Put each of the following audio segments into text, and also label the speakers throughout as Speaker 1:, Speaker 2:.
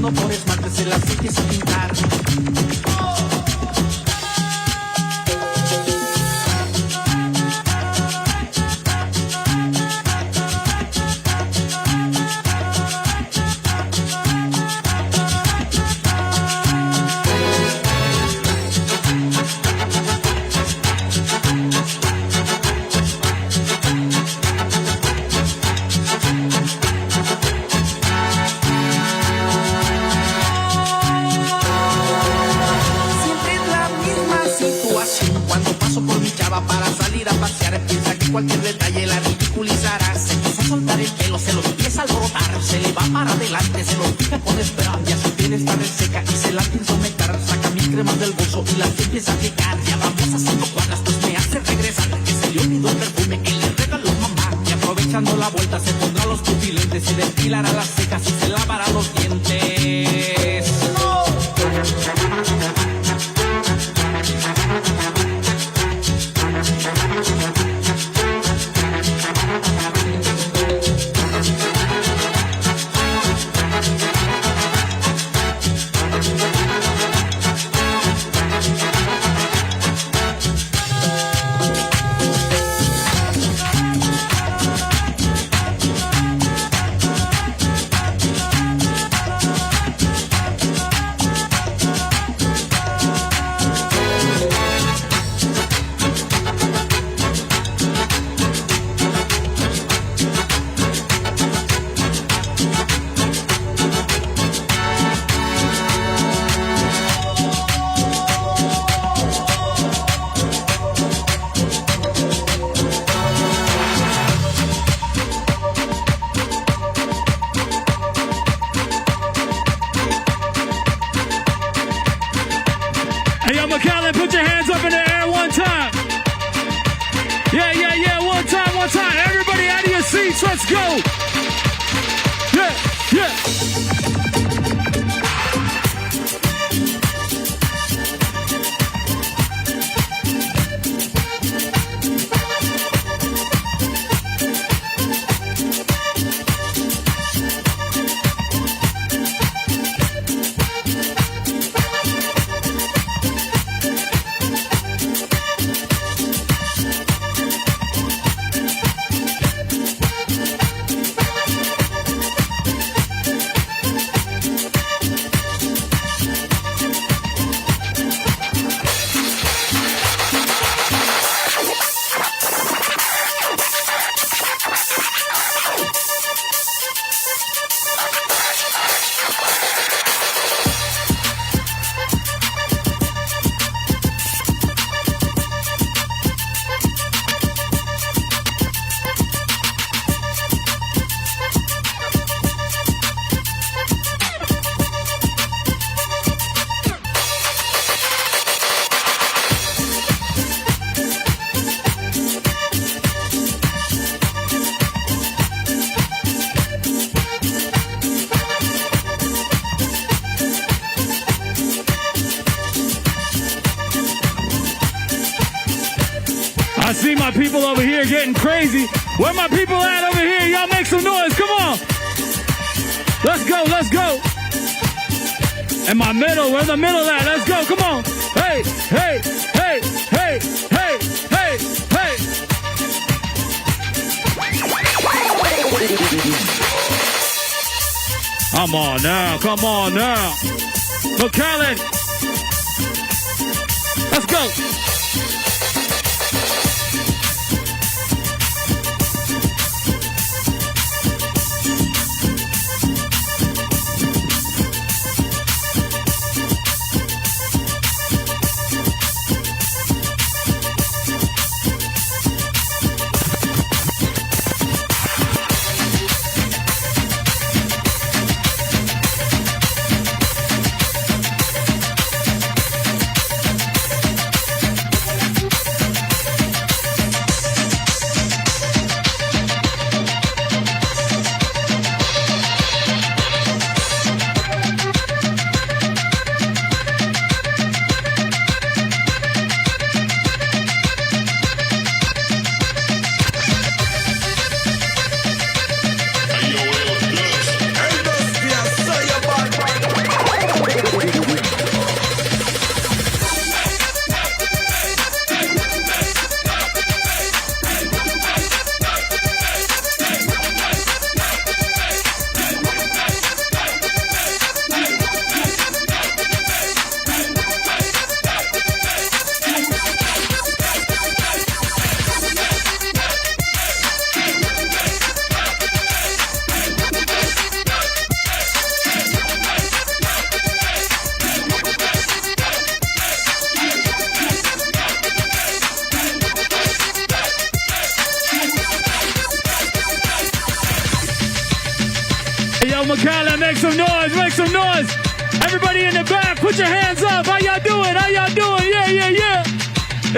Speaker 1: cuando por esmalte se las empieza a pintar. Para salir a pasear, piensa que cualquier detalle la ridiculizará. Se empieza a soltar el pelo, se lo empieza a alborotar, se le va para adelante, se lo fija con esperanza. Su piel está reseca y se la piensa aumentar. Saca 1000 cremas del bolso y las empieza a aplicar. Ya vamos haciendo cuadras, pues me hace regresar, que se le olvidó el perfume que le regaló mamá. Y aprovechando la vuelta se pondrá los pupilentes, se depilará las cejas y se lavará los dientes. ¡No!
Speaker 2: Hey, yo, McAllen, put your hands up in the air one time. Yeah, one time. Everybody out of your seats, let's go. Yeah. I see my people over here getting crazy. Where my people at over here? Y'all make some noise. Come on. Let's go. In my middle, where's the middle at? Let's go. Come on. Hey. Come on now. McAllen. Let's go. Hey, yo, McAllen, make some noise, make some noise. Everybody in the back, put your hands up. How y'all doing? How y'all doing? Yeah, yeah, yeah.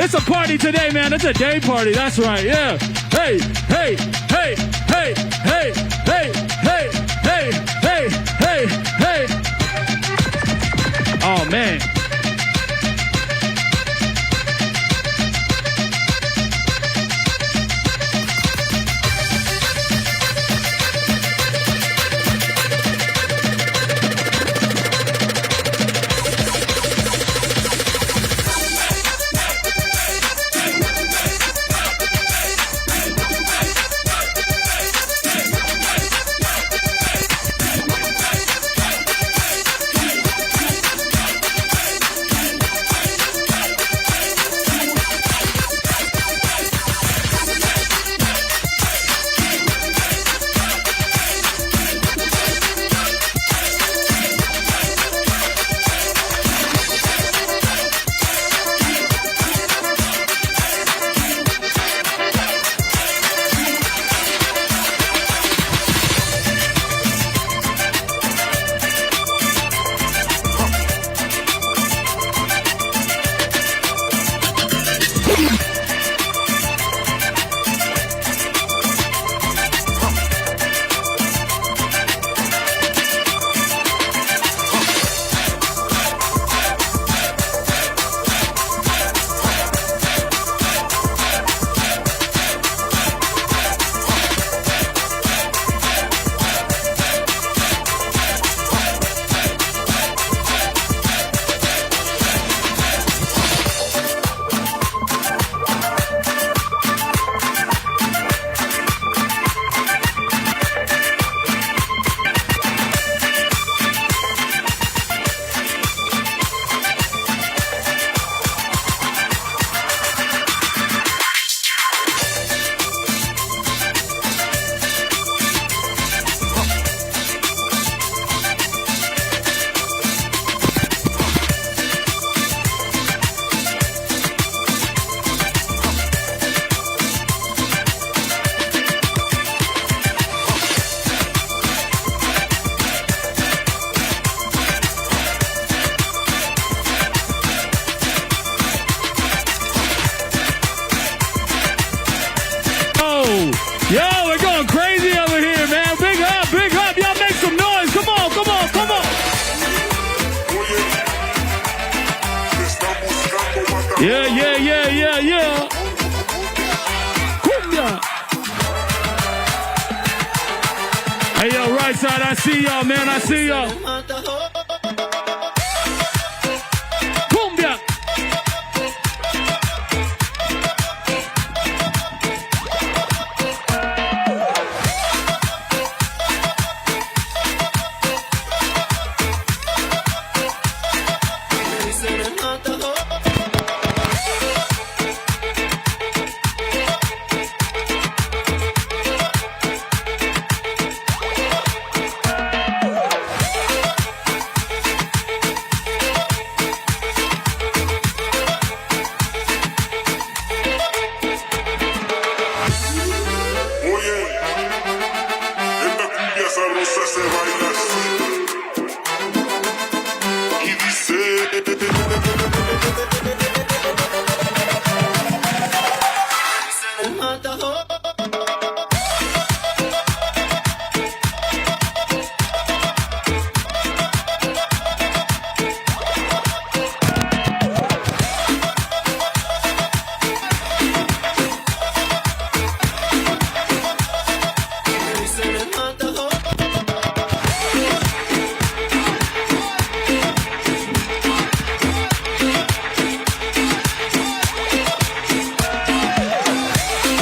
Speaker 2: It's a party today, man. It's a day party. That's right, yeah. Hey, hey, hey, hey, hey, hey, hey, hey, hey, hey, hey. Oh, man. Yo, we're going crazy over here, man. Big up, big up. Y'all make some noise. Come on, come on, come on. Yeah, yeah, yeah, yeah, yeah. Cumbia. Hey, yo, right side, I see y'all, man. I see y'all. Cumbia.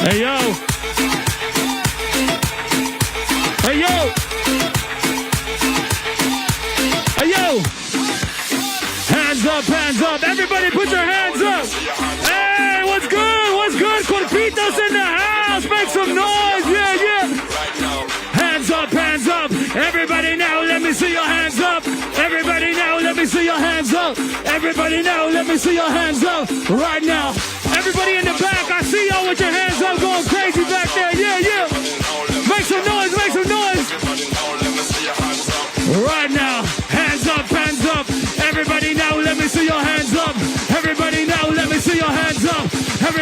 Speaker 2: Hey, yo. Hey, yo. Hey, yo. Hands up, hands up. Everybody put your hands up. Hey, what's good? What's good? Corpitos in the house. Make some noise. Yeah, yeah. Hands up, hands up. Everybody now, let me see your hands up. Everybody now, let me see your hands up. Everybody now, let me see your hands up. Right now. Everybody in the back, I see y'all with your hands up going crazy back there. Yeah, yeah. Make some noise, make some noise.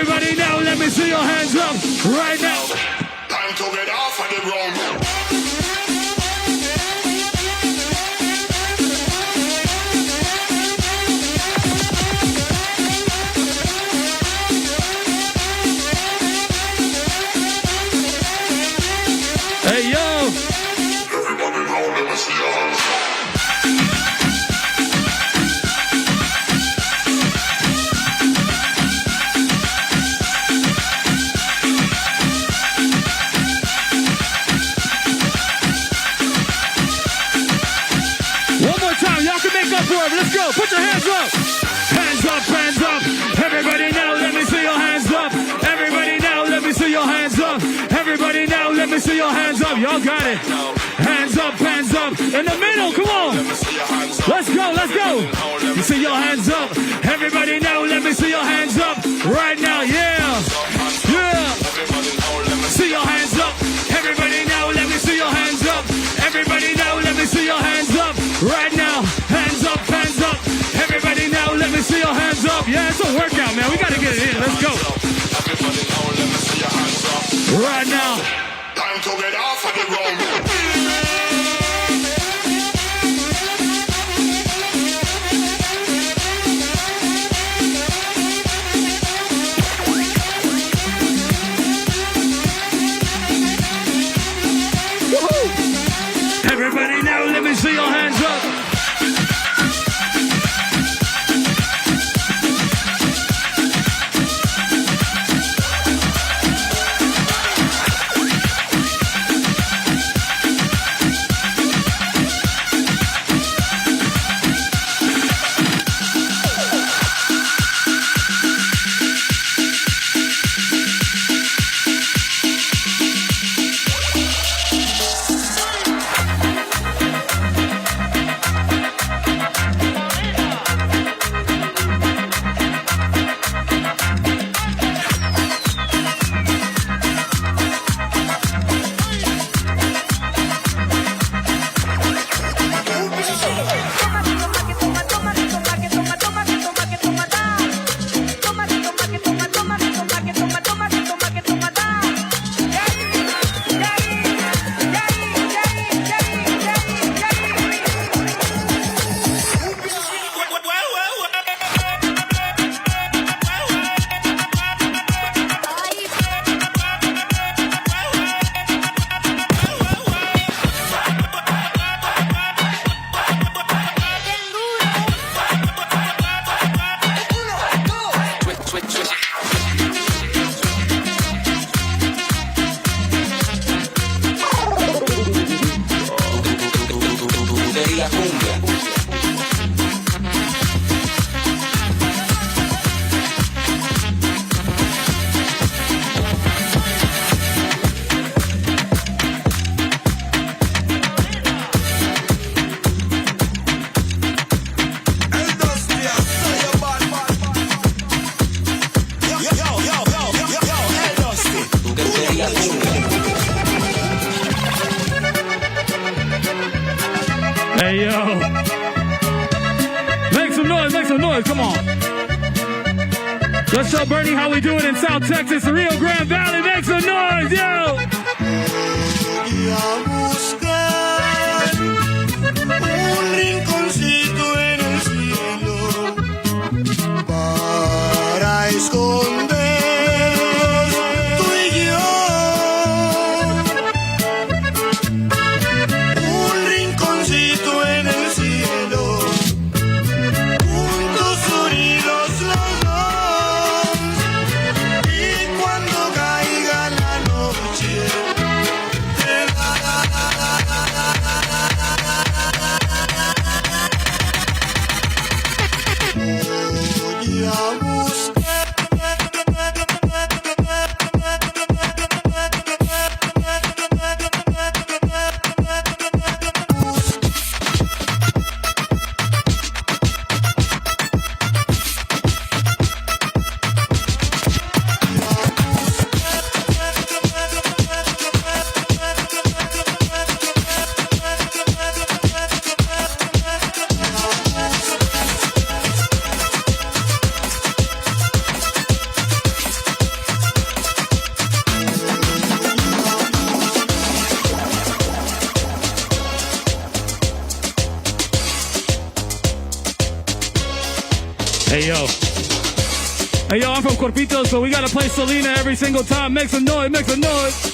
Speaker 2: Everybody now, let me see your hands up right now.
Speaker 3: Time to get off of the ground.
Speaker 2: Hey, yo.
Speaker 3: Everybody now, let me see your hands up.
Speaker 2: One more time, y'all can make up for it. Let's go. Put your hands up. Hands up, hands up. Everybody now, let me see your hands up. Everybody now, let me see your hands up. Everybody now, let me see your hands up. Y'all got it. Hands up, hands up. In the middle, come on. Let's go, let's go. You see your hands up. Everybody now, let me see your hands up. Right now, yeah. Yeah. See your hands up. Everybody now, let me see your hands up. Everybody now, let me see your hands up. Right now, hands up, hands up. Everybody now, let me see your hands up. Yeah, it's a workout, man. We got to get it in. Let's go.
Speaker 3: Everybody now, let me see your hands up.
Speaker 2: Right now.
Speaker 3: Time to get off of the ground.
Speaker 2: Everybody now, let me see your hands up. Hey, yo. Make some noise, come on. Let's show Bernie how we do it in South Texas, the Rio Grande Valley. Make some noise, yo.
Speaker 3: Un rinconcito en el cielo para escondernos tú y yo. Un rinconcito en el cielo, juntos unidos los dos. Y cuando caiga la noche, te dará
Speaker 2: Hey, yo. Hey, yo, I'm from Corpito, so we gotta play Selena every single time. Make some noise, make some noise.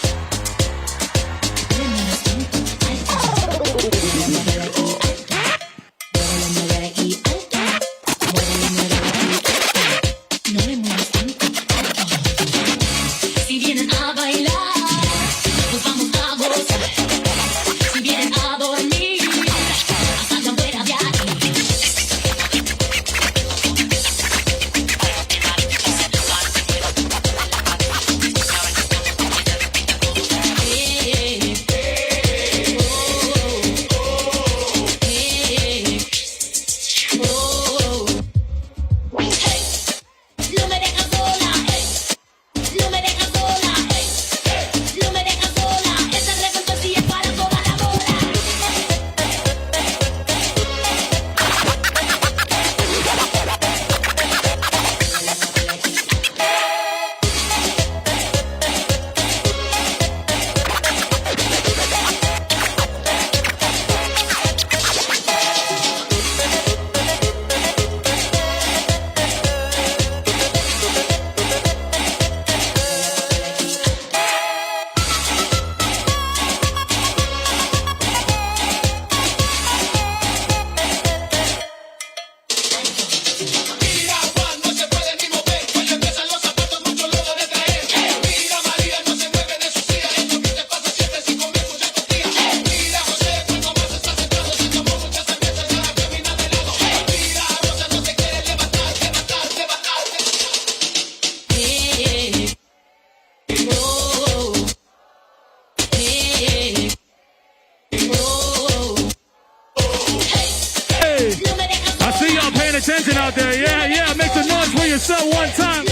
Speaker 2: Attention out there, yeah, make some noise for yourself one time.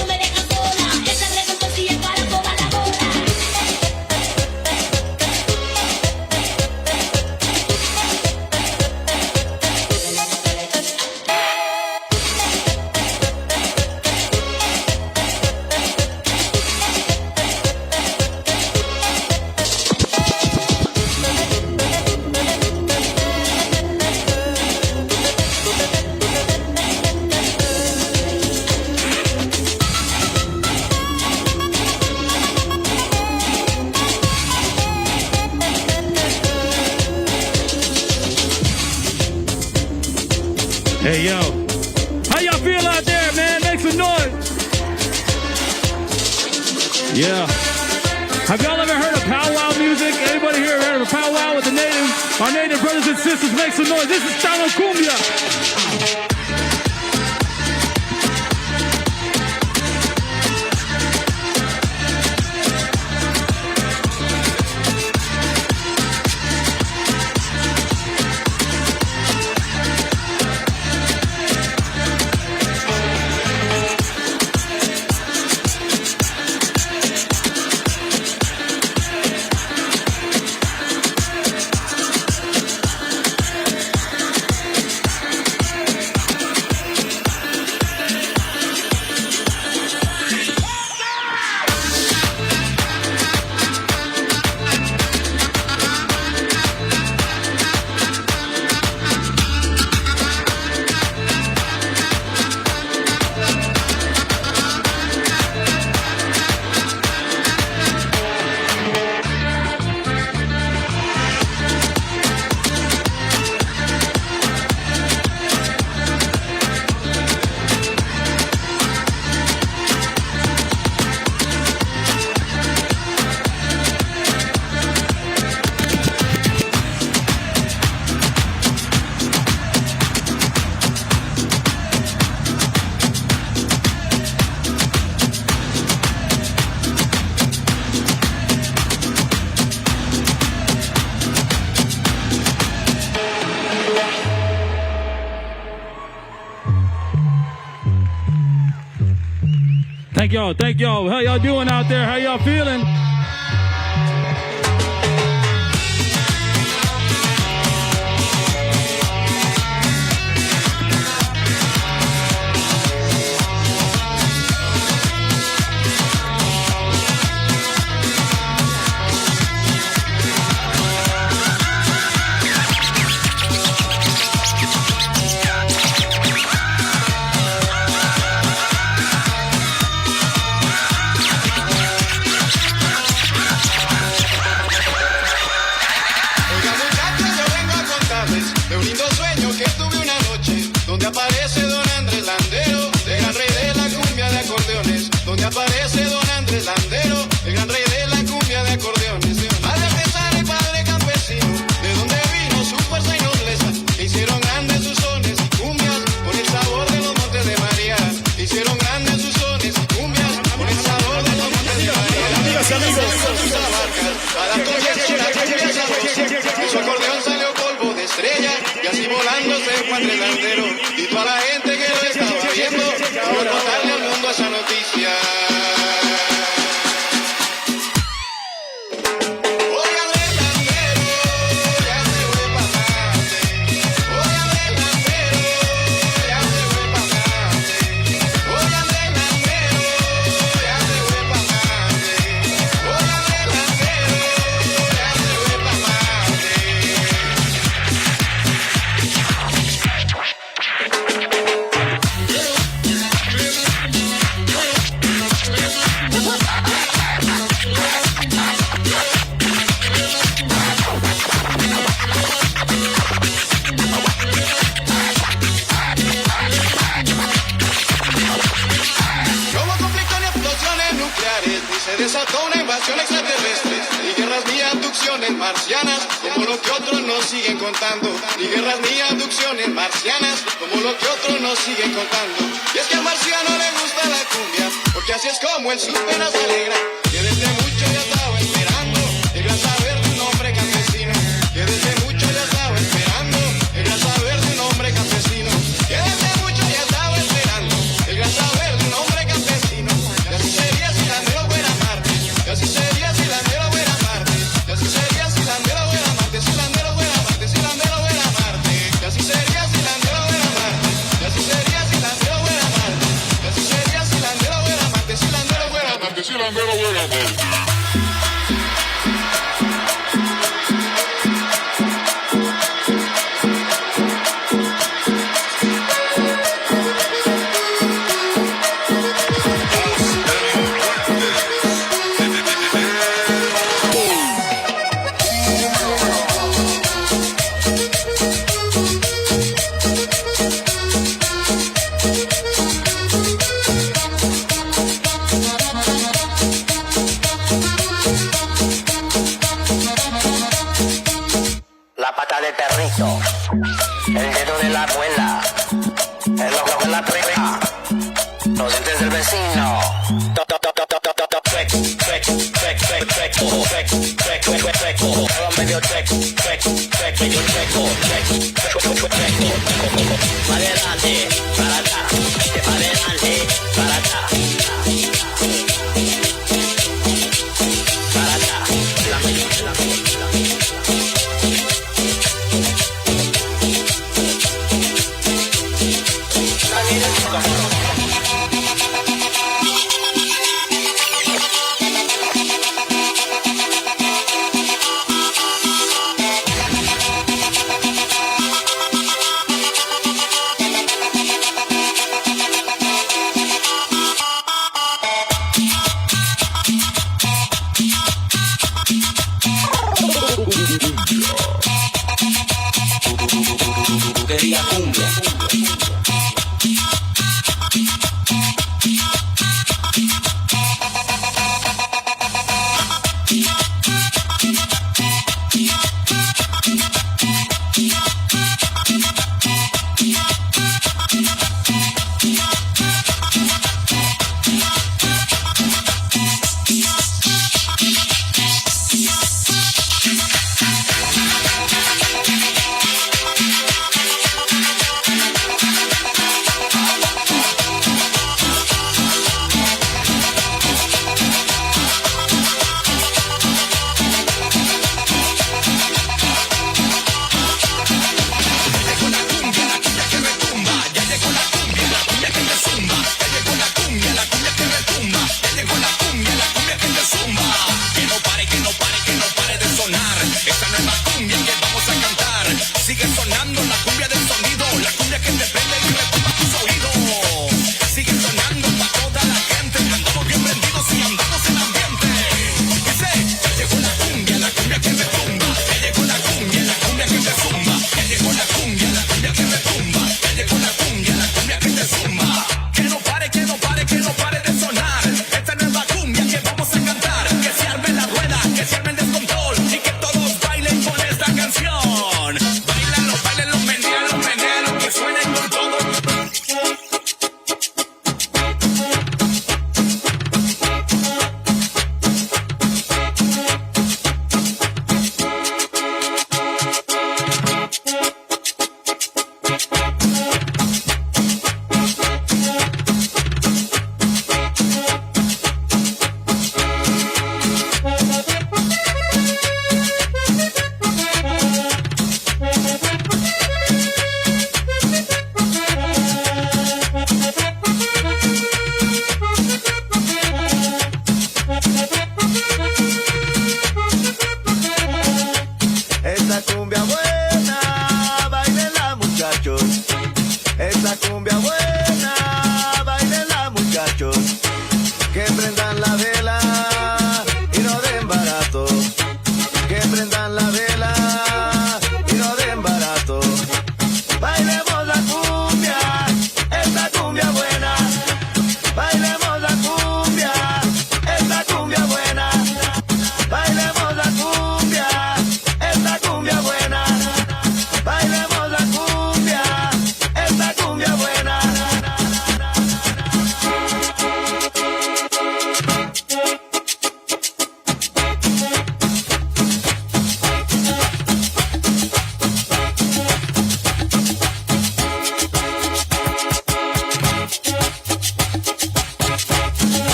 Speaker 2: Hey, yo. How y'all feel out there, man? Make some noise. Yeah. Have y'all ever heard of powwow music? Anybody here heard of a powwow with our native brothers and sisters? Make some noise. This is Chano Cumbia. Thank y'all. How y'all doing out there? How y'all feeling?
Speaker 3: volando se encuentra el delantero y toda la gente que lo estaba viendo por contarle al mundo esa noticia. Desató una invasión extraterrestre y guerras ni abducciones marcianas como lo que otros nos siguen contando, ni guerras ni abducciones marcianas como lo que otros nos siguen contando. Y es que al marciano le gusta la cumbia porque así es como él sus penas alegra, que desde mucho ya estaba esperando el gran saber de un hombre campesino, que desde mucho ya estaba esperando el gran saber de un hombre campesino, que desde mucho ya estaba esperando el gran saber de un hombre campesino. Y así sería si la mero fuera Marte, y así sería si la mero fuera Marte, y así sería si la mero fuera Marte, si la mero fuera Marte, si la mero fuera Marte, y así sería si la mero fuera Marte, y así sería si la mero fuera Marte, y así sería si la mero fuera Marte, si la mero fuera Marte, si la mero fuera Marte.
Speaker 4: La pata del perrito, el dedo de la abuela, el ojo de la prima, los dientes del vecino. Medio para adelante, para atrás, para adelante, para atrás, para atrás, la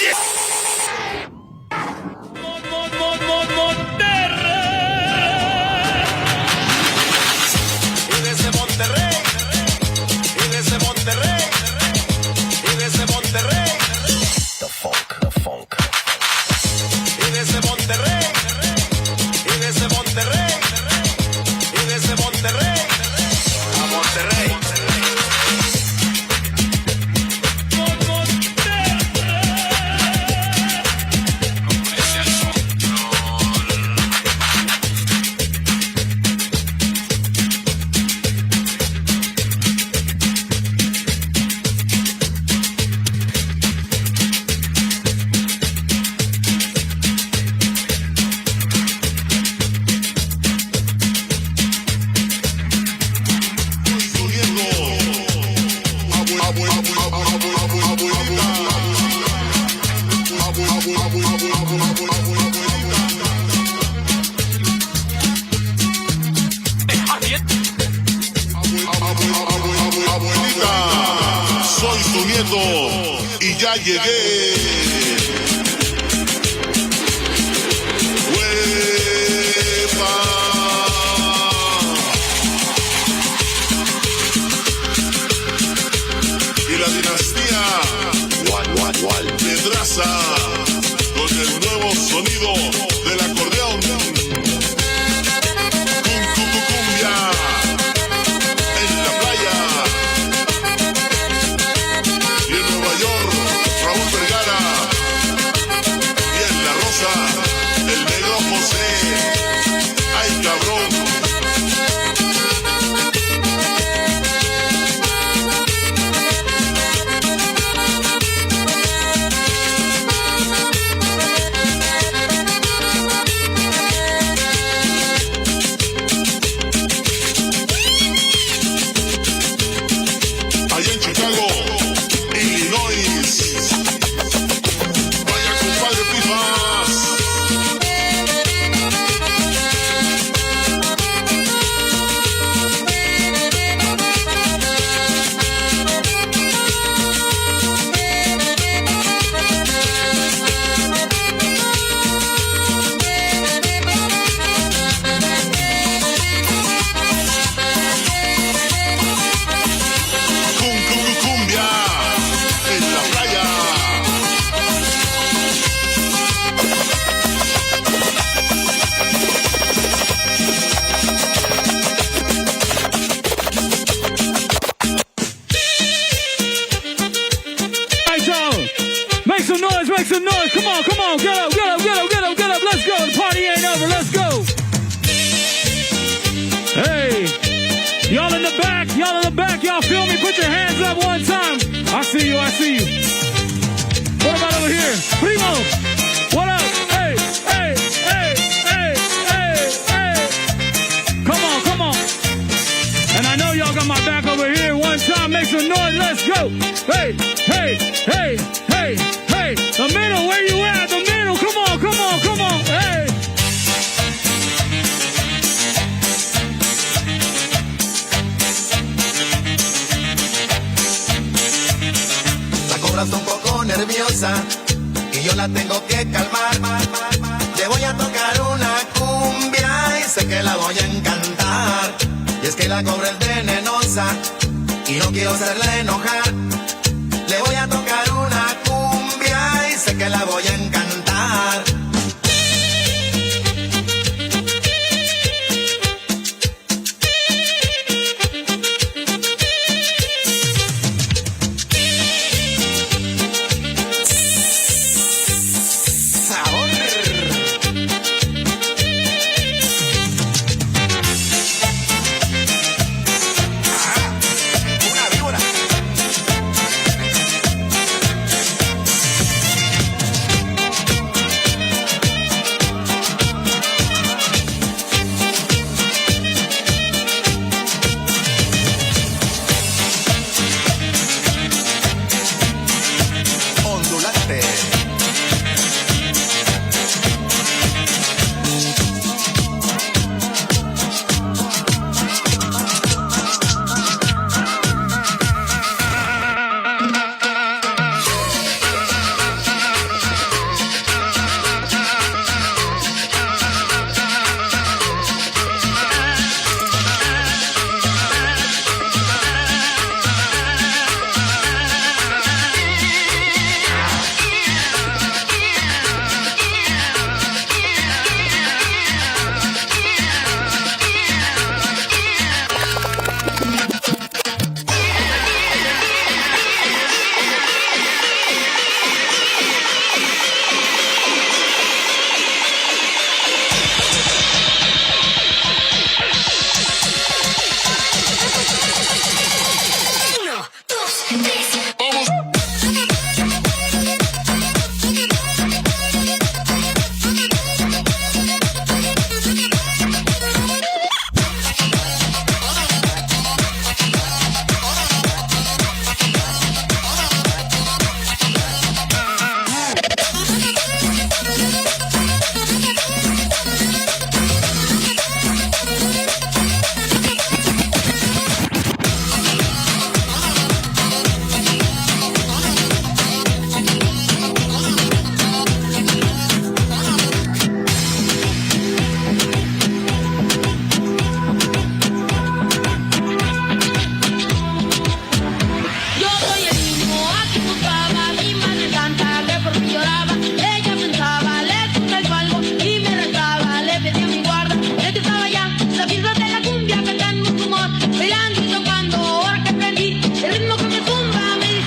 Speaker 3: Y desde Monterrey, y desde Monterrey, y desde Monterrey,
Speaker 4: The funk.
Speaker 3: y desde Monterrey, y desde Monterrey, y desde Monterrey, a Monterrey.
Speaker 5: Abuelita, soy tu nieto y ya llegué. ¡Huepa! Y la dinastía Pedraza con el nuevo sonido del acordeón. Cumbia en la playa. Y en Nueva York, Raúl Vergara. Y en La Rosa, el negro José. ¡Ay, cabrón! Allá en Chicago, Illinois. Vaya compadre Pifas. Cumbia en la playa.
Speaker 2: Right, y'all. Make some noise, make some noise. Come on, come on. Get up, get up, get up, get up, get up. Let's go. The party ain't over. Let's go. Hey, y'all in the back, y'all in the back. Y'all feel me? Put your hands up one time. I see you, I see you. What about over here? Primo, what up? Hey, hey, hey, hey, hey, hey. Come on, come on. And I know y'all got my back over here. One time, make some noise. Let's go. Hey, hey, hey, hey, hey. The middle, where you at? The middle. Come on, come on, come on. Hey.
Speaker 6: La cobra está un poco nerviosa y yo la tengo que calmar. Le voy a tocar una cumbia y sé que la voy a encantar. Y es que la cobra es venenosa y no quiero hacerla enojar. Le voy a tocar una cumbia y sé que la voy a encantar. Sabor. Una víbora.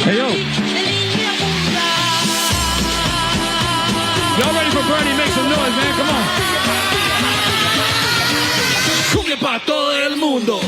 Speaker 2: Hey, yo. Y'all ready for Bernie? Make some noise, man. Come on. Cumbia para todo el mundo.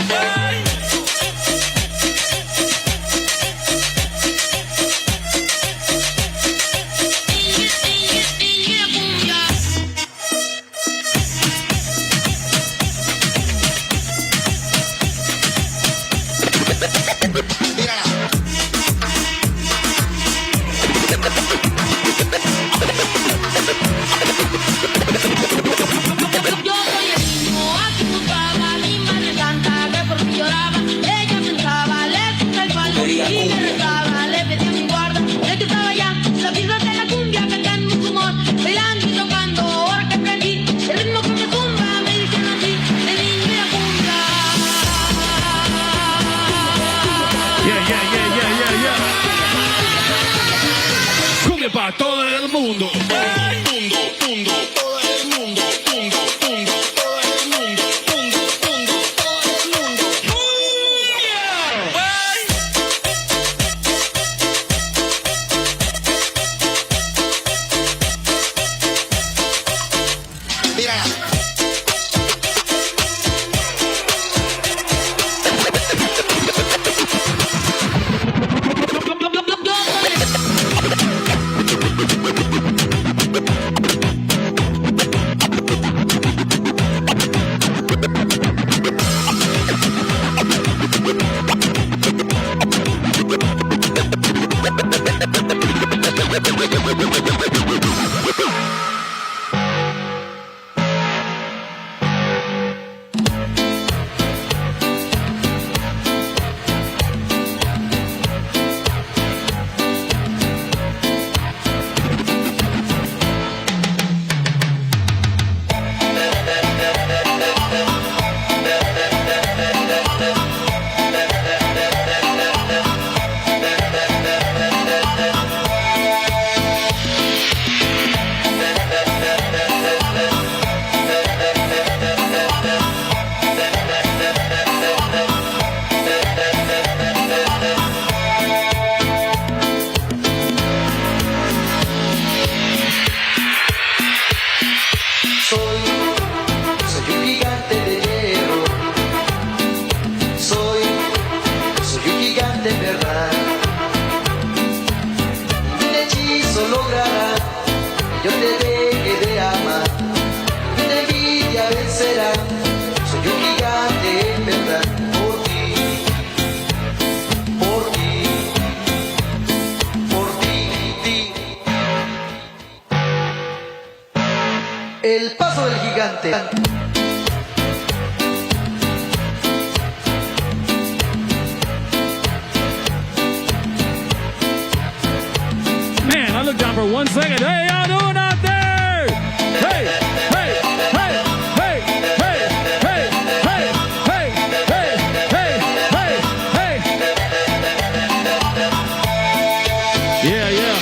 Speaker 2: Para todo el mundo.
Speaker 7: El paso del gigante.
Speaker 2: Man, I look down for 1 second. Hey, y'all doing out there? Hey, hey, hey, hey, hey, hey, hey, hey, hey, hey, hey, hey. Yeah, yeah.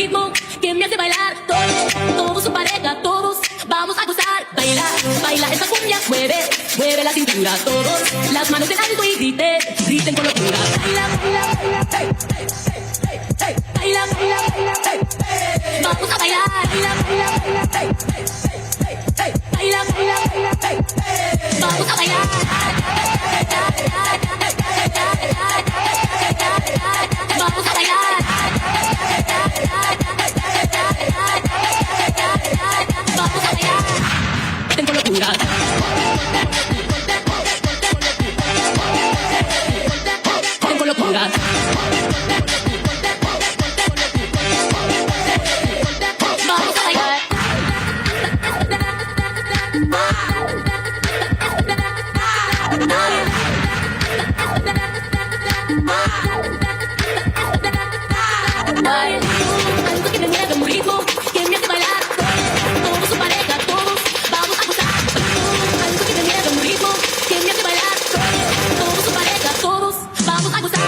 Speaker 7: ritmo que me hace bailar. Todos su pareja, todos vamos a gozar. Baila, baila esta cumbia, mueve, mueve la cintura. Todos las manos en alto y griten, griten con locura. Baila, baila, baila, hey, hey, hey, hey, baila, baila, baila, hey, hey. Vamos a bailar. Baila, baila, baila, hey, hey, hey, hey, baila, baila, baila, hey, hey. Vamos a bailar. Vamos a bailar. Vamos a bailar. Tengo locura. Tengo locura. Vamos a bailar. Algo que me mueve un ritmo que me hace bailar. Todos su pareja, todos vamos a gozar. Algo que me mueve un ritmo que me hace bailar. Todos su pareja, todos vamos a gozar.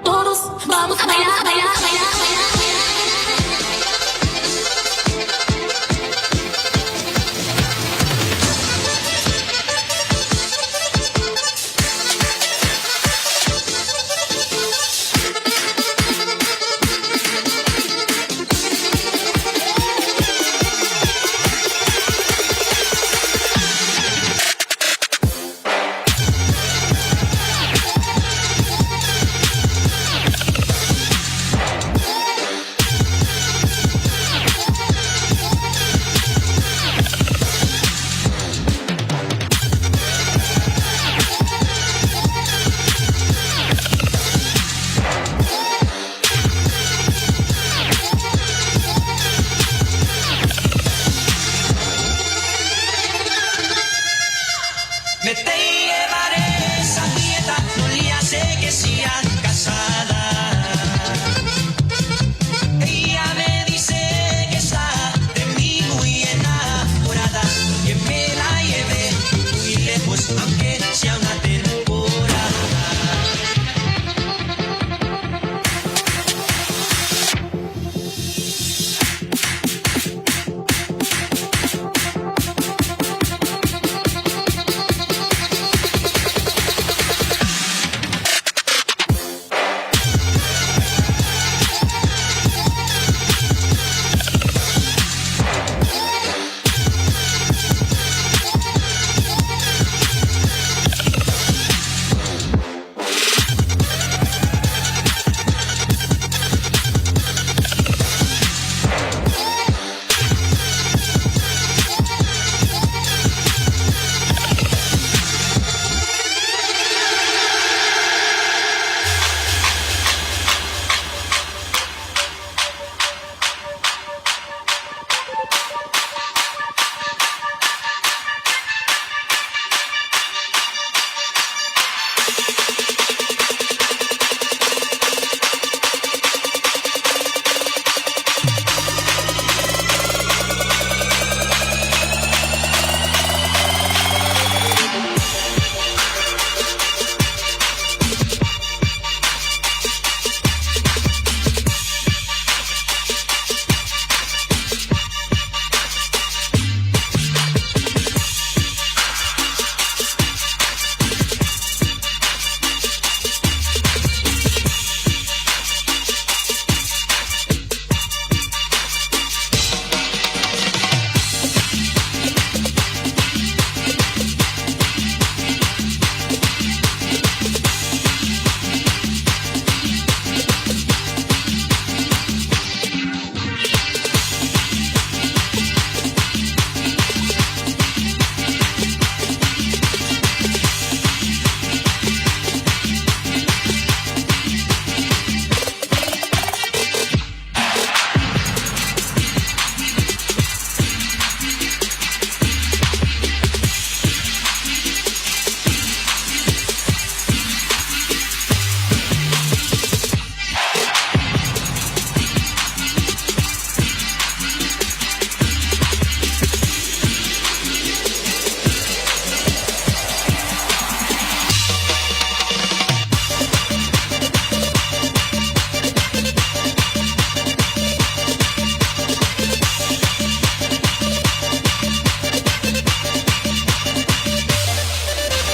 Speaker 7: Todos vamos a bailar, bailar, bailar, bailar.
Speaker 8: Me te llevaré esa dieta, no le hace que sea casada. Ella me dice que está de mí muy enamorada, que me la lleve muy lejos, aunque sea una temporada.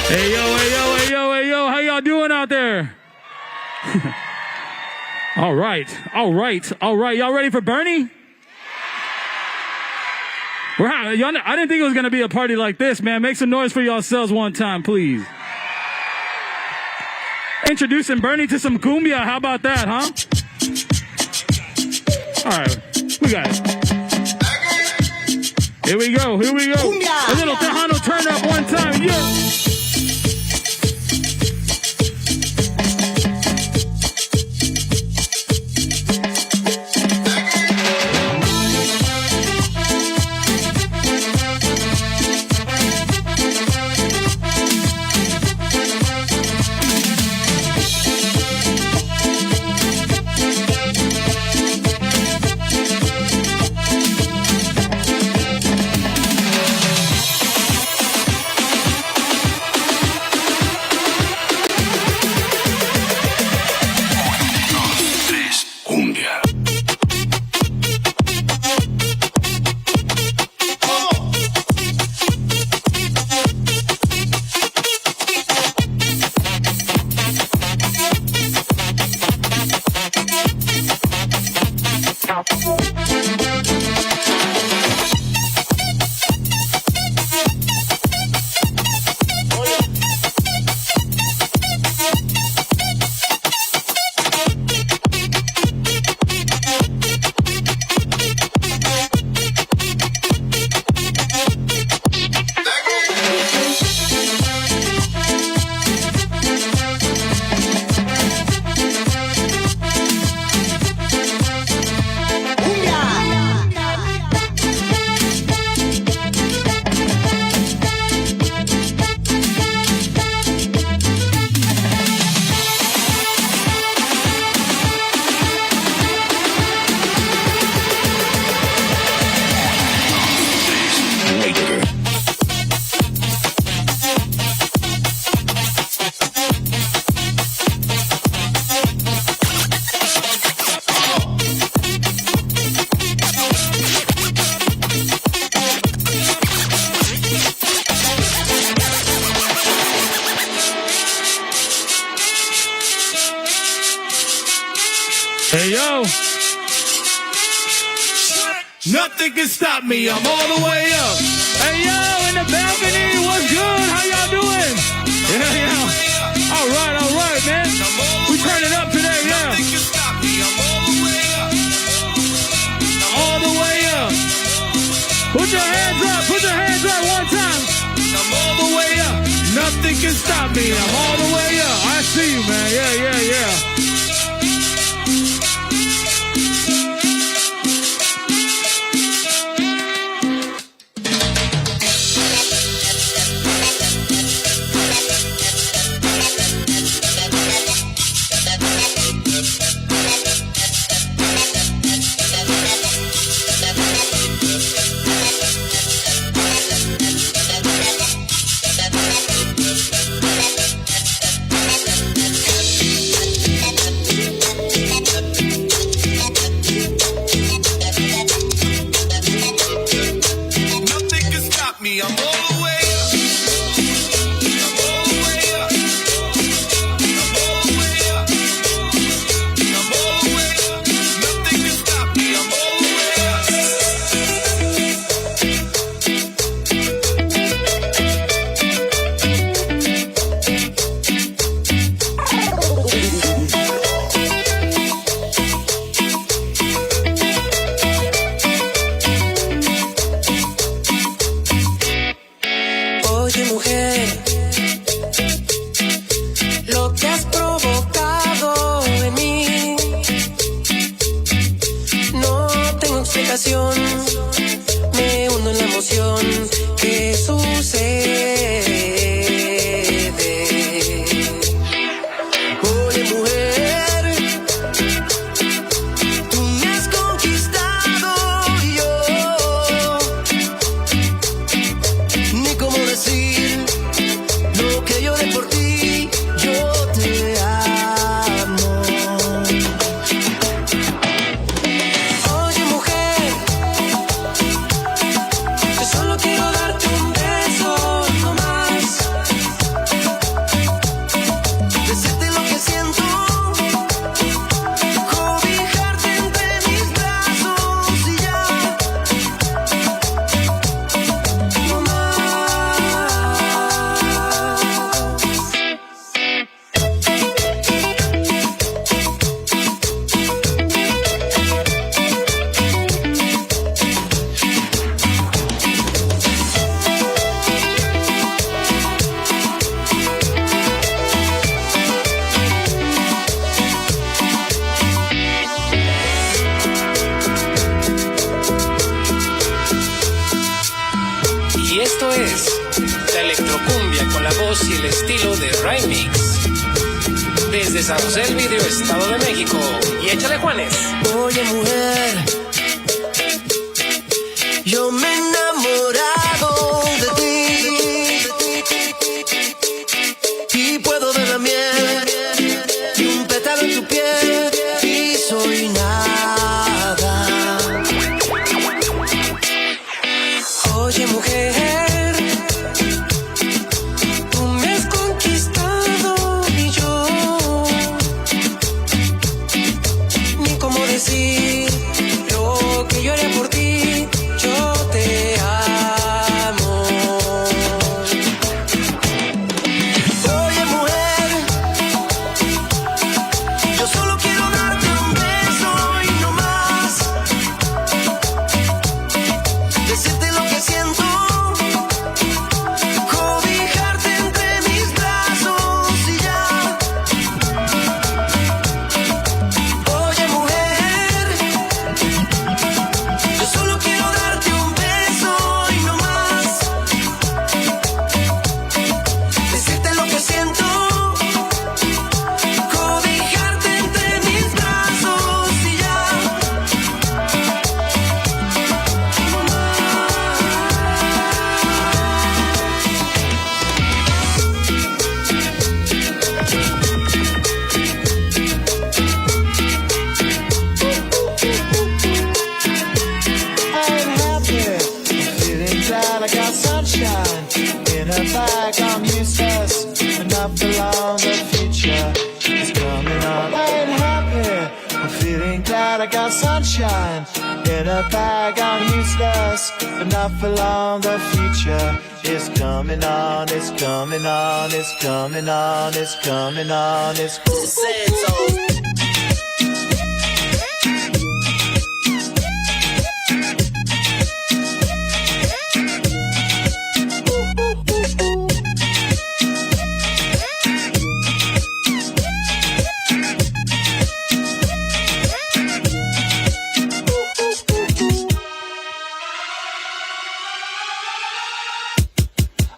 Speaker 2: Hey, yo, hey, yo, hey, yo, hey, yo. How y'all doing out there? All right. All right. All right. Y'all ready for Bernie? I didn't think it was going to be a party like this, man. Make some noise for yourselves one time, please. Introducing Bernie to some cumbia. How about that, huh? All right. We got it. Here we go. Here we go. Cumbia. A little Tejano turn up one time. Yeah. Hey, yo. Nothing can stop me. I'm all the way up. Hey, yo, in the balcony. What's good? How y'all doing? Yeah. All right, man. We turning up today, yeah. Nothing can stop me. I'm all the way up. All the way up. Put your hands up. Put your hands up one time. I'm all the way up. Nothing can stop me. I'm all the way up. I see you, man. Yeah.
Speaker 9: Me hundo en la emoción que sucede. Oye, mujer, tú me has conquistado y yo ni cómo decir cumbia con la voz y el estilo de Remix. Desde San José del Vidrio, Estado de México. Y échale, Juanes.
Speaker 8: Oye, mujer, yo me he enamorado de ti y puedo ver la miel y un pétalo en tu piel y soy nada. Oye, mujer, tú me has conquistado y yo ni cómo decir lo que yo haré por ti. Yo te amo. Oye, mujer, yo solo quiero darte un beso y no más. Decirte lo que siento, cobijarte entre mis brazos y ya. Oye, mujer, yo solo quiero darte un beso y no más. Decirte lo que siento, cobijarte entre mis brazos y ya.
Speaker 10: I'm happy, I'm feeling glad I got sunshine in a bag. I'm useless, enough belong. The future is coming on. I'm happy, I'm feeling glad I got sunshine in a bag. I'm useless, enough belong. The future is coming on. It's coming on. It's coming on. It's coming on. It's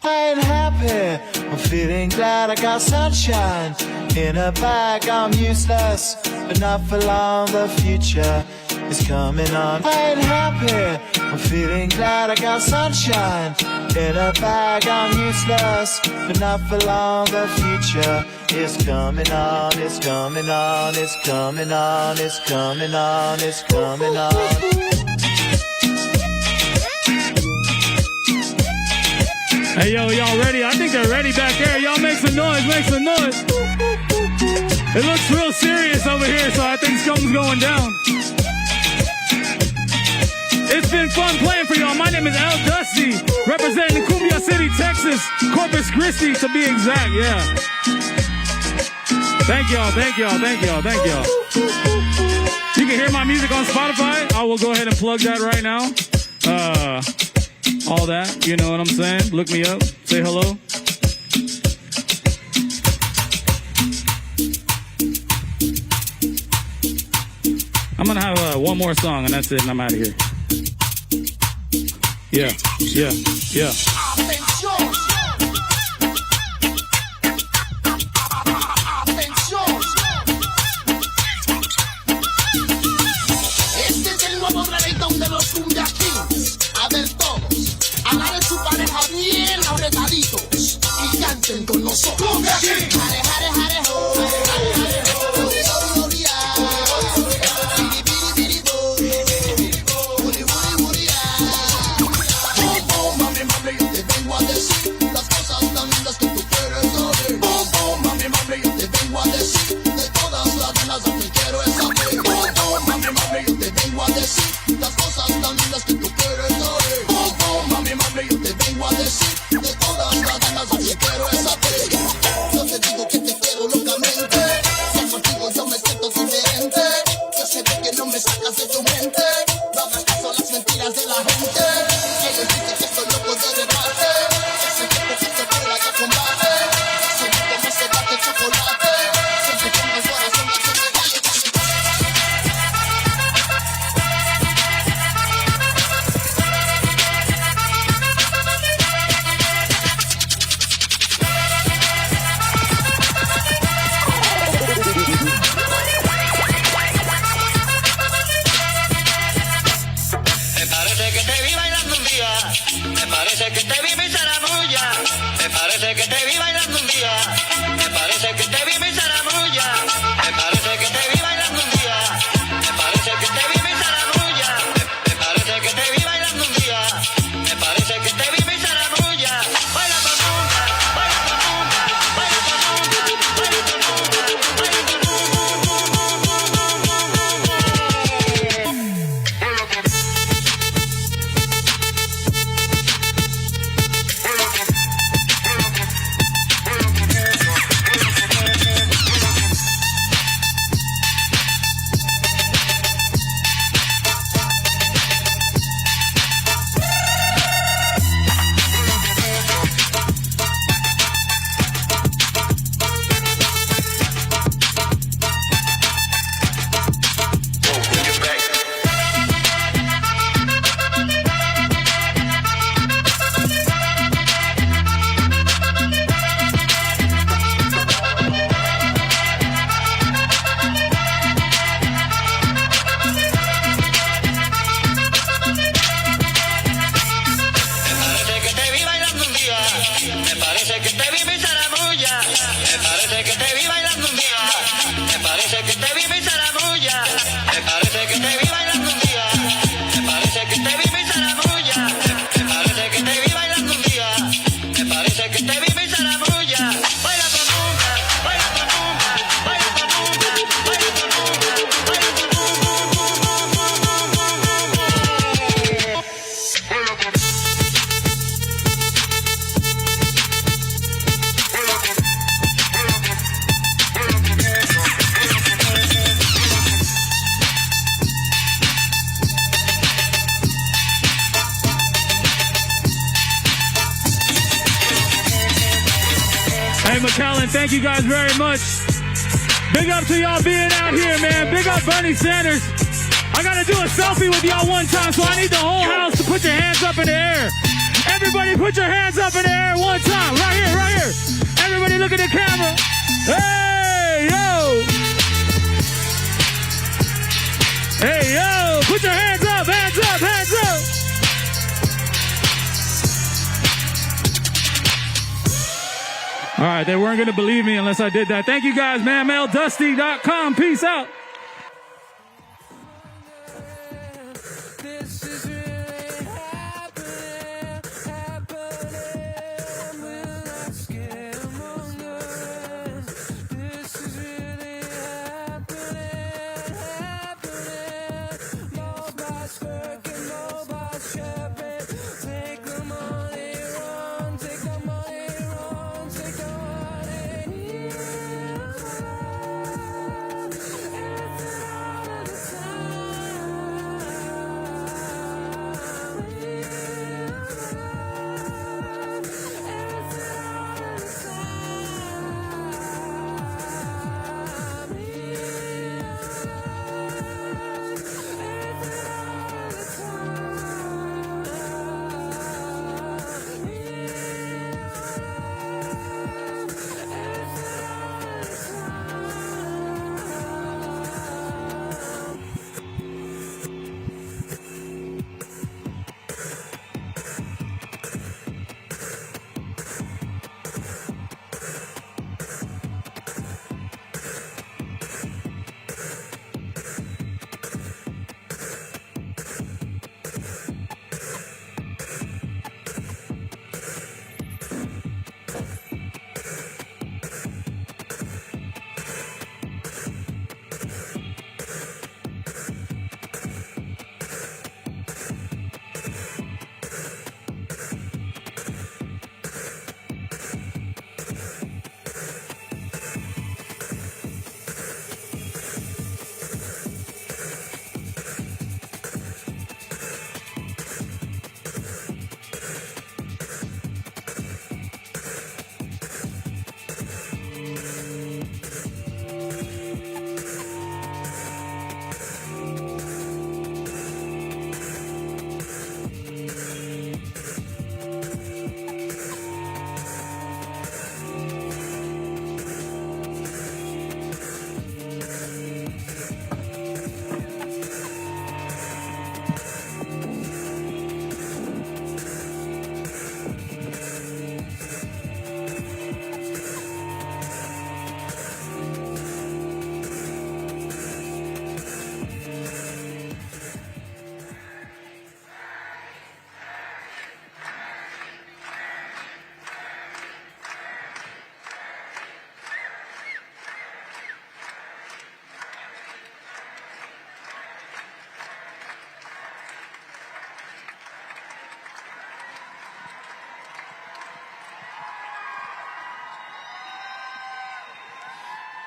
Speaker 10: I ain't happy, I'm feeling glad I got sunshine in a bag. I'm useless, but not for long. The future is coming on. I ain't happy, I'm feeling glad I got sunshine in a bag. I'm useless, but not for long. The future is coming on. It's coming on. It's coming on. It's coming on. It's coming on.
Speaker 2: Hey, yo, y'all ready? I think they're ready back there. Y'all make some noise, make some noise. It looks real serious over here, so I think something's going down. It's been fun playing for y'all. My name is Al Dusty, representing Cumbia City, Texas, Corpus Christi to be exact, yeah. Thank y'all, thank y'all, thank y'all, thank y'all. You can hear my music on Spotify. I will go ahead and plug that right now. All that, you know what I'm saying? Look me up, say hello. I'm gonna have one more song and that's it and I'm out of here. Yeah, yeah, yeah.
Speaker 11: Este es el nuevo reggaetón de los Cumbia Kings. A ver todos, agarren su pareja bien apretaditos y canten con nosotros. Cumbia Kings. Jare, jare, jare, ho. Jare, jare, jare, ho. Buri, buri, buri, ah. Biri, biri, biri, bo. Buri, buri, buri, ah. Boom, boom, mami, mami, te vengo a
Speaker 8: te vi bailando un día. Me parece que te vi mi zaramulla. Me parece que te vi bailando un día. Me parece que te vi mi zaramulla. Me parece que te vi bailando un día. Me parece que te vi mi zaramulla. Baila pa' rumba, baila pa' rumba, baila pa' rumba, baila pa' rumba, baila pa'
Speaker 2: Hey, McAllen, thank you guys very much. Big up to y'all being out here, man. Big up Bernie Sanders. I gotta do a selfie with y'all one time, so I need the whole house to put your hands up in the air. Everybody put your hands up in the air one time. Right here, right here. Everybody look at the camera. Hey, yo. Hey, yo. Put your hands up, hands up, hands up. All right, they weren't going to believe me unless I did that. Thank you guys, man. MailDusty.com. Peace out.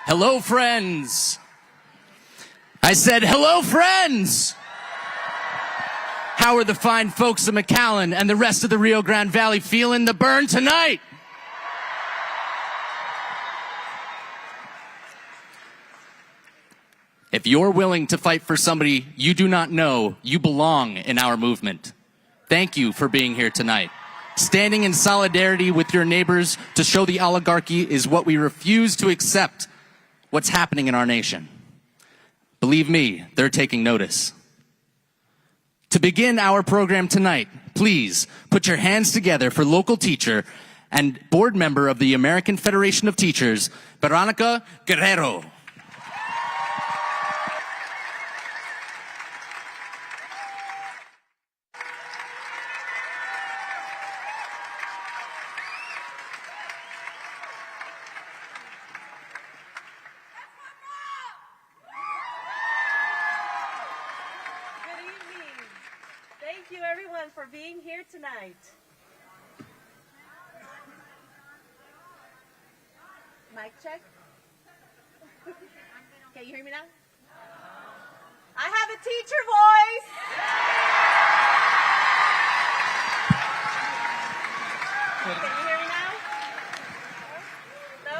Speaker 1: Hello, friends. I said, hello, friends. How are the fine folks of McAllen and the rest of the Rio Grande Valley feeling the burn tonight? If you're willing to fight for somebody you do not know, you belong in our movement. Thank you for being here tonight. Standing in solidarity with your neighbors to show the oligarchy is what we refuse to accept what's happening in our nation. Believe me, they're taking notice. To begin our program tonight, please put your hands together for local teacher and board member of the American Federation of Teachers, Veronica Guerrero.
Speaker 12: Thank you, everyone, for being here tonight. Mic check. Can you hear me now? I have a teacher voice. Can you hear me now? No?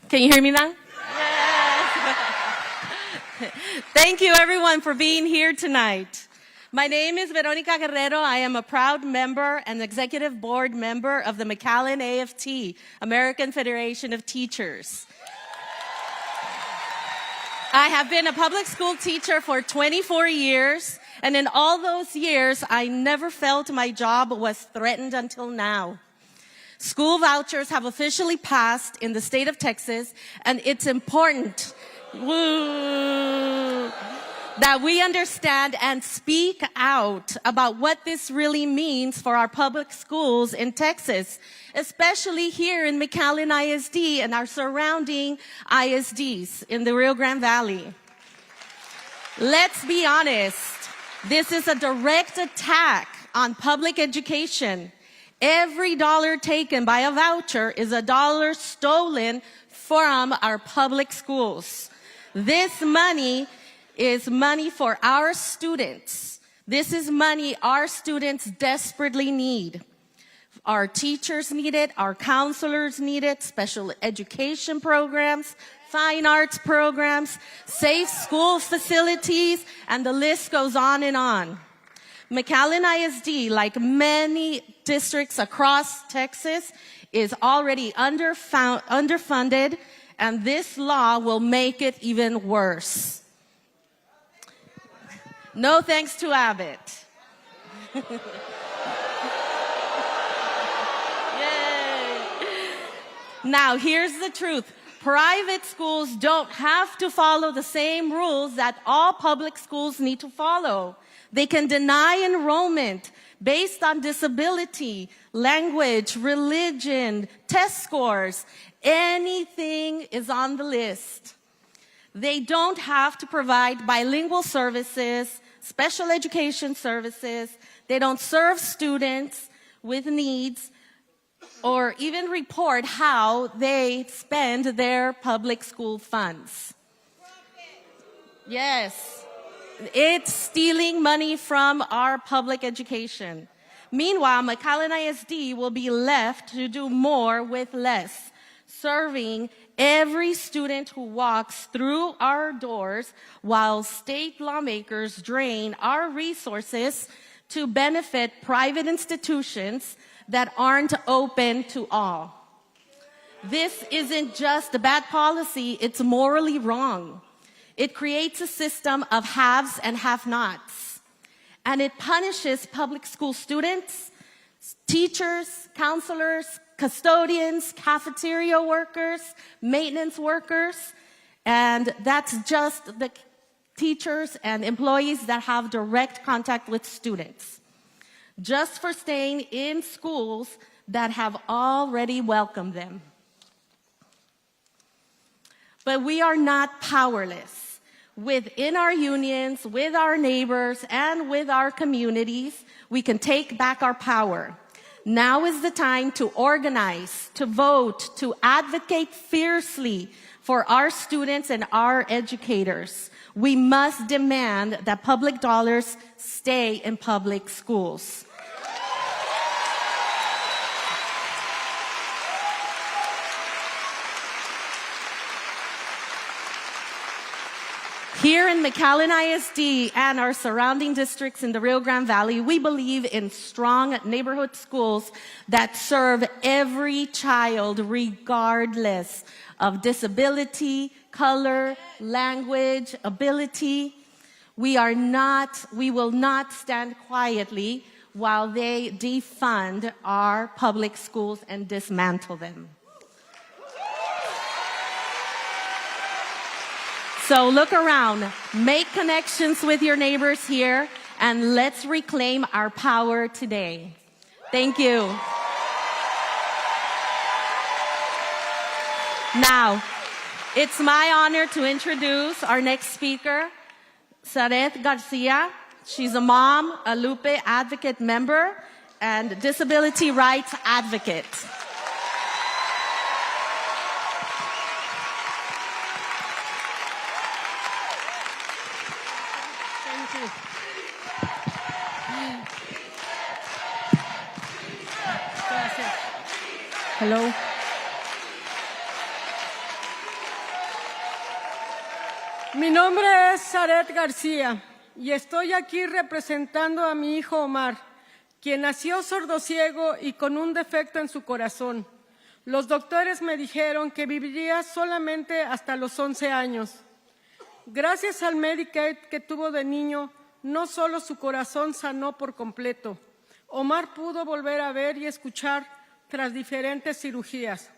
Speaker 12: Can you hear me now? Yes. Thank you, everyone, for being here tonight. My name is Veronica Guerrero. I am a proud member and executive board member of the McAllen AFT, American Federation of Teachers. I have been a public school teacher for 24 years, and in all those years, I never felt my job was threatened until now. School vouchers have officially passed in the state of Texas, and it's important that we understand and speak out about what this really means for our public schools in Texas, especially here in McAllen ISD and our surrounding ISDs in the Rio Grande Valley. Let's be honest, this is a direct attack on public education. Every dollar taken by a voucher is a dollar stolen from our public schools. This money is money for our students. This is money our students desperately need. Our teachers need it, our counselors need it, special education programs, fine arts programs, safe school facilities, and the list goes on and on. McAllen ISD, like many districts across Texas, is already underfunded, and this law will make it even worse. No thanks to Abbott. Yay. Now, here's the truth. Private schools don't have to follow the same rules that all public schools need to follow. They can deny enrollment based on disability, language, religion, test scores. Anything is on the list. They don't have to provide bilingual services, special education services. They don't serve students with needs or even report how they spend their public school funds. Yes. It's stealing money from our public education. Meanwhile, McAllen ISD will be left to do more with less, serving every student who walks through our doors while state lawmakers drain our resources to benefit private institutions that aren't open to all. This isn't just a bad policy, it's morally wrong. It creates a system of haves and have-nots, and it punishes public school students, teachers, counselors, custodians, cafeteria workers, maintenance workers, and that's just the teachers and employees that have direct contact with students, just for staying in schools that have already welcomed them. But we are not powerless. within our unions, with our neighbors, and with our communities, we can take back our power. Now is the time to organize, to vote, to advocate fiercely for our students and our educators. We must demand that public dollars stay in public schools. Here in McAllen ISD and our surrounding districts in the Rio Grande Valley, we believe in strong neighborhood schools that serve every child regardless of disability, color, language, ability. We will not stand quietly while they defund our public schools and dismantle them. So look around, make connections with your neighbors here, and let's reclaim our power today. Thank you. Now, it's my honor to introduce our next speaker, Saret Garcia. She's a mom, a Lupe Advocate member, and disability rights advocate.
Speaker 13: Hello. Mi nombre es Saret García y estoy aquí representando a mi hijo Omar, quien nació sordociego y con un defecto en su corazón. Los doctores me dijeron que viviría solamente hasta los 11 años. Gracias al Medicaid que tuvo de niño, no solo su corazón sanó por completo. Omar pudo volver a ver y escuchar tras diferentes cirugías.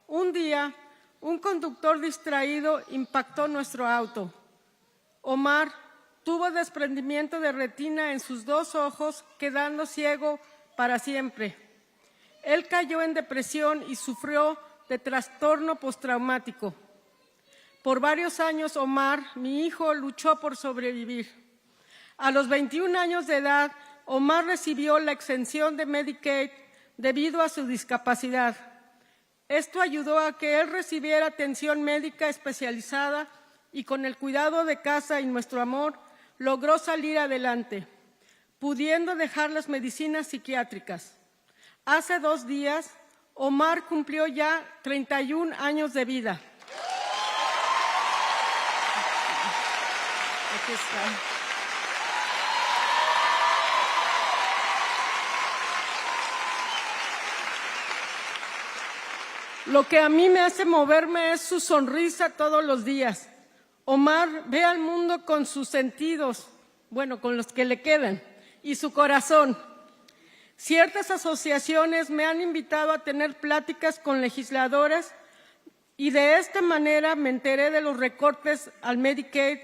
Speaker 13: Un día, un conductor distraído impactó nuestro auto. Omar tuvo desprendimiento de retina en sus 2 ojos, quedando ciego para siempre. Él cayó en depresión y sufrió de trastorno postraumático. Por varios años, Omar, mi hijo, luchó por sobrevivir. A los 21 años de edad, Omar recibió la exención de Medicaid debido a su discapacidad. Esto ayudó a que él recibiera atención médica especializada y con el cuidado de casa y nuestro amor logró salir adelante, pudiendo dejar las medicinas psiquiátricas. Hace 2 días, Omar cumplió ya 31 años de vida. Aquí está. Lo que a mí me hace moverme es su sonrisa todos los días. Omar ve al mundo con sus sentidos, bueno, con los que le quedan, y su corazón. Ciertas asociaciones me han invitado a tener pláticas con legisladores y de esta manera me enteré de los recortes al Medicaid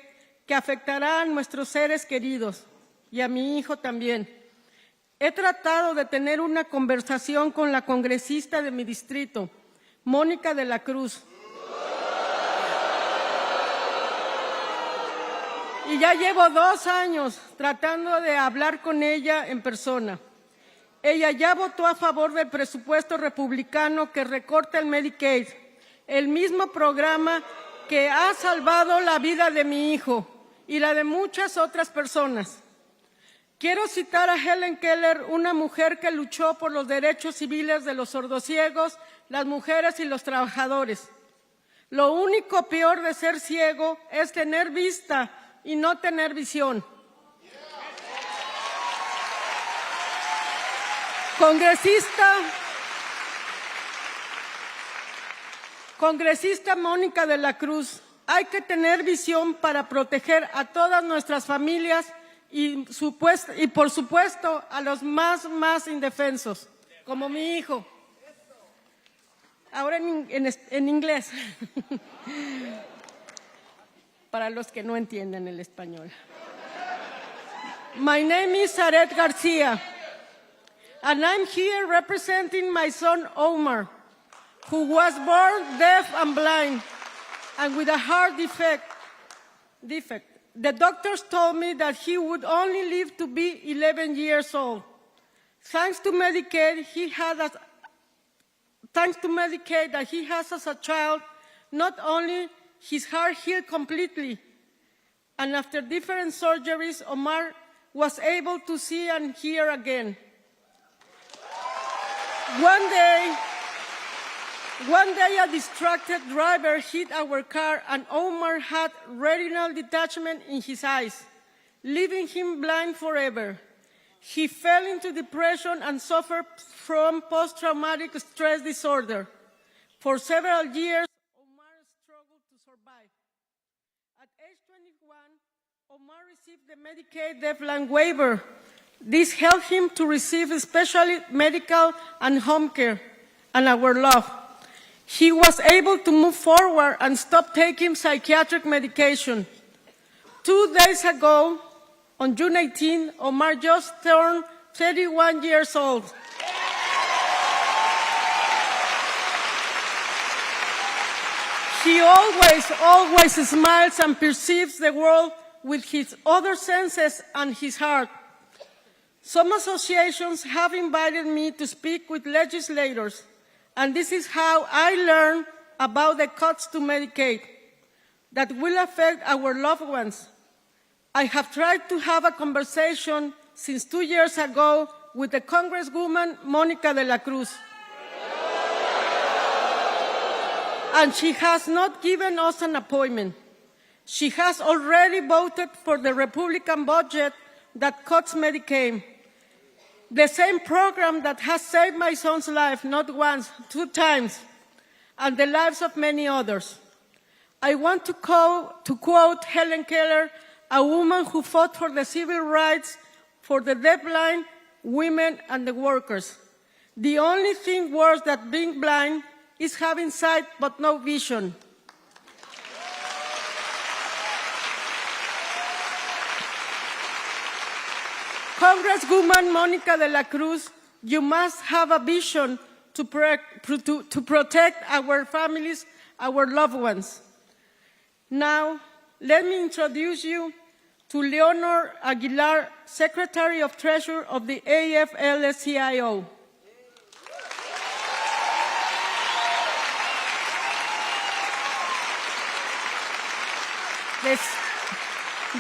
Speaker 13: que afectará a nuestros seres queridos y a mi hijo también. He tratado de tener una conversación con la congresista de mi distrito, Mónica de la Cruz. Y ya llevo 2 años tratando de hablar con ella en persona. Ella ya votó a favor del presupuesto republicano que recorta el Medicaid, el mismo programa que ha salvado la vida de mi hijo y la de muchas otras personas. Quiero citar a Helen Keller, una mujer que luchó por los derechos civiles de los sordociegos, las mujeres y los trabajadores. Lo único peor de ser ciego es tener vista y no tener visión. Congresista Mónica de la Cruz, hay que tener visión para proteger a todas nuestras familias y por supuesto a los más indefensos, como mi hijo. Ahora en inglés, para los que no entienden el español. My name is Saret Garcia, and I'm here representing my son Omar, who was born deaf and blind and with a heart defect. defect. The doctors told me that he would only live to be 11 years old. Thanks to Medicaid that he has as a child, not only his heart healed completely, and after different surgeries, Omar was able to see and hear again. One day, a distracted driver hit our car, and Omar had retinal detachment in his eyes, leaving him blind forever. He fell into depression and suffered from post-traumatic stress disorder. For several years, Omar struggled to survive. At age 21, Omar received the Medicaid deafblind waiver. This helped him to receive especially medical and home care and our love. He was able to move forward and stop taking psychiatric medication. 2 days ago, on June 18, Omar just turned 31 years old. He always smiles and perceives the world with his other senses and his heart. Some associations have invited me to speak with legislators, and this is how I learned about the cuts to Medicaid that will affect our loved ones. I have tried to have a conversation since 2 years ago with the Congresswoman Monica de la Cruz, and she has not given us an appointment. She has already voted for the Republican budget that cuts Medicaid, the same program that has saved my son's life not once, 2 times, and the lives of many others. I want to quote Helen Keller, a woman who fought for the civil rights for the deafblind, women, and the workers. The only thing worse than being blind is having sight but no vision. Congresswoman Monica de la Cruz, you must have a vision to protect our families, our loved ones. Now, let me introduce you to Leonor Aguilar, Secretary of Treasury of the AFL-CIO.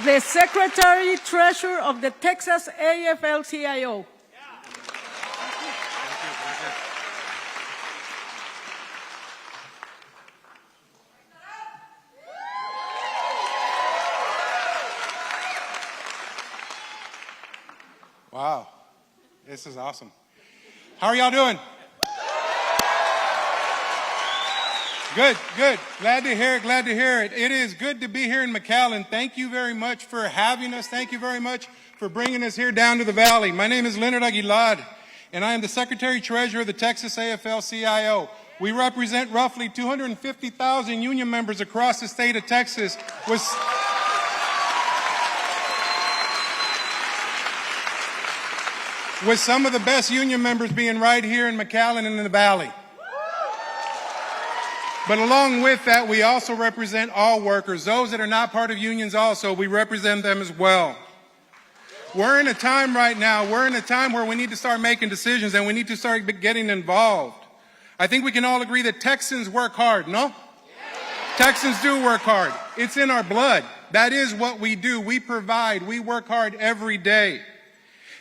Speaker 13: The Secretary Treasurer of the Texas AFL-CIO.
Speaker 14: Wow, this is awesome. How are y'all doing? Good, good. Glad to hear it, glad to hear it. It is good to be here in McAllen. Thank you very much for having us. Thank you very much for bringing us here down to the valley. My name is Leonard Aguilar, and I am the Secretary-Treasurer of the Texas AFL-CIO. We represent roughly 250,000 union members across the state of Texas with some of the best union members being right here in McAllen and in the valley. But along with that, we also represent all workers. Those that are not part of unions also, we represent them as well. We're in a time right now, we're in a time where we need to start making decisions and we need to start getting involved. I think we can all agree that Texans work hard, no? Yeah. Texans do work hard. It's in our blood. That is what we do. We provide. We work hard every day.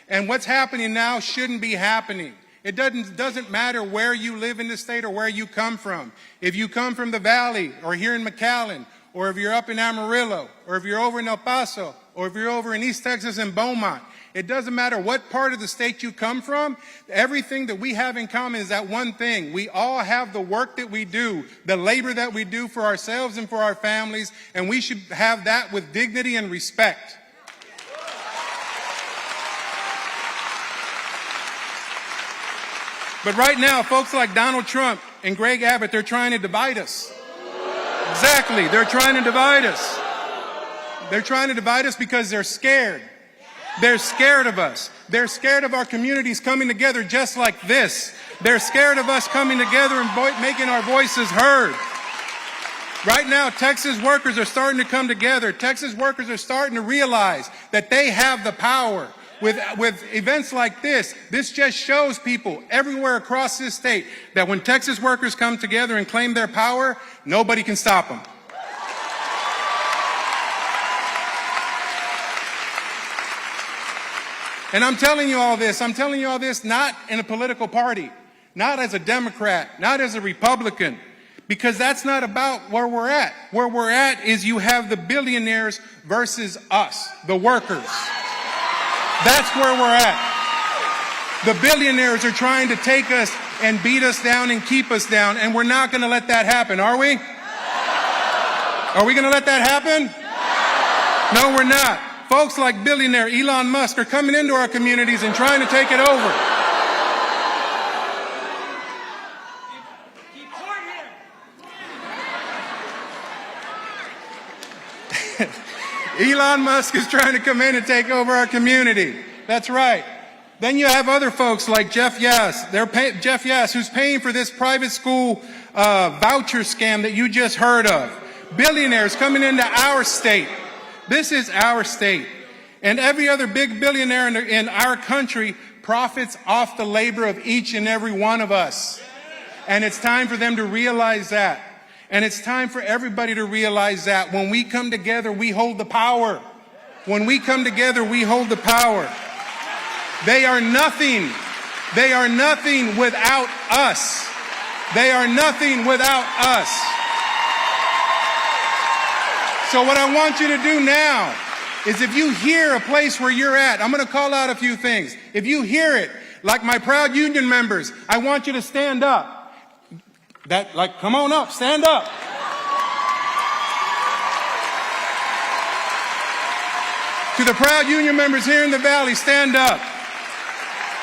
Speaker 14: And what's happening now shouldn't be happening. It doesn't matter where you live in the state or where you come from. If you come from the valley or here in McAllen, or if you're up in Amarillo, or if you're over in El Paso, or if you're over in East Texas and Beaumont, it doesn't matter what part of the state you come from. Everything that we have in common is that one thing. We all have the work that we do, the labor that we do for ourselves and for our families, and we should have that with dignity and respect. But right now, folks like Donald Trump and Greg Abbott, they're trying to divide us. Exactly, they're trying to divide us. They're trying to divide us because they're scared. They're scared of us. They're scared of our communities coming together just like this. They're scared of us coming together and making our voices heard. Right now, Texas workers are starting to come together. Texas workers are starting to realize that they have the power. With events like this just shows people everywhere across this state that when Texas workers come together and claim their power, nobody can stop them. And I'm telling you all this not in a political party, not as a Democrat, not as a Republican, because that's not about where we're at. Where we're at is you have the billionaires versus us, the workers. That's where we're at. The billionaires are trying to take us and beat us down and keep us down, and we're not going to let that happen, are we? Are we going to let that happen? No, we're not. Folks like billionaire Elon Musk are coming into our communities and trying to take it over. Elon Musk is trying to come in and take over our community. That's right. Then you have other folks like Jeff Yass. Jeff Yass, who's paying for this private school voucher scam that you just heard of. Billionaires coming into our state. This is our state. And every other big billionaire in our country profits off the labor of each and every one of us. And it's time for them to realize that. And it's time for everybody to realize that when we come together, we hold the power. When we come together, we hold the power. They are nothing. They are nothing without us. They are nothing without us. So what I want you to do now is if you hear a place where you're at, I'm going to call out a few things. If you hear it, like my proud union members, I want you to stand up. Come on up, stand up. To the proud union members here in the Valley, stand up.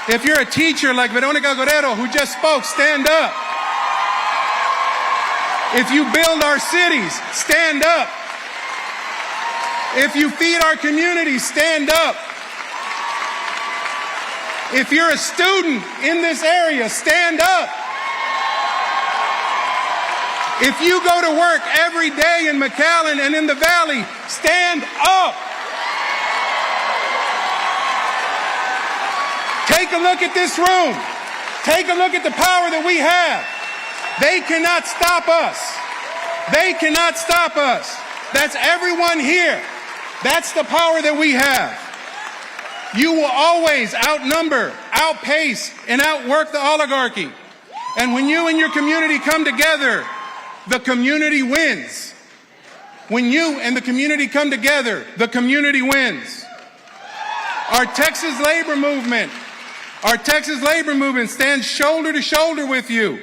Speaker 14: If you're a teacher like Veronica Guerrero, who just spoke, stand up. If you build our cities, stand up. If you feed our communities, stand up. If you're a student in this area, stand up. If you go to work every day in McAllen and in the Valley, stand up. Take a look at this room. Take a look at the power that we have. They cannot stop us. They cannot stop us. That's everyone here. That's the power that we have. You will always outnumber, outpace, and outwork the oligarchy. And when you and your community come together, the community wins. When you and the community come together, the community wins. Our Texas labor movement stands shoulder to shoulder with you.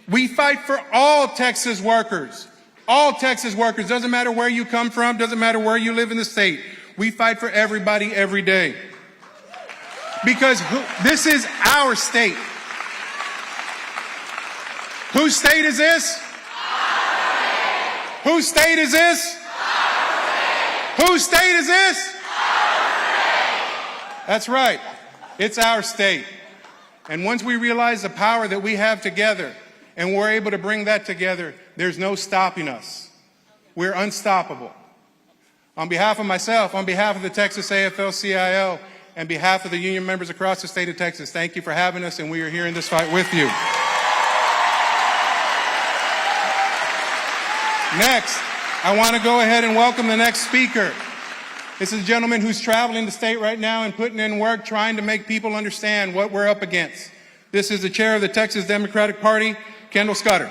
Speaker 14: We fight for all Texas workers. All Texas workers. Doesn't matter where you come from, doesn't matter where you live in the state. We fight for everybody every day. Because this is our state. Whose state is this? Whose state is this? Whose state is this? That's right. It's our state. And once we realize the power that we have together, and we're able to bring that together, there's no stopping us. We're unstoppable. On behalf of myself, on behalf of the Texas AFL-CIO, and behalf of the union members across the state of Texas, thank you for having us, and we are here in this fight with you. Next, I want to go ahead and welcome the next speaker. This is a gentleman who's traveling the state right now and putting in work trying to make people understand what we're up against. This is the chair of the Texas Democratic Party, Kendall Scudder.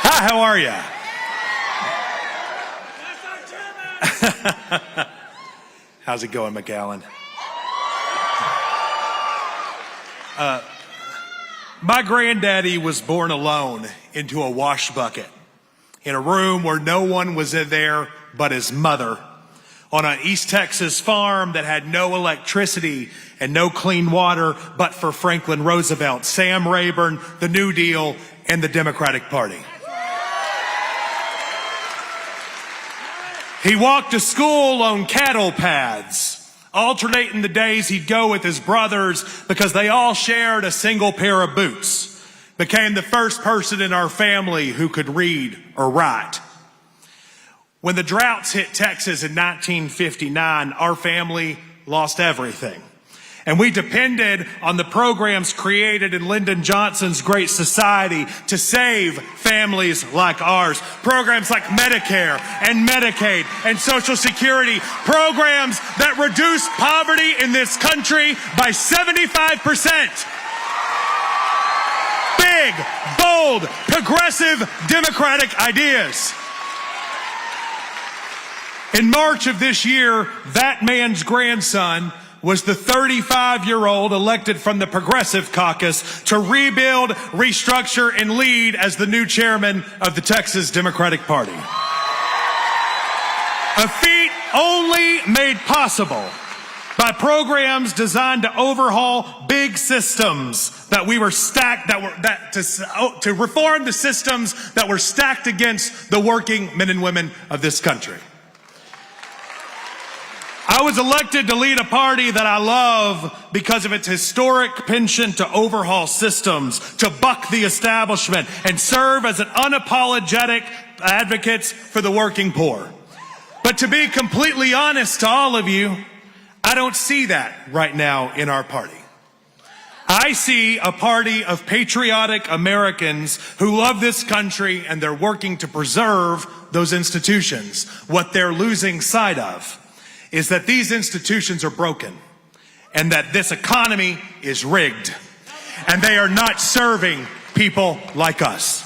Speaker 15: Hi, how are you? How's it going, McAllen? My granddaddy was born alone into a wash bucket in a room where no one was in there but his mother on an East Texas farm that had no electricity and no clean water but for Franklin Roosevelt, Sam Rayburn, the New Deal, and the Democratic Party. He walked to school on cattle paths, alternating the days he'd go with his brothers because they all shared a single pair of boots. Became the first person in our family who could read or write. When the droughts hit Texas in 1959, our family lost everything. And we depended on the programs created in Lyndon Johnson's Great Society to save families like ours. Programs like Medicare and Medicaid and Social Security. Programs that reduce poverty in this country by 75%. Big, bold, progressive, democratic ideas. In March of this year, that man's grandson was the 35-year-old elected from the Progressive Caucus to rebuild, restructure, and lead as the new chairman of the Texas Democratic Party. A feat only made possible by programs designed to overhaul big systems that we were stacked, to reform the systems that were stacked against the working men and women of this country. I was elected to lead a party that I love because of its historic penchant to overhaul systems, to buck the establishment, and serve as an unapologetic advocate for the working poor. But to be completely honest to all of you, I don't see that right now in our party. I see a party of patriotic Americans who love this country and they're working to preserve those institutions. What they're losing sight of is that these institutions are broken and that this economy is rigged and they are not serving people like us.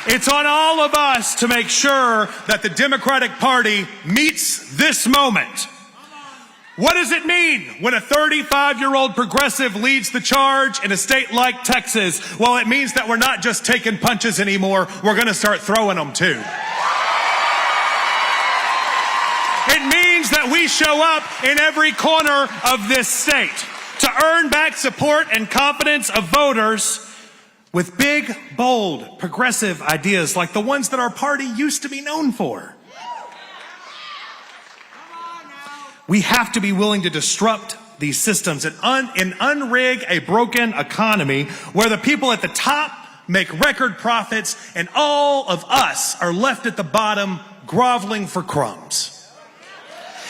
Speaker 15: It's on all of us to make sure that the Democratic Party meets this moment. What does it mean when a 35-year-old progressive leads the charge in a state like Texas? Well, it means that we're not just taking punches anymore, we're going to start throwing them too. It means that we show up in every corner of this state to earn back support and confidence of voters with big, bold, progressive ideas like the ones that our party used to be known for. We have to be willing to disrupt these systems and unrig a broken economy where the people at the top make record profits and all of us are left at the bottom groveling for crumbs.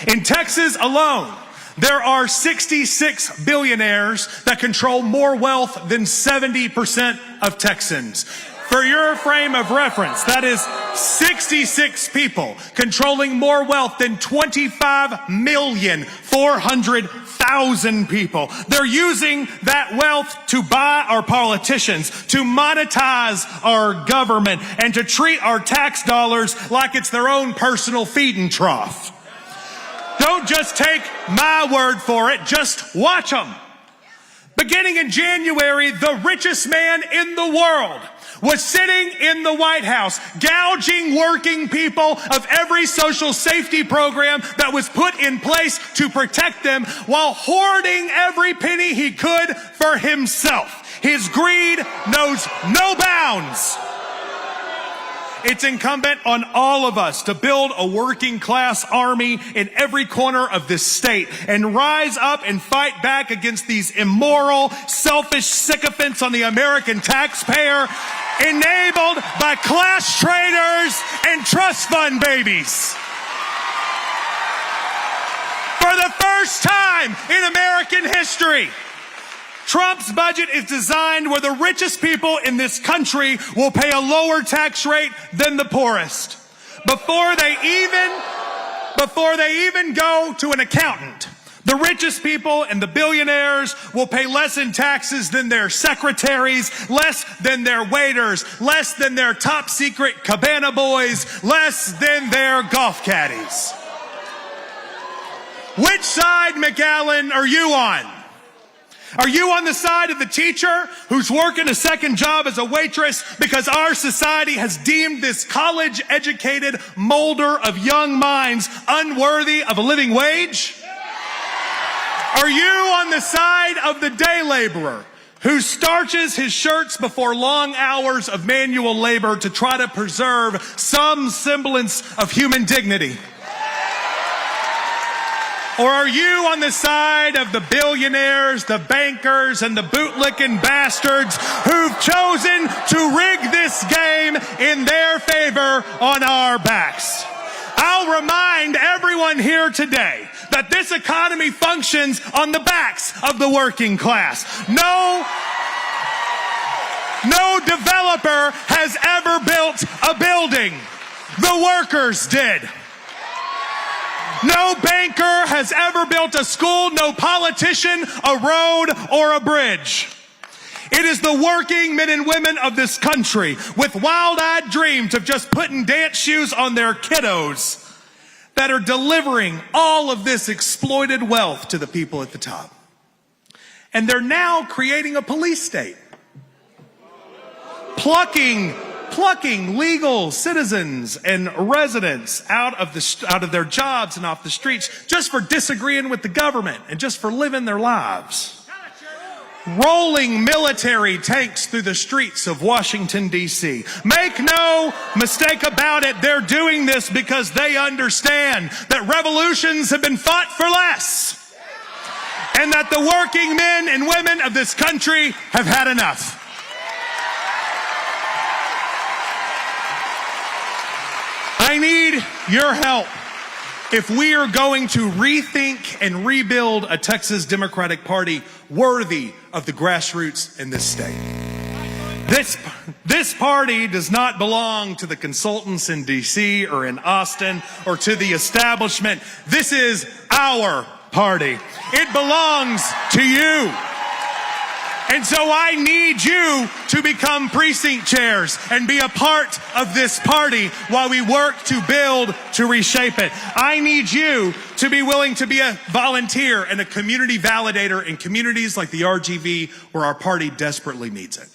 Speaker 15: In Texas alone, there are 66 billionaires that control more wealth than 70% of Texans. For your frame of reference, that is 66 people controlling more wealth than 25,400,000 people. They're using that wealth to buy our politicians, to monetize our government, and to treat our tax dollars like it's their own personal feeding trough. Don't just take my word for it, just watch them. Beginning in January, the richest man in the world was sitting in the White House, gouging working people of every social safety program that was put in place to protect them while hoarding every penny he could for himself. His greed knows no bounds. It's incumbent on all of us to build a working class army in every corner of this state and rise up and fight back against these immoral, selfish sycophants on the American taxpayer, enabled by class traders and trust fund babies. For the first time in American history, Trump's budget is designed where the richest people in this country will pay a lower tax rate than the poorest. Before they even go to an accountant, the richest people and the billionaires will pay less in taxes than their secretaries, less than their waiters, less than their top secret cabana boys, less than their golf caddies. Which side, McAllen, are you on? Are you on the side of the teacher who's working a second job as a waitress because our society has deemed this college-educated molder of young minds unworthy of a living wage? Are you on the side of the day laborer who starches his shirts before long hours of manual labor to try to preserve some semblance of human dignity? Or are you on the side of the billionaires, the bankers, and the bootlicking bastards who've chosen to rig this game in their favor on our backs? I'll remind everyone here today that this economy functions on the backs of the working class. No developer has ever built a building. The workers did. No banker has ever built a school, no politician, a road, or a bridge. It is the working men and women of this country with wild-eyed dreams of just putting dance shoes on their kiddos that are delivering all of this exploited wealth to the people at the top. And they're now creating a police state, plucking legal citizens and residents out of their jobs and off the streets just for disagreeing with the government and just for living their lives. Rolling military tanks through the streets of Washington, D.C. Make no mistake about it, they're doing this because they understand that revolutions have been fought for less, and that the working men and women of this country have had enough. I need your help if we are going to rethink and rebuild a Texas Democratic Party worthy of the grassroots in this state. This party does not belong to the consultants in D.C. or in Austin or to the establishment. This is our party. It belongs to you. And so I need you to become precinct chairs and be a part of this party while we work to build, to reshape it. I need you to be willing to be a volunteer and a community validator in communities like the RGV where our party desperately needs it.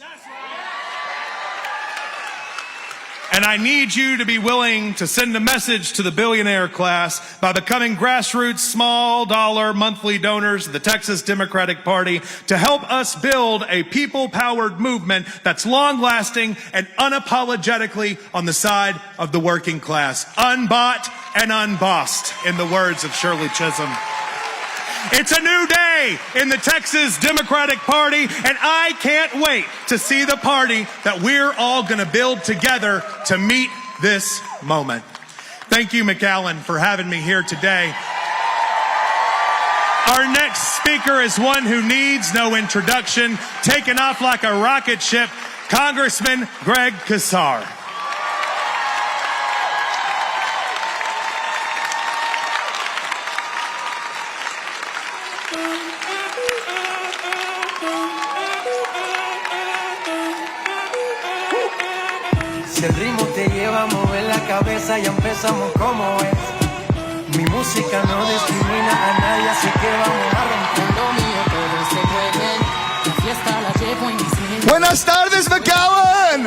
Speaker 15: And I need you to be willing to send a message to the billionaire class by becoming grassroots, small dollar monthly donors of the Texas Democratic Party to help us build a people-powered movement that's long-lasting and unapologetically on the side of the working class. Unbought and unbossed, in the words of Shirley Chisholm. It's a new day in the Texas Democratic Party, and I can't wait to see the party that we're all going to build together to meet this moment. Thank you, McAllen, for having me here today. Our next speaker is one who needs no introduction, taking off like a rocket ship, Congressman Greg Casar.
Speaker 16: Si el ritmo te lleva a mover la cabeza, ya empezamos como es. Mi música no discrimina a nadie, así que vamos a romper lo mío, todos se mueven. La fiesta la llevo en mis manos.
Speaker 17: Buenas tardes, McAllen.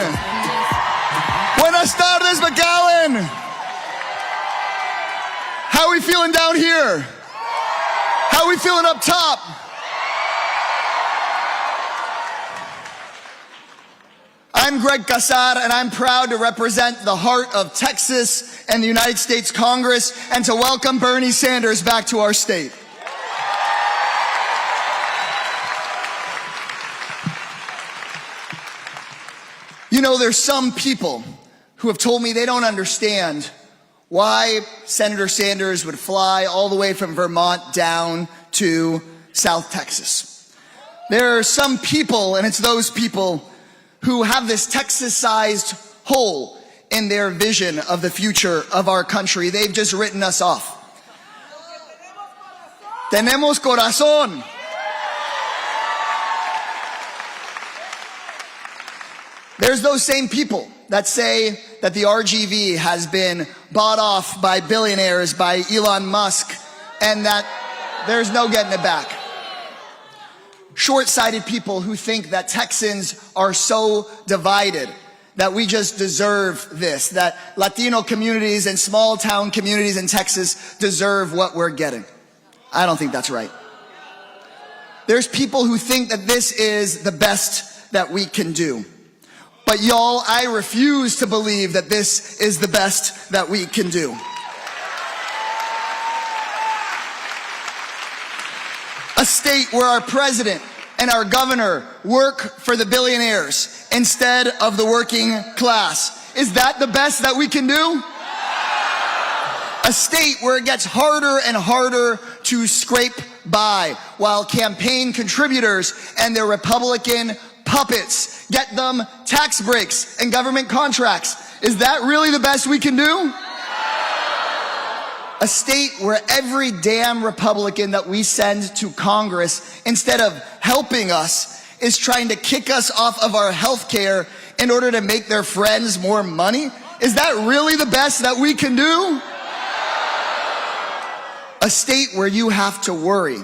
Speaker 17: Buenas tardes, McAllen. How are we feeling down here? How are we feeling up top? I'm Greg Casar, and I'm proud to represent the heart of Texas and the United States Congress, and to welcome Bernie Sanders back to our state. You know, there's some people who have told me they don't understand why Senator Sanders would fly all the way from Vermont down to South Texas. There are some people, and it's those people who have this Texas-sized hole in their vision of the future of our country. They've just written us off. Tenemos corazón. There's those same people that say that the RGV has been bought off by billionaires, by Elon Musk, and that there's no getting it back. Short-sighted people who think that Texans are so divided that we just deserve this, that Latino communities and small town communities in Texas deserve what we're getting. I don't think that's right. there's people who think that this is the best that we can do. But y'all, I refuse to believe that this is the best that we can do. A state where our president and our governor work for the billionaires instead of the working class. Is that the best that we can do? A state where it gets harder and harder to scrape by while campaign contributors and their Republican puppets get them tax breaks and government contracts. Is that really the best we can do? A state where every damn Republican that we send to Congress, instead of helping us, is trying to kick us off of our health care in order to make their friends more money? Is that really the best that we can do? A state where you have to worry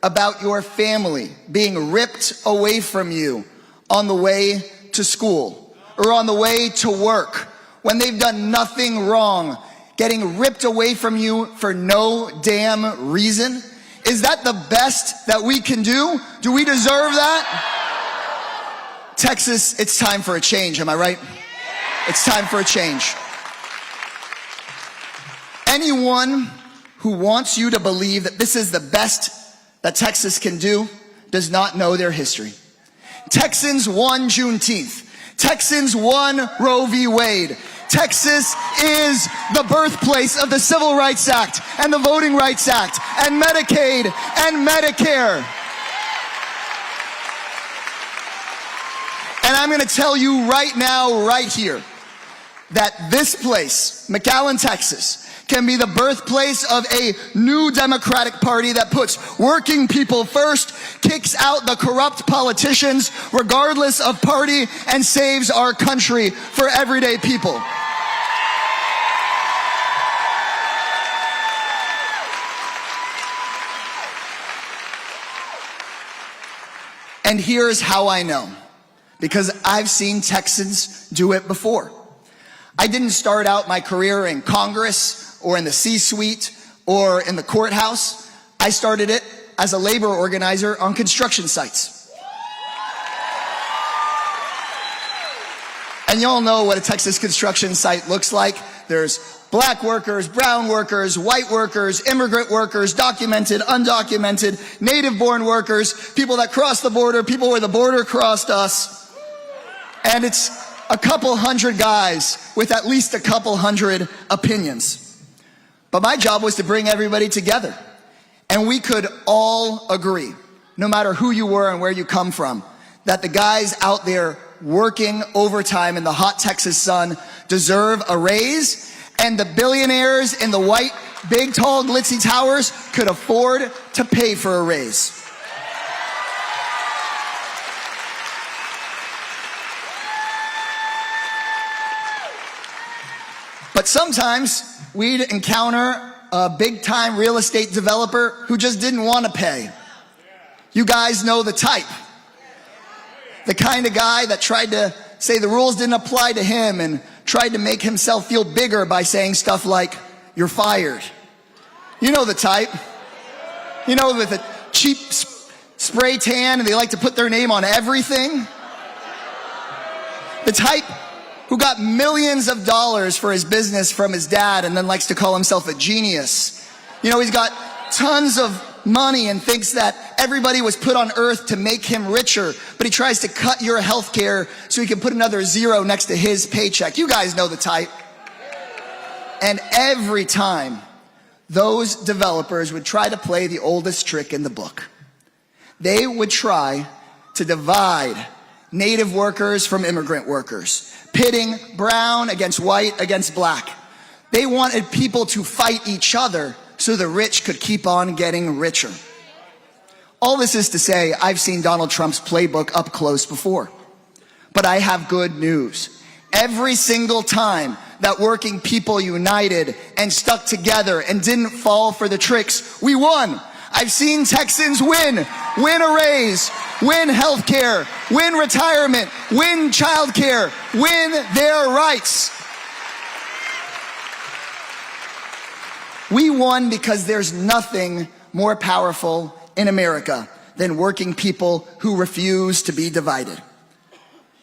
Speaker 17: about your family being ripped away from you on the way to school or on the way to work when they've done nothing wrong, getting ripped away from you for no damn reason? Is that the best that we can do? Do we deserve that? Texas, it's time for a change, am I right? It's time for a change. Anyone who wants you to believe that this is the best that Texas can do does not know their history. Texans won Juneteenth. Texans won Roe v. Wade. Texas is the birthplace of the Civil Rights Act and the Voting Rights Act and Medicaid and Medicare. And I'm going to tell you right now, right here, that this place, McAllen, Texas, can be the birthplace of a new Democratic Party that puts working people first, kicks out the corrupt politicians regardless of party, and saves our country for everyday people. And here's how I know, because I've seen Texans do it before. I didn't start out my career in Congress or in the C-suite or in the courthouse. I started it as a labor organizer on construction sites. And y'all know what a Texas construction site looks like. There's black workers, brown workers, white workers, immigrant workers, documented, undocumented, native-born workers, people that cross the border, people where the border crossed us. And it's a couple hundred guys with at least a couple hundred opinions. But my job was to bring everybody together. And we could all agree, no matter who you were and where you come from, that the guys out there working overtime in the hot Texas sun deserve a raise, and the billionaires in the white, big, tall, glitzy towers could afford to pay for a raise. But sometimes we'd encounter a big-time real estate developer who just didn't want to pay. You guys know the type. The kind of guy that tried to say the rules didn't apply to him and tried to make himself feel bigger by saying stuff like, "You're fired." You know the type. You know, with a cheap spray tan and they like to put their name on everything. The type who got millions of dollars for his business from his dad and then likes to call himself a genius. You know, he's got tons of money and thinks that everybody was put on earth to make him richer, but he tries to cut your health care so he can put another zero next to his paycheck. You guys know the type. And every time those developers would try to play the oldest trick in the book, they would try to divide native workers from immigrant workers, pitting brown against white against black. They wanted people to fight each other so the rich could keep on getting richer. All this is to say, I've seen Donald Trump's playbook up close before. But I have good news. Every single time that working people united and stuck together and didn't fall for the tricks, we won. I've seen Texans win a raise, win health care, win retirement, win child care, win their rights. We won because there's nothing more powerful in America than working people who refuse to be divided.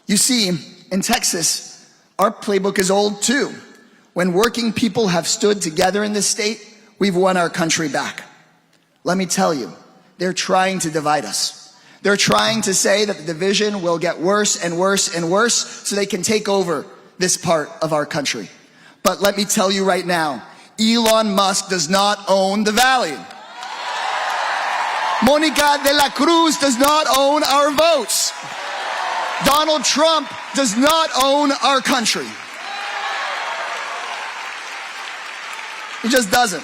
Speaker 17: You see, in Texas, our playbook is old too. When working people have stood together in this state, we've won our country back. Let me tell you, they're trying to divide us. They're trying to say that the division will get worse and worse and worse so they can take over this part of our country. But let me tell you right now, Elon Musk does not own the valley. Monica de la Cruz does not own our votes. Donald Trump does not own our country. He just doesn't.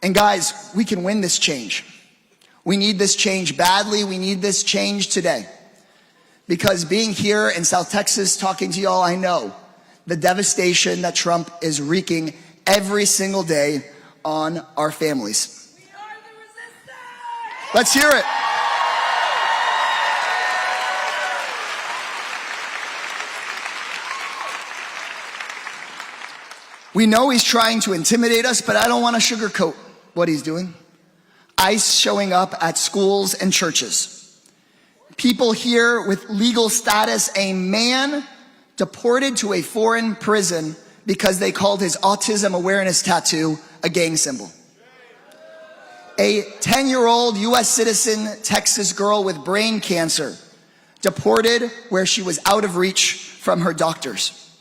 Speaker 17: And guys, we can win this change. We need this change badly. We need this change today. Because being here in South Texas, talking to y'all, I know the devastation that Trump is wreaking every single day on our families. We are the resistance! Let's hear it. We know he's trying to intimidate us, but I don't want to sugarcoat what he's doing. ICE showing up at schools and churches. People here with legal status, a man deported to a foreign prison because they called his autism awareness tattoo a gang symbol. A 10-year-old U.S. citizen Texas girl with brain cancer deported where she was out of reach from her doctors.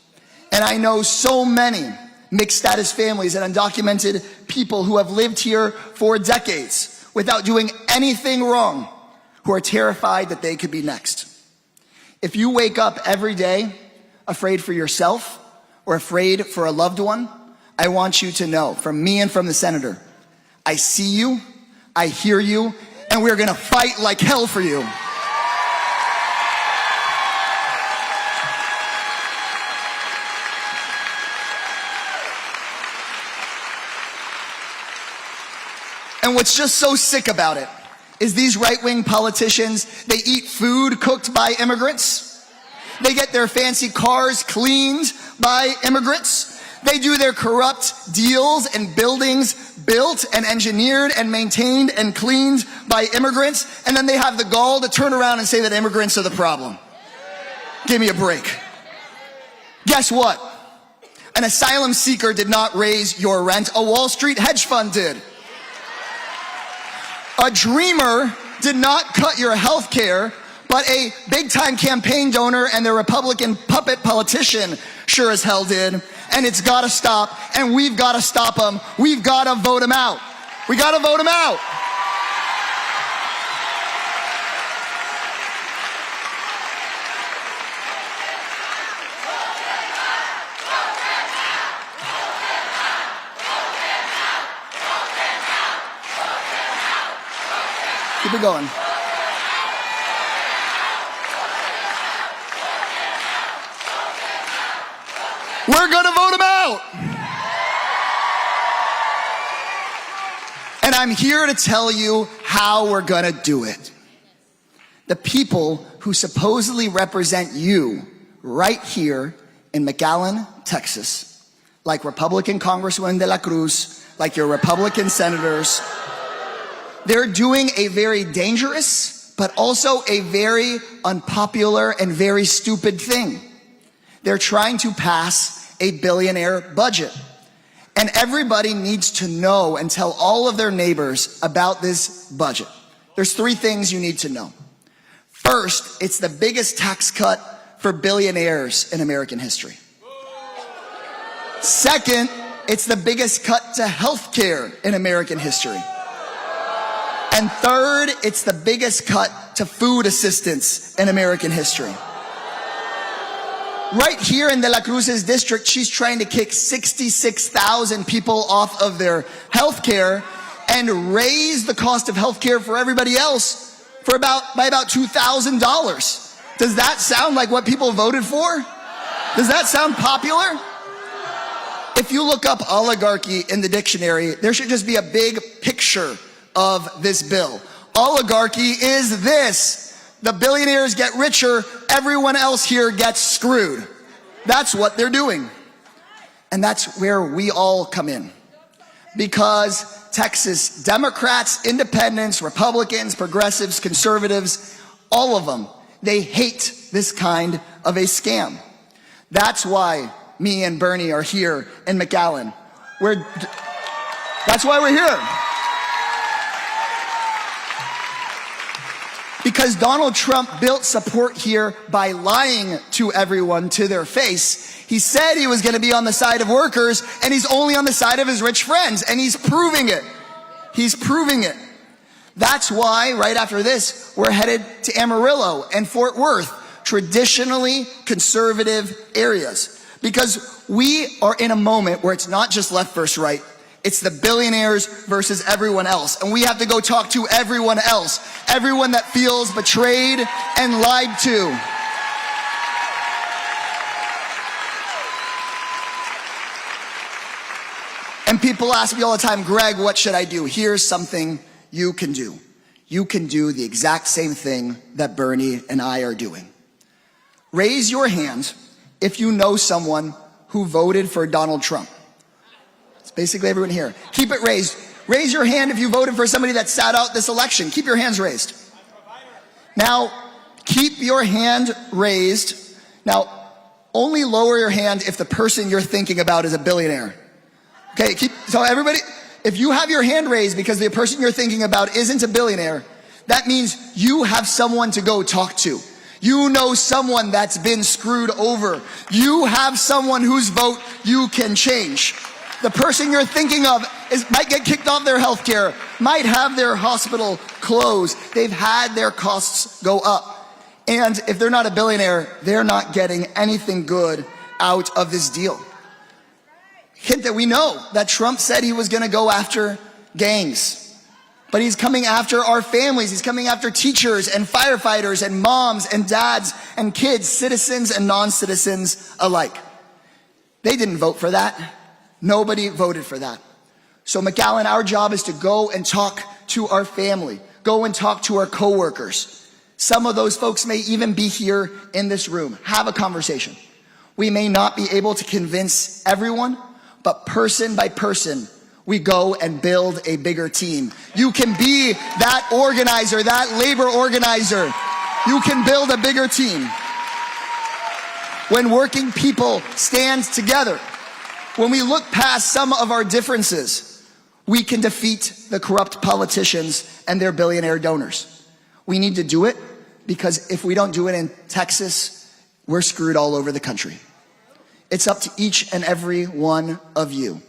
Speaker 17: And I know so many mixed status families and undocumented people who have lived here for decades without doing anything wrong, who are terrified that they could be next. If you wake up every day afraid for yourself or afraid for a loved one, I want you to know, from me and from the senator, I see you, I hear you, and we're gonna fight like hell for you. And what's just so sick about it is these right-wing politicians, they eat food cooked by immigrants. They get their fancy cars cleaned by immigrants. They do their corrupt deals and buildings built and engineered and maintained and cleaned by immigrants. And then they have the gall to turn around and say that immigrants are the problem. Give me a break. Guess what? An asylum seeker did not raise your rent. A Wall Street hedge fund did. A dreamer did not cut your health care, but a big-time campaign donor and their Republican puppet politician sure as hell did. And it's gotta stop, and we've gotta stop them. We've gotta vote them out. We gotta vote them out. Keep it going. We're gonna vote them out. And I'm here to tell you how we're gonna do it. The people who supposedly represent you right here in McAllen, Texas, like Republican Congressman de la Cruz, like your Republican senators, they're doing a very dangerous, but also a very unpopular and very stupid thing. They're trying to pass a billionaire budget. And everybody needs to know and tell all of their neighbors about this budget. There's three things you need to know. First, it's the biggest tax cut for billionaires in American history. Second, it's the biggest cut to health care in American history. And third, it's the biggest cut to food assistance in American history. Right here in De La Cruz's district, she's trying to kick 66,000 people off of their health care and raise the cost of health care for everybody else by about $2,000. Does that sound like what people voted for? Does that sound popular? If you look up oligarchy in the dictionary, there should just be a big picture of this bill. Oligarchy is this. The billionaires get richer, everyone else here gets screwed. That's what they're doing. And that's where we all come in. Because Texas Democrats, independents, Republicans, progressives, conservatives, all of them, they hate this kind of a scam. That's why me and Bernie are here in McAllen. That's why we're here. Because Donald Trump built support here by lying to everyone to their face. He said he was going to be on the side of workers, and he's only on the side of his rich friends, and he's proving it. He's proving it. That's why, right after this, we're headed to Amarillo and Fort Worth, traditionally conservative areas. Because we are in a moment where it's not just left versus right. It's the billionaires versus everyone else. And we have to go talk to everyone else. Everyone that feels betrayed and lied to. And people ask me all the time, Greg, what should I do? Here's something you can do. You can do the exact same thing that Bernie and I are doing. Raise your hand if you know someone who voted for Donald Trump. It's basically everyone here. Keep it raised. Raise your hand if you voted for somebody that sat out this election. Keep your hands raised. Now, keep your hand raised. Now, only lower your hand if the person you're thinking about is a billionaire. Okay, so everybody, if you have your hand raised because the person you're thinking about isn't a billionaire, that means you have someone to go talk to. You know someone that's been screwed over. You have someone whose vote you can change. The person you're thinking of might get kicked off their health care, might have their hospital closed. They've had their costs go up. And if they're not a billionaire, they're not getting anything good out of this deal. Hint that we know that Trump said he was going to go after gangs. But he's coming after our families. He's coming after teachers and firefighters and moms and dads and kids, citizens and non-citizens alike. They didn't vote for that. Nobody voted for that. So McAllen, our job is to go and talk to our family. Go and talk to our coworkers. Some of those folks may even be here in this room. Have a conversation. We may not be able to convince everyone, but person by person, we go and build a bigger team. You can be that organizer, that labor organizer. You can build a bigger team. When working people stand together, when we look past some of our differences, we can defeat the corrupt politicians and their billionaire donors. We need to do it because if we don't do it in Texas, we're screwed all over the country. It's up to each and every one of you.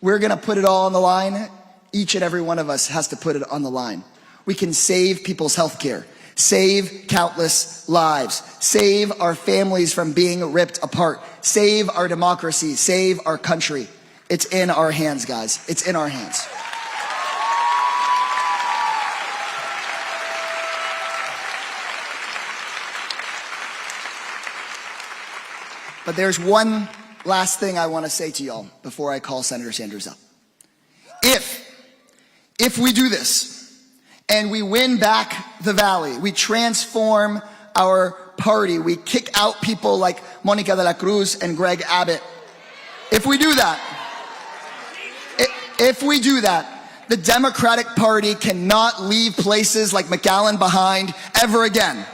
Speaker 17: We're going to put it all on the line. Each and every one of us has to put it on the line. We can save people's health care, save countless lives, save our families from being ripped apart, save our democracy, save our country. It's in our hands, guys. It's in our hands. But there's one last thing I want to say to y'all before I call Senator Sanders up. If we do this and we win back the valley, we transform our party, we kick out people like Monica de la Cruz and Greg Abbott. If we do that, the Democratic Party cannot leave places like McAllen behind ever again.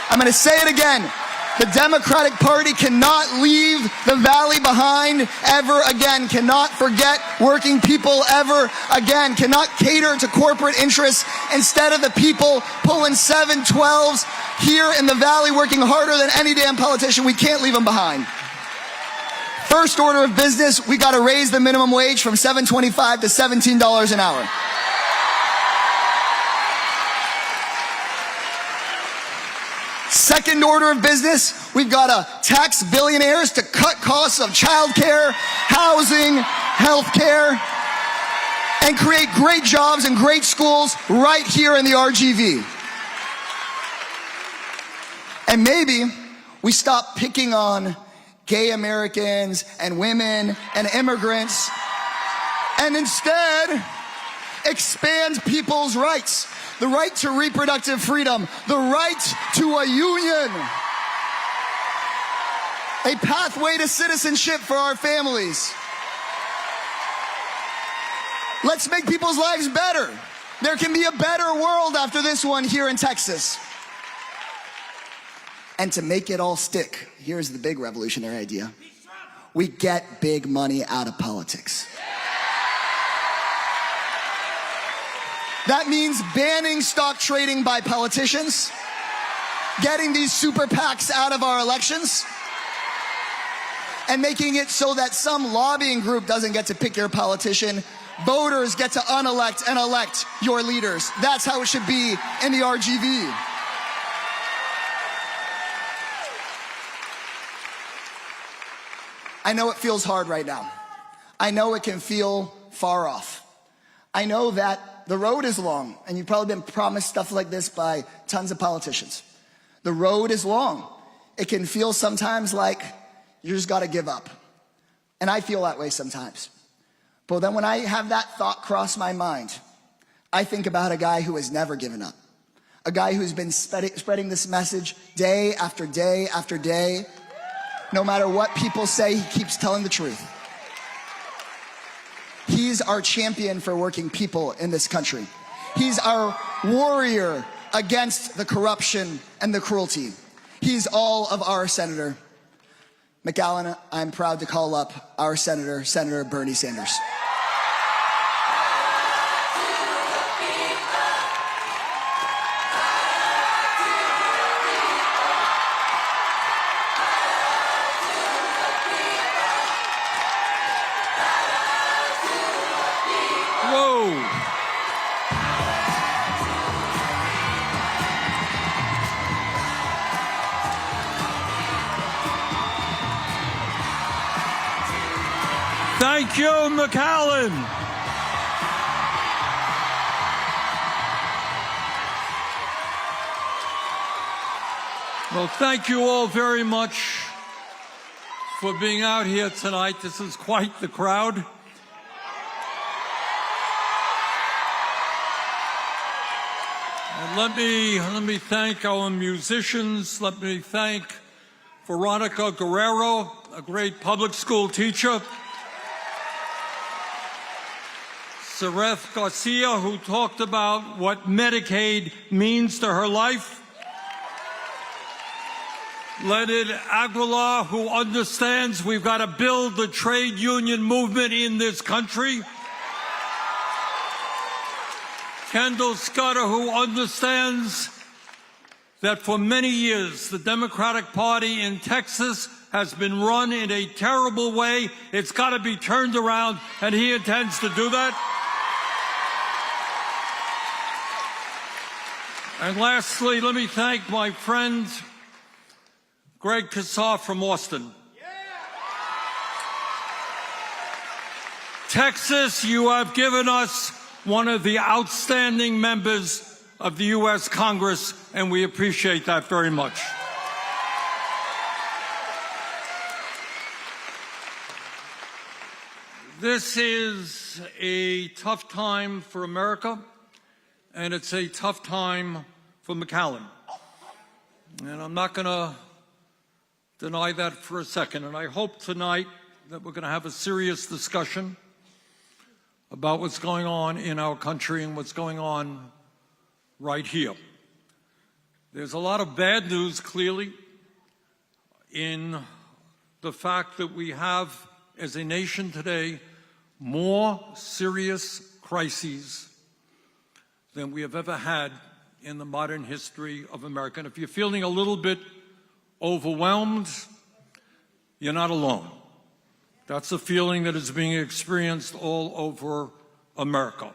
Speaker 17: I'm going to say it again. The Democratic Party cannot leave the valley behind ever again, cannot forget working people ever again, cannot cater to corporate interests instead of the people pulling 712s here in the valley working harder than any damn politician. We can't leave them behind. First order of business, we got to raise the minimum wage from $7.25 to $17 an hour. Second order of business, we've got to tax billionaires to cut costs of childcare, housing, healthcare, and create great jobs and great schools right here in the RGV. And maybe we stop picking on gay Americans and women and immigrants and instead expand people's rights. The right to reproductive freedom, the right to a union, a pathway to citizenship for our families. Let's make people's lives better. There can be a better world after this one here in Texas. And to make it all stick, here's the big revolutionary idea. We get big money out of politics. That means banning stock trading by politicians, getting these super PACs out of our elections, and making it so that some lobbying group doesn't get to pick your politician. Voters get to unelect and elect your leaders. That's how it should be in the RGV. I know it feels hard right now. I know it can feel far off. I know that the road is long, and you've probably been promised stuff like this by tons of politicians. The road is long. It can feel sometimes like you just gotta give up. And I feel that way sometimes. But then when I have that thought cross my mind, I think about a guy who has never given up. A guy who's been spreading this message day after day after day. No matter what people say, he keeps telling the truth. He's our champion for working people in this country. He's our warrior against the corruption and the cruelty. He's all of our senator. McAllen, I'm proud to call up our senator, Senator Bernie Sanders.
Speaker 2: Thank you, McAllen. Well, thank you all very much for being out here tonight. This is quite the crowd. And let me thank our musicians. Let me thank Veronica Guerrero, a great public school teacher. Sereth Garcia, who talked about what Medicaid means to her life. Leonard Aguilar, who understands we've got to build the trade union movement in this country. Kendall Scudder, who understands that for many years the Democratic Party in Texas has been run in a terrible way. It's got to be turned around, and he intends to do that. And lastly, let me thank my friend, Greg Casar from Austin. Texas, you have given us one of the outstanding members of the U.S. Congress, and we appreciate that very much. This is a tough time for America, and it's a tough time for McAllen. And I'm not going to deny that for a second. And I hope tonight that we're going to have a serious discussion about what's going on in our country and what's going on right here. There's a lot of bad news, clearly, in the fact that we have, as a nation today, more serious crises than we have ever had in the modern history of America. And if you're feeling a little bit overwhelmed, you're not alone. That's a feeling that is being experienced all over America.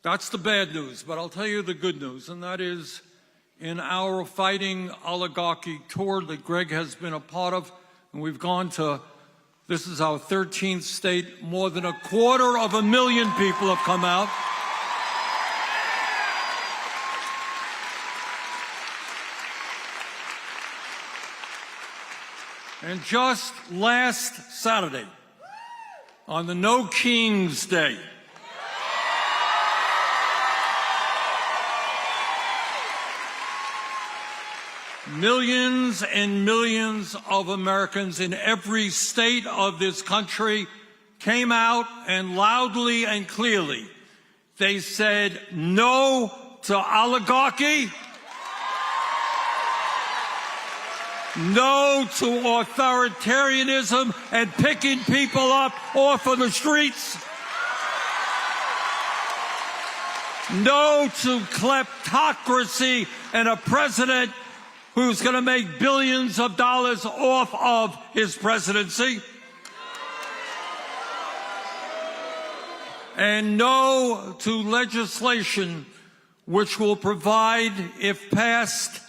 Speaker 2: That's the bad news, but I'll tell you the good news, and that is in our Fighting Oligarchy tour that Greg has been a part of, and we've gone to, this is our 13th state, more than 250,000 people have come out. And just last Saturday, on the No Kings Day, millions and millions of Americans in every state of this country
Speaker 18: came out and loudly and clearly, they said no to oligarchy, no to authoritarianism and picking people up off of the streets, no to kleptocracy and a president who's going to make billions of dollars off of his presidency, and no to legislation which will provide, if passed,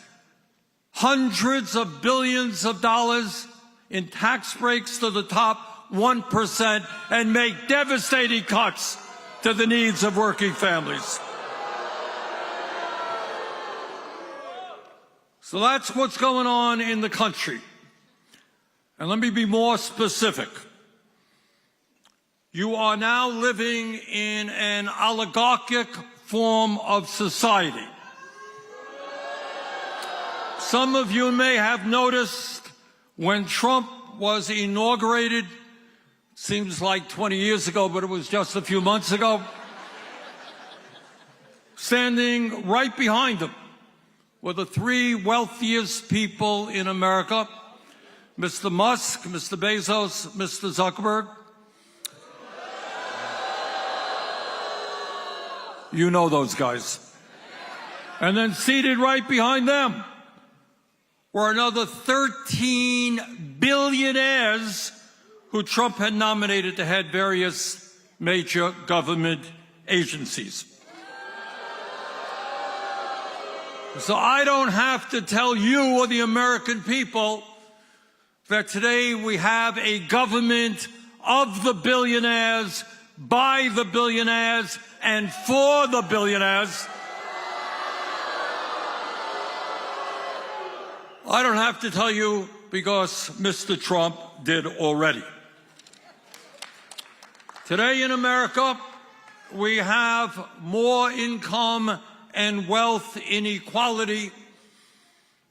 Speaker 18: hundreds of billions of dollars in tax breaks to the top 1% and make devastating cuts to the needs of working families. So that's what's going on in the country. And let me be more specific. You are now living in an oligarchic form of society. Some of you may have noticed when Trump was inaugurated, seems like 20 years ago, but it was just a few months ago, standing right behind him were the three wealthiest people in America, Mr. Musk, Mr. Bezos, Mr. Zuckerberg. You know those guys. And then seated right behind them were another 13 billionaires who Trump had nominated to head various major government agencies. So I don't have to tell you or the American people that today we have a government of the billionaires, by the billionaires, and for the billionaires. I don't have to tell you because Mr. Trump did already. Today in America, we have more income and wealth inequality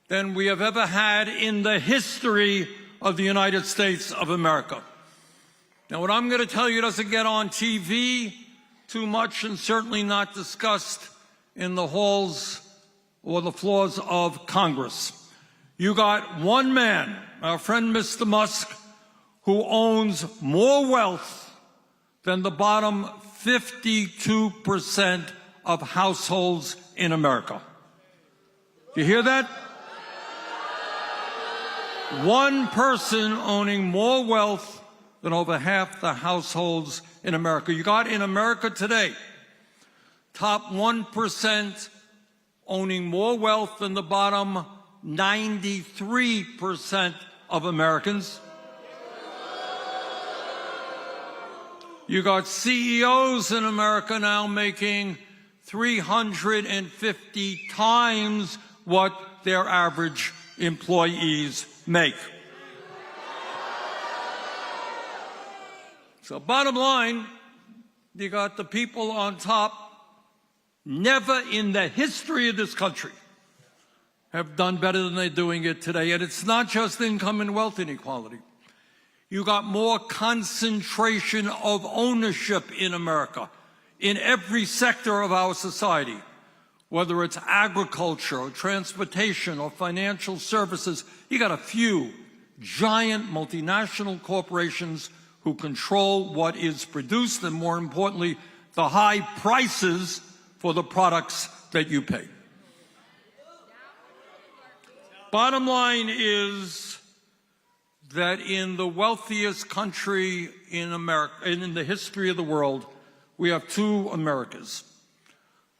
Speaker 18: than we have ever had in the history of the United States of America. Now, what I'm going to tell you doesn't get on TV too much and certainly not discussed in the halls or the floors of Congress. You got one man, our friend Mr. Musk, who owns more wealth than the bottom 52% of households in America. You hear that? One person owning more wealth than over half the households in America. You got in America today, top 1% owning more wealth than the bottom 93% of Americans. You got CEOs in America now making 350 times what their average employees make. So bottom line, you got the people on top. Never in the history of this country have done better than they're doing it today. And it's not just income and wealth inequality. You got more concentration of ownership in America, in every sector of our society, whether it's agriculture or transportation or financial services. You got a few giant multinational corporations who control what is produced and, more importantly, the high prices for the products that you pay. Bottom line is that in the wealthiest country in America, in the history of the world, we have two Americas.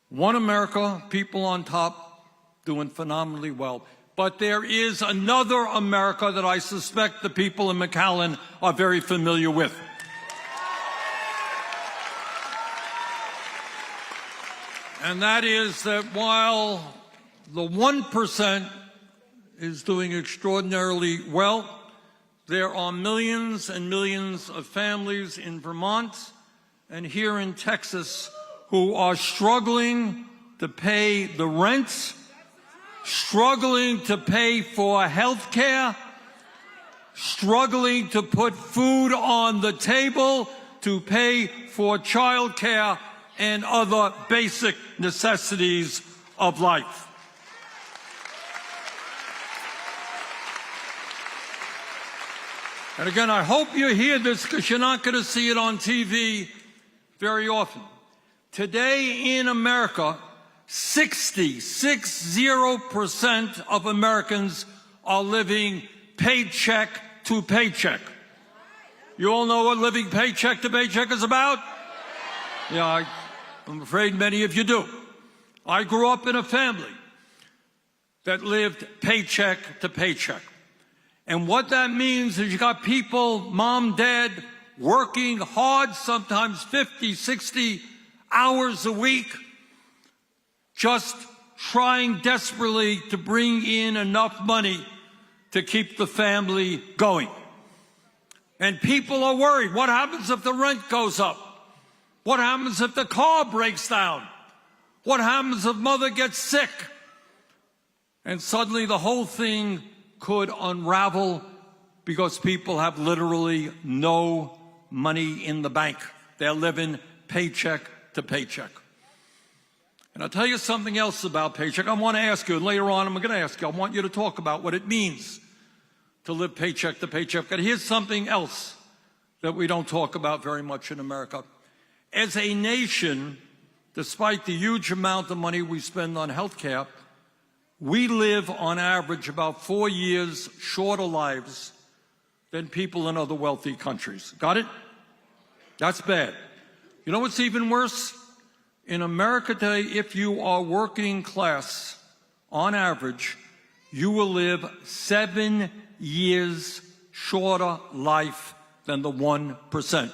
Speaker 18: One America, people on top, doing phenomenally well. But there is another America that I suspect the people in McAllen are very familiar with. And that is that while the 1% is doing extraordinarily well, there are millions and millions of families in Vermont and here in Texas who are struggling to pay the rent, struggling to pay for health care, struggling to put food on the table to pay for child care and other basic necessities of life. And again, I hope you hear this because you're not going to see it on TV very often. Today in America, 60% of Americans are living paycheck to paycheck. You all know what living paycheck to paycheck is about? Yeah, I'm afraid many of you do. I grew up in a family that lived paycheck to paycheck. And what that means is you got people, mom, dad, working hard, sometimes 50, 60 hours a week, just trying desperately to bring in enough money to keep the family going. And people are worried. What happens if the rent goes up? What happens if the car breaks down? What happens if mother gets sick? And suddenly the whole thing could unravel because people have literally no money in the bank. They're living paycheck to paycheck. And I'll tell you something else about paycheck. I want to ask you, and later on I'm going to ask you, I want you to talk about what it means to live paycheck to paycheck. But here's something else that we don't talk about very much in America. As a nation, despite the huge amount of money we spend on health care, we live on average about 4 years shorter lives than people in other wealthy countries. Got it? That's bad. You know what's even worse? In America today, if you are working class, on average, you will live 7 years shorter life than the 1%.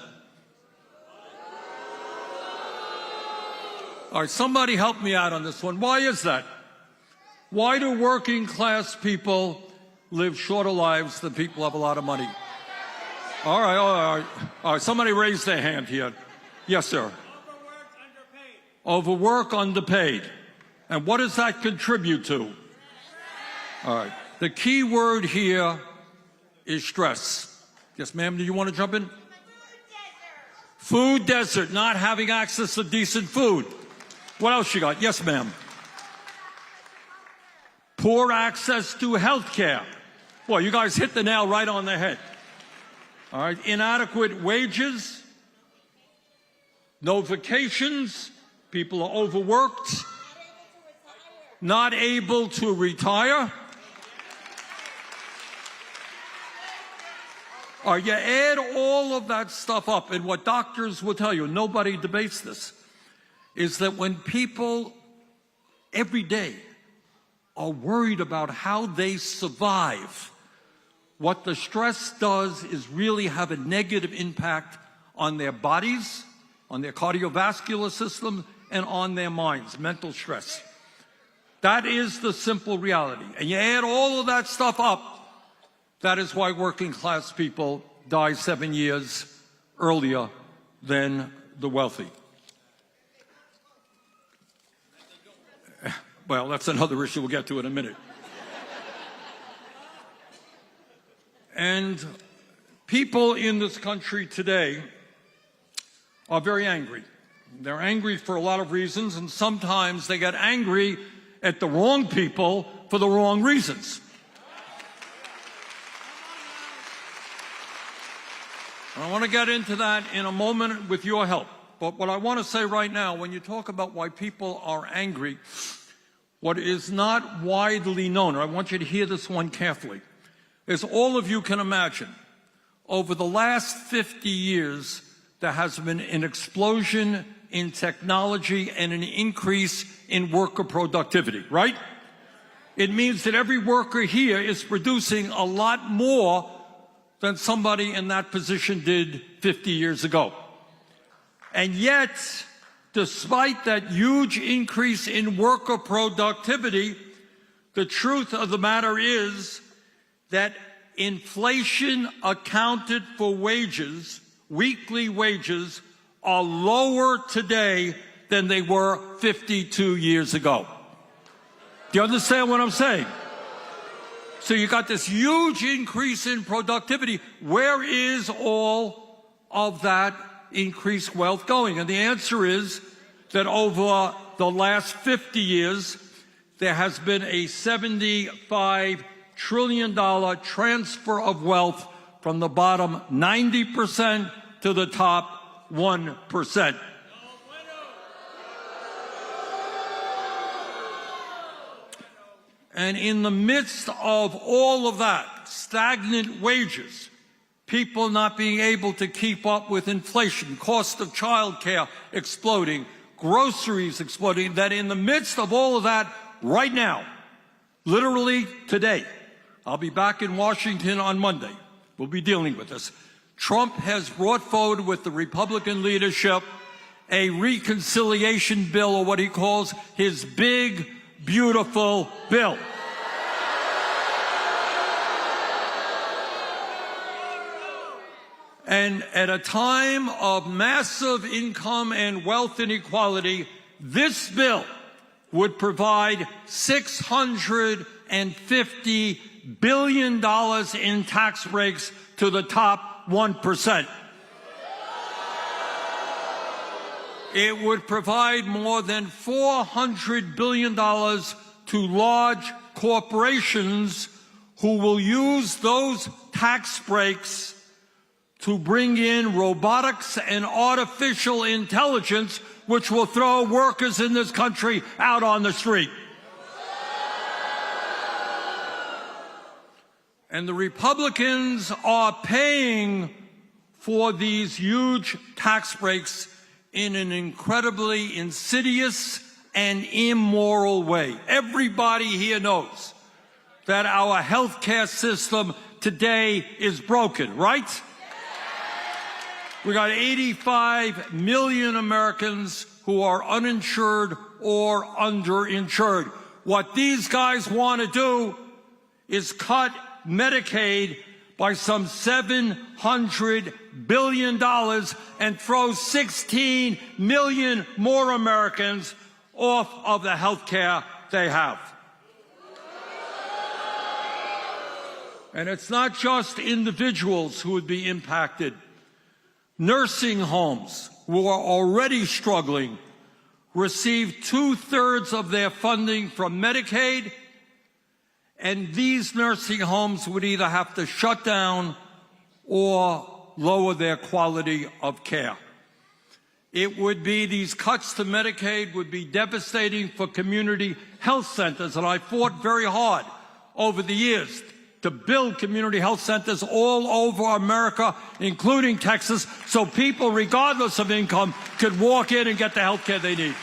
Speaker 18: All right, somebody help me out on this one. Why is that? Why do working class people live shorter lives than people who have a lot of money? All right. Somebody raise their hand here. Yes, sir. Overwork, underpaid. And what does that contribute to? All right. The key word here is stress. Yes, ma'am, do you want to jump in? Food desert, not having access to decent food. What else you got? Yes, ma'am. Poor access to health care. Well, you guys hit the nail right on the head. All right. Inadequate wages. No vacations. People are overworked. Not able to retire. All right, you add all of that stuff up, and what doctors will tell you, nobody debates this, is that when people every day are worried about how they survive, what the stress does is really have a negative impact on their bodies, on their cardiovascular system, and on their minds, mental stress. That is the simple reality. And you add all of that stuff up, that is why working class people die 7 years earlier than the wealthy. Well, that's another issue we'll get to in a minute. And people in this country today are very angry. They're angry for a lot of reasons, and sometimes they get angry at the wrong people for the wrong reasons. I want to get into that in a moment with your help. But what I want to say right now, when you talk about why people are angry, what is not widely known, and I want you to hear this one carefully, as all of you can imagine, over the last 50 years, there has been an explosion in technology and an increase in worker productivity, right? It means that every worker here is producing a lot more than somebody in that position did 50 years ago. And yet, despite that huge increase in worker productivity, the truth of the matter is that inflation accounted for wages, weekly wages, are lower today than they were 52 years ago. Do you understand what I'm saying? So you got this huge increase in productivity. Where is all of that increased wealth going? And the answer is that over the last 50 years, there has been a $75 trillion transfer of wealth from the bottom 90% to the top 1%. And in the midst of all of that, stagnant wages, people not being able to keep up with inflation, cost of childcare exploding, groceries exploding, that in the midst of all of that, right now, literally today, I'll be back in Washington on Monday. We'll be dealing with this. Trump has brought forward with the Republican leadership a reconciliation bill, or what he calls his big, beautiful bill. And at a time of massive income and wealth inequality, this bill would provide $650 billion in tax breaks to the top 1%. It would provide more than $400 billion to large corporations who will use those tax breaks to bring in robotics and artificial intelligence, which will throw workers in this country out on the street. And the Republicans are paying for these huge tax breaks in an incredibly insidious and immoral way. Everybody here knows that our healthcare system today is broken, right? We got 85 million Americans who are uninsured or underinsured. What these guys want to do is cut Medicaid by some $700 billion and throw 16 million more Americans off of the health care they have. And it's not just individuals who would be impacted. Nursing homes, who are already struggling, receive 2/3 of their funding from Medicaid, and these nursing homes would either have to shut down or lower their quality of care. It would be, these cuts to Medicaid would be devastating for community health centers, and I fought very hard over the years to build community health centers all over America, including Texas, so people, regardless of income, could walk in and get the health care they need.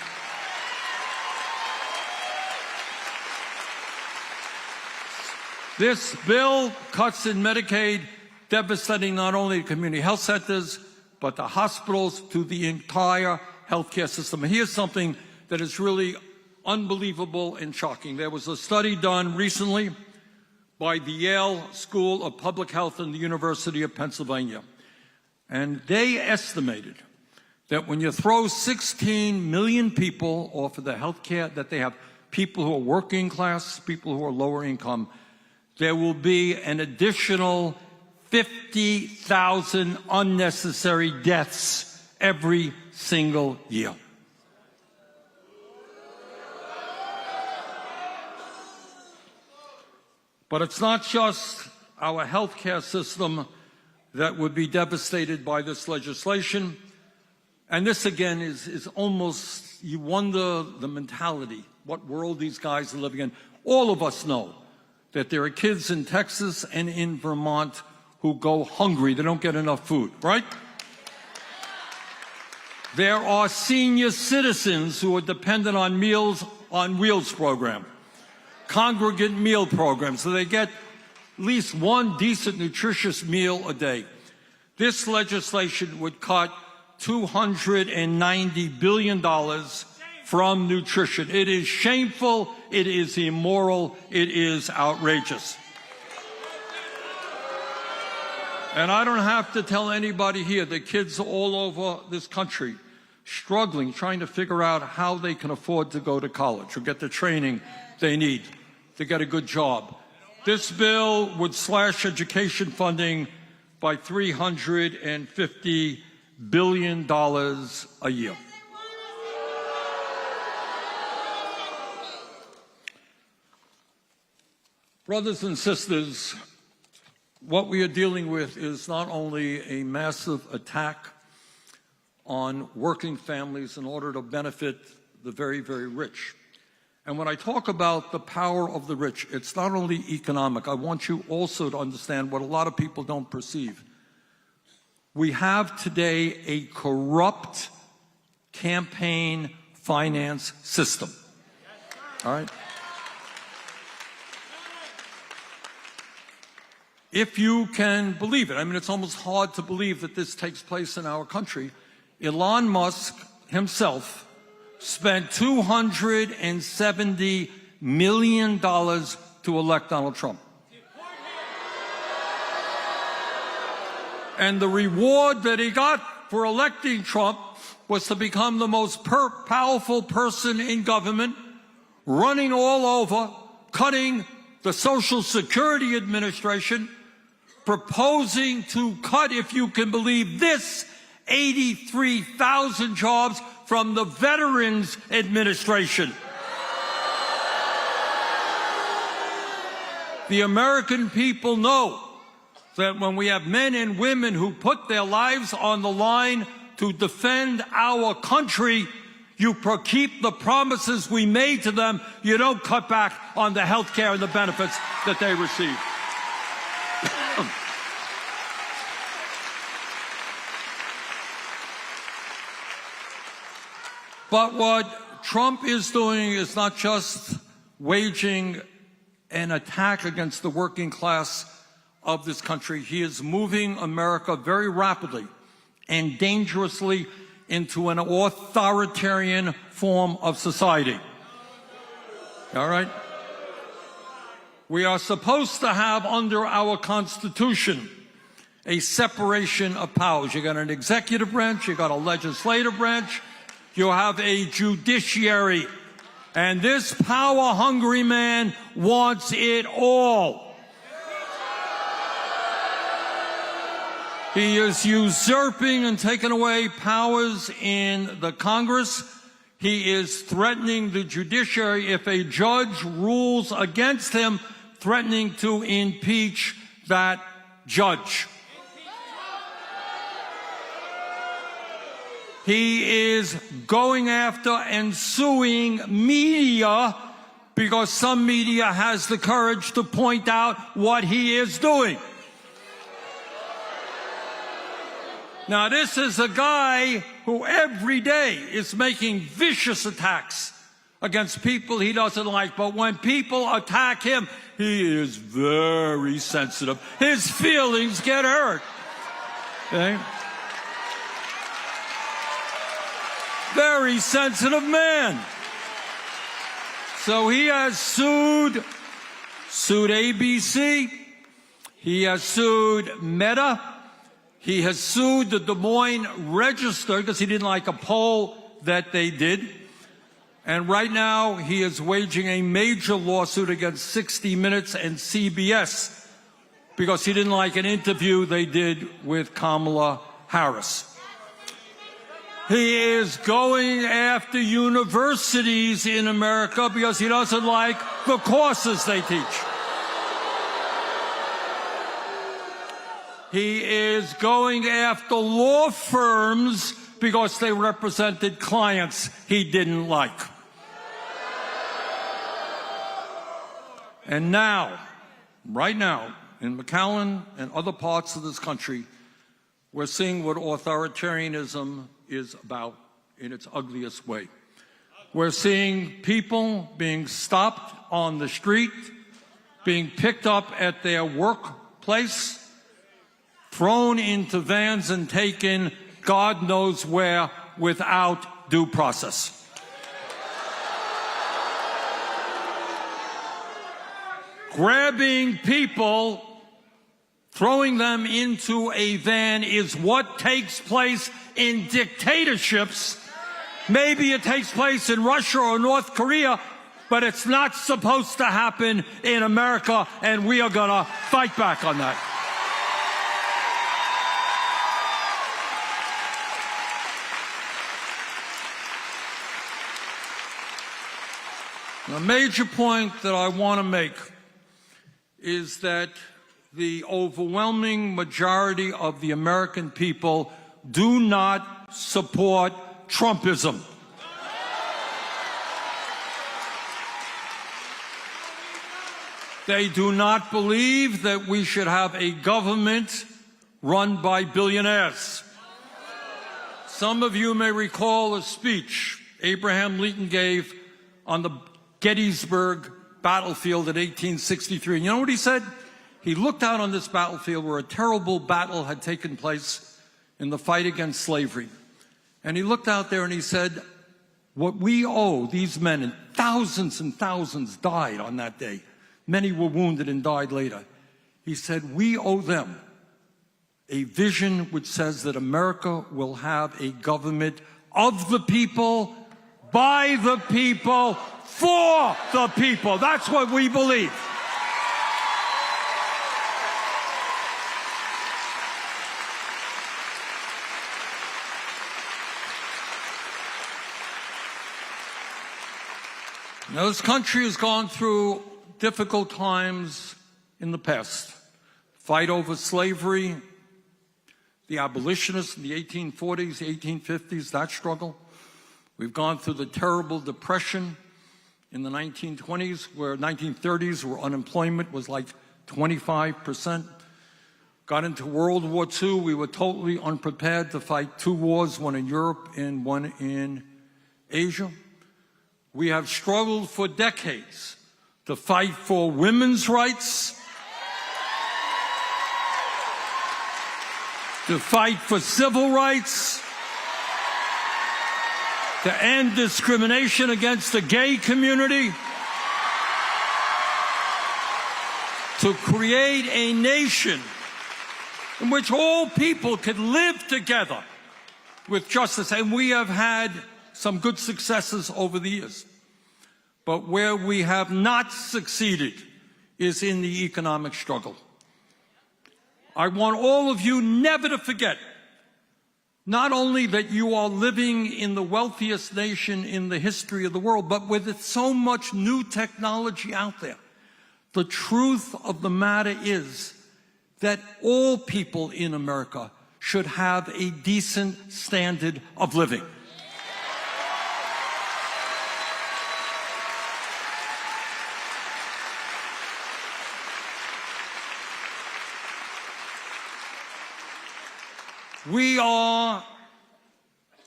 Speaker 18: This bill cuts in Medicaid, devastating not only community health centers, but the hospitals, to the entire healthcare system. And here's something that is really unbelievable and shocking. There was a study done recently by the Yale School of Public Health and the University of Pennsylvania. And they estimated that when you throw 16 million people off of the health care that they have, people who are working class, people who are lower income, there will be an additional 50,000 unnecessary deaths every single year. But it's not just our healthcare system that would be devastated by this legislation. And this, again, is almost, you wonder the mentality, what world these guys are living in. All of us know that there are kids in Texas and in Vermont who go hungry. They don't get enough food, right? There are senior citizens who are dependent on Meals on Wheels program, congregate meal program, so they get at least one decent, nutritious meal a day. This legislation would cut $290 billion from nutrition. It is shameful, it is immoral, it is outrageous. And I don't have to tell anybody here that kids all over this country struggling, trying to figure out how they can afford to go to college or get the training they need to get a good job. This bill would slash education funding by $350 billion a year. Brothers and sisters, what we are dealing with is not only a massive attack on working families in order to benefit the very, very rich. And when I talk about the power of the rich, it's not only economic. I want you also to understand what a lot of people don't perceive. We have today a corrupt campaign finance system. All right? If you can believe it, I mean, it's almost hard to believe that this takes place in our country. Elon Musk himself spent $270 million to elect Donald Trump. And the reward that he got for electing Trump was to become the most powerful person in government, running all over, cutting the Social Security Administration, proposing to cut, if you can believe this, 83,000 jobs from the Veterans Administration. The American people know that when we have men and women who put their lives on the line to defend our country, you keep the promises we made to them. You don't cut back on the health care and the benefits that they receive. But what Trump is doing is not just waging an attack against the working class of this country. He is moving America very rapidly and dangerously into an authoritarian form of society. All right? We are supposed to have under our Constitution a separation of powers. You got an executive branch, you got a legislative branch, you have a judiciary, and this power-hungry man wants it all. He is usurping and taking away powers in the Congress. He is threatening the judiciary if a judge rules against him, threatening to impeach that judge. He is going after and suing media because some media has the courage to point out what he is doing. Now, this is a guy who every day is making vicious attacks against people he doesn't like. But when people attack him, he is very sensitive. His feelings get hurt. Okay? Very sensitive man. So he has sued ABC. He has sued Meta. He has sued the Des Moines Register because he didn't like a poll that they did. And right now he is waging a major lawsuit against 60 Minutes and CBS because he didn't like an interview they did with Kamala Harris. He is going after universities in America because he doesn't like the courses they teach. He is going after law firms because they represented clients he didn't like. And now, right now, in McAllen and other parts of this country, we're seeing what authoritarianism is about in its ugliest way. We're seeing people being stopped on the street, being picked up at their workplace, thrown into vans and taken God knows where without due process. Grabbing people, throwing them into a van is what takes place in dictatorships. Maybe it takes place in Russia or North Korea, but it's not supposed to happen in America, and we are going to fight back on that. A major point that I want to make is that the overwhelming majority of the American people do not support Trumpism. They do not believe that we should have a government run by billionaires. Some of you may recall a speech Abraham Lincoln gave on the Gettysburg battlefield in 1863. And you know what he said? He looked out on this battlefield where a terrible battle had taken place in the fight against slavery. And he looked out there and he said, what we owe these men, and thousands died on that day. Many were wounded and died later. He said, we owe them a vision which says that America will have a government of the people, by the people, for the people. That's what we believe. Now, this country has gone through difficult times in the past. Fight over slavery, the abolitionists in the 1840s, the 1850s, that struggle. We've gone through the terrible depression in the 1920s, 1930s, where unemployment was like 25%. Got into World War II. We were totally unprepared to fight two wars, one in Europe and one in Asia. We have struggled for decades to fight for women's rights, to fight for civil rights, to end discrimination against the gay community, to create a nation in which all people could live together with justice. And we have had some good successes over the years. But where we have not succeeded is in the economic struggle. I want all of you never to forget, not only that you are living in the wealthiest nation in the history of the world, but with so much new technology out there, the truth of the matter is that all people in America should have a decent standard of living.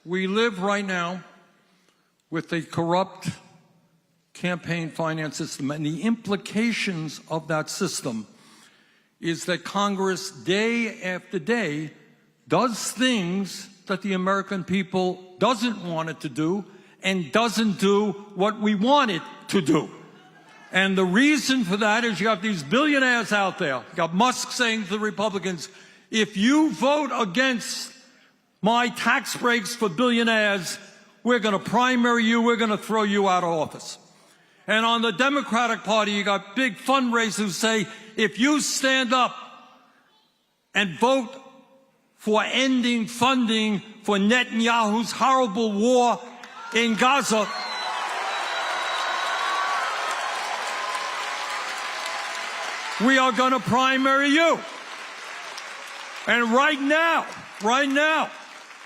Speaker 18: We live right now with a corrupt campaign finance system, and the implications of that system is that Congress, day after day, does things that the American people doesn't want it to do and doesn't do what we want it to do. And the reason for that is you have these billionaires out there. You got Musk saying to the Republicans, if you vote against my tax breaks for billionaires, we're going to primary you, we're going to throw you out of office. And on the Democratic Party, you got big fundraisers who say, if you stand up and vote for ending funding for Netanyahu's horrible war in Gaza, we are going to primary you. And right now,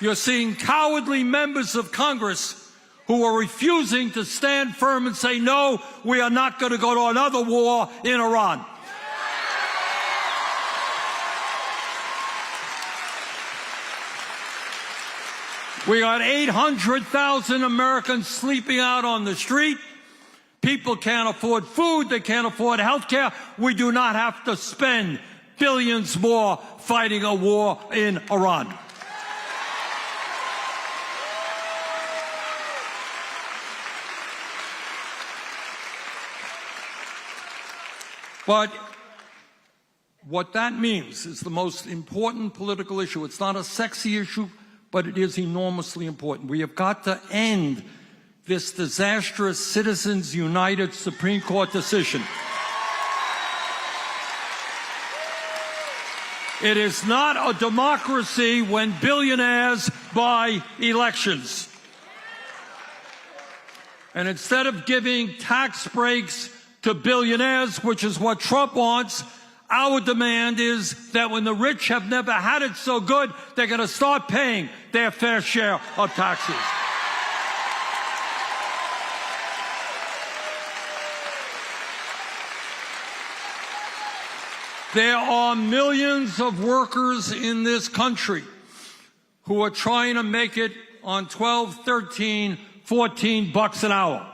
Speaker 18: you're seeing cowardly members of Congress who are refusing to stand firm and say, no, we are not going to go to another war in Iran. We got 800,000 Americans sleeping out on the street. People can't afford food. They can't afford health care. We do not have to spend billions more fighting a war in Iran. But what that means is the most important political issue. It's not a sexy issue, but it is enormously important. We have got to end this disastrous Citizens United Supreme Court decision. It is not a democracy when billionaires buy elections. And instead of giving tax breaks to billionaires, which is what Trump wants, our demand is that when the rich have never had it so good, they're going to start paying their fair share of taxes. There are millions of workers in this country who are trying to make it on 12, 13, 14 bucks an hour.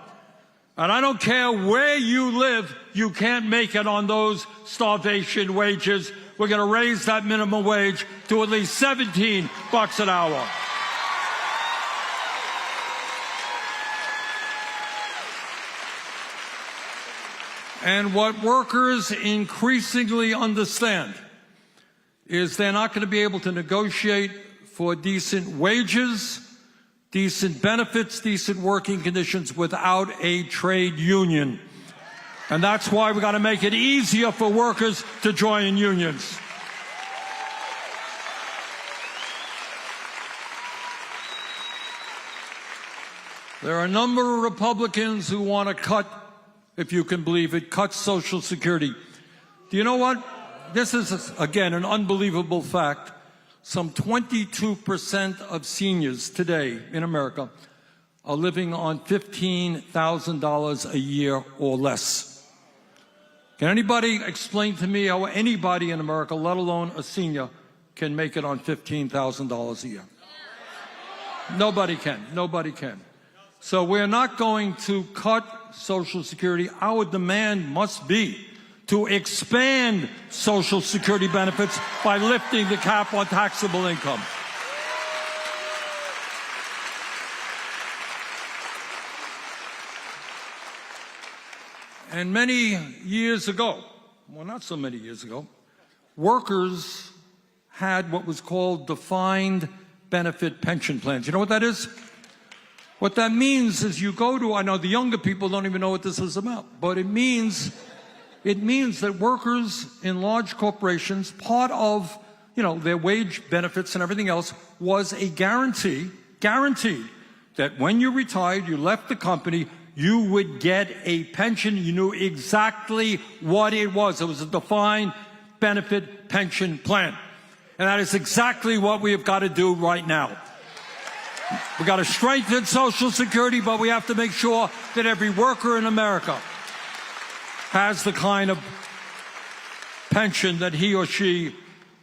Speaker 18: And I don't care where you live, you can't make it on those starvation wages. We're going to raise that minimum wage to at least 17 bucks an hour. And what workers increasingly understand is they're not going to be able to negotiate for decent wages, decent benefits, decent working conditions without a trade union. And that's why we got to make it easier for workers to join unions. There are a number of Republicans who want to cut, if you can believe it, cut Social Security. Do you know what? This is, again, an unbelievable fact. Some 22% of seniors today in America are living on $15,000 a year or less. Can anybody explain to me how anybody in America, let alone a senior, can make it on $15,000 a year? Nobody can. Nobody can. So we're not going to cut Social Security. Our demand must be to expand Social Security benefits by lifting the cap on taxable income. And many years ago, well, not so many years ago, workers had what was called defined benefit pension plans. You know what that is? What that means is you go to, I know the younger people don't even know what this is about, but it means that workers in large corporations, part of, their wage benefits and everything else was a guaranteed that when you retired, you left the company, you would get a pension. You knew exactly what it was. It was a defined benefit pension plan. And that is exactly what we have got to do right now. We've got to strengthen Social Security, but we have to make sure that every worker in America has the kind of pension that he or she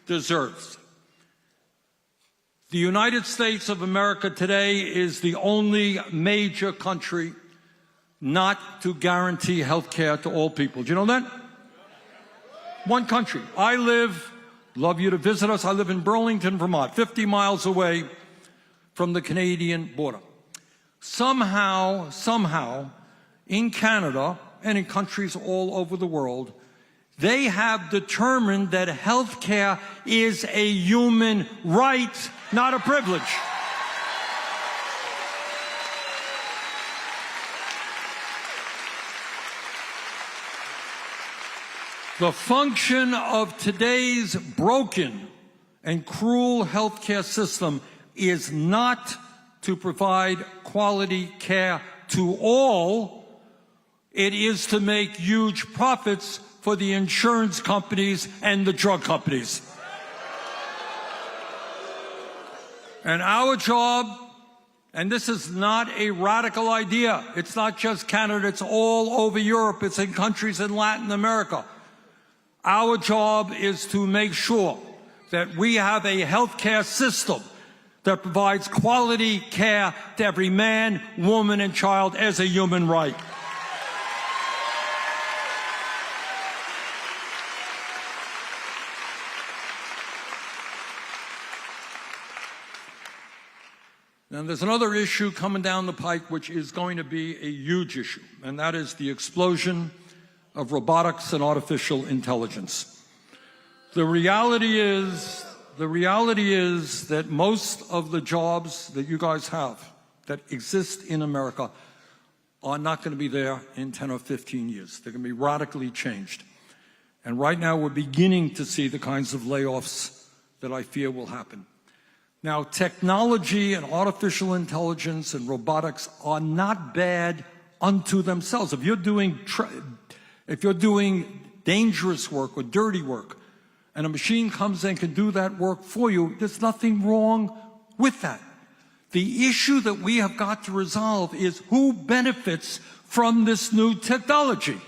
Speaker 18: deserves. The United States of America today is the only major country not to guarantee health care to all people. Do you know that? One country. Love you to visit us, I live in Burlington, Vermont, 50 miles away from the Canadian border. Somehow, in Canada and in countries all over the world, they have determined that health care is a human right, not a privilege. The function of today's broken and cruel healthcare system is not to provide quality care to all. It is to make huge profits for the insurance companies and the drug companies. And our job, and this is not a radical idea, it's not just Canada, it's all over Europe, it's in countries in Latin America. Our job is to make sure that we have a healthcare system that provides quality care to every man, woman, and child as a human right. Now, there's another issue coming down the pike which is going to be a huge issue, and that is the explosion of robotics and artificial intelligence. The reality is that most of the jobs that you guys have that exist in America are not going to be there in 10 or 15 years. They're going to be radically changed. And right now we're beginning to see the kinds of layoffs that I fear will happen. Now, technology and artificial intelligence and robotics are not bad unto themselves. If you're doing dangerous work or dirty work, and a machine comes in and can do that work for you, there's nothing wrong with that. The issue that we have got to resolve is who benefits from this new technology.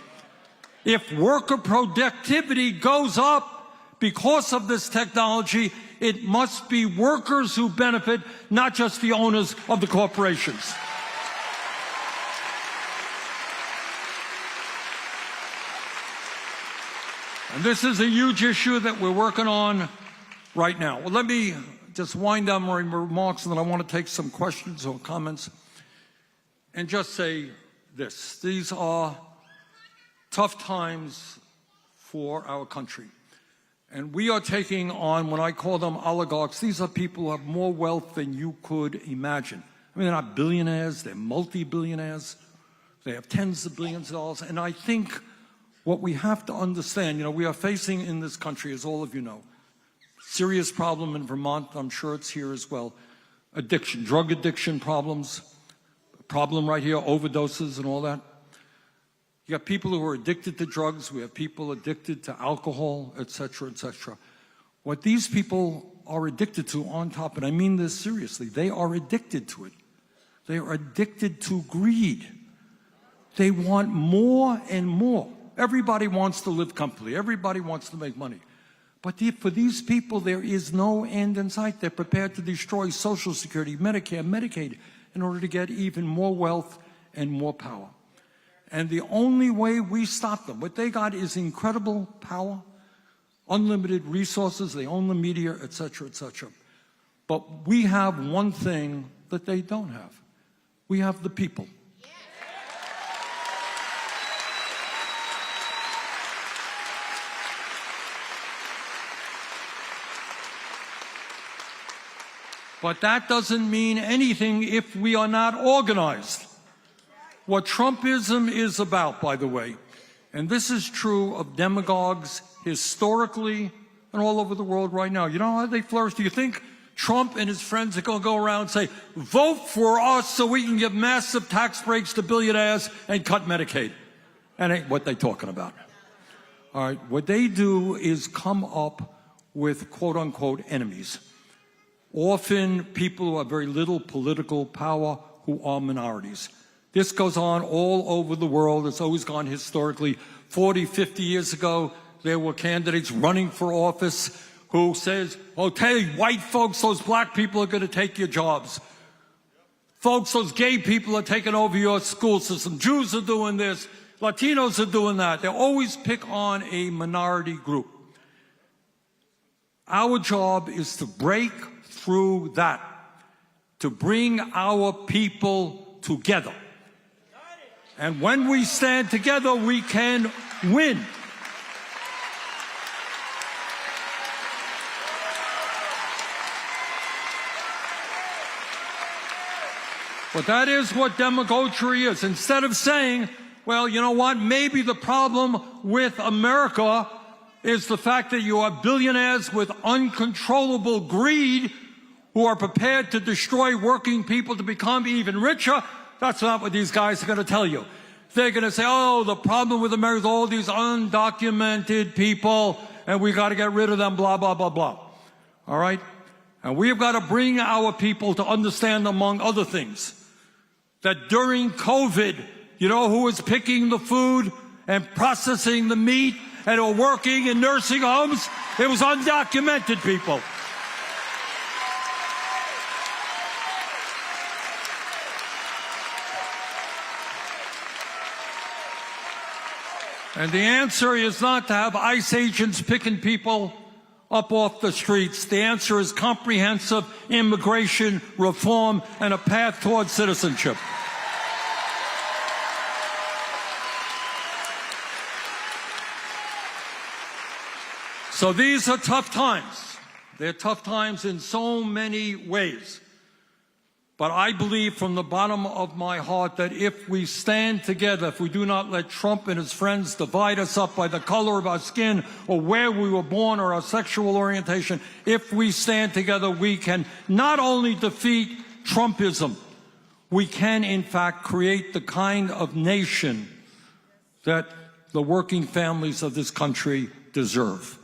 Speaker 18: If worker productivity goes up because of this technology, it must be workers who benefit, not just the owners of the corporations. And this is a huge issue that we're working on right now. Well, let me just wind down my remarks, and then I want to take some questions or comments and just say this. These are tough times for our country. And we are taking on, when I call them oligarchs, these are people who have more wealth than you could imagine. I mean, they're not billionaires, they're multi-billionaires. They have tens of billions of dollars. And I think what we have to understand, you know, we are facing in this country, as all of you know, serious problem in Vermont, I'm sure it's here as well, addiction, drug addiction problems, problem right here, overdoses and all that. You have people who are addicted to drugs, we have people addicted to alcohol, etc., etc. What these people are addicted to on top, and I mean this seriously, they are addicted to it. They are addicted to greed. They want more and more. Everybody wants to live comfortably. Everybody wants to make money. But for these people, there is no end in sight. They're prepared to destroy Social Security, Medicare, Medicaid, in order to get even more wealth and more power. And the only way we stop them, what they got is incredible power, unlimited resources, they own the media, etc., etc. But we have one thing that they don't have. We have the people. But that doesn't mean anything if we are not organized. What Trumpism is about, by the way, and this is true of demagogues historically and all over the world right now. You know how they flourish? Do you think Trump and his friends are going to go around and say, vote for us so we can give massive tax breaks to billionaires and cut Medicaid? And ain't what they're talking about. All right, what they do is come up with quote-unquote enemies. Often people who have very little political power who are minorities. This goes on all over the world. It's always gone historically. 40, 50 years ago, there were candidates running for office who says, okay, white folks, those black people are going to take your jobs. Folks, those gay people are taking over your school system. Jews are doing this. Latinos are doing that. They always pick on a minority group. Our job is to break through that, to bring our people together. And when we stand together, we can win. But that is what demagoguery is. Instead of saying, well, you know what, maybe the problem with America is the fact that you have billionaires with uncontrollable greed who are prepared to destroy working people to become even richer. That's not what these guys are going to tell you. They're going to say, oh, the problem with America is all these undocumented people, and we got to get rid of them, blah, blah, blah, blah. All right? And we've got to bring our people to understand, among other things, that during COVID, you know who was picking the food and processing the meat and are working in nursing homes? It was undocumented people. And the answer is not to have ICE agents picking people up off the streets. The answer is comprehensive immigration reform and a path towards citizenship. So these are tough times. They're tough times in so many ways. But I believe from the bottom of my heart that if we stand together, if we do not let Trump and his friends divide us up by the color of our skin or where we were born or our sexual orientation, if we stand together, we can not only defeat Trumpism, we can, in fact, create the kind of nation that the working families of this country deserve.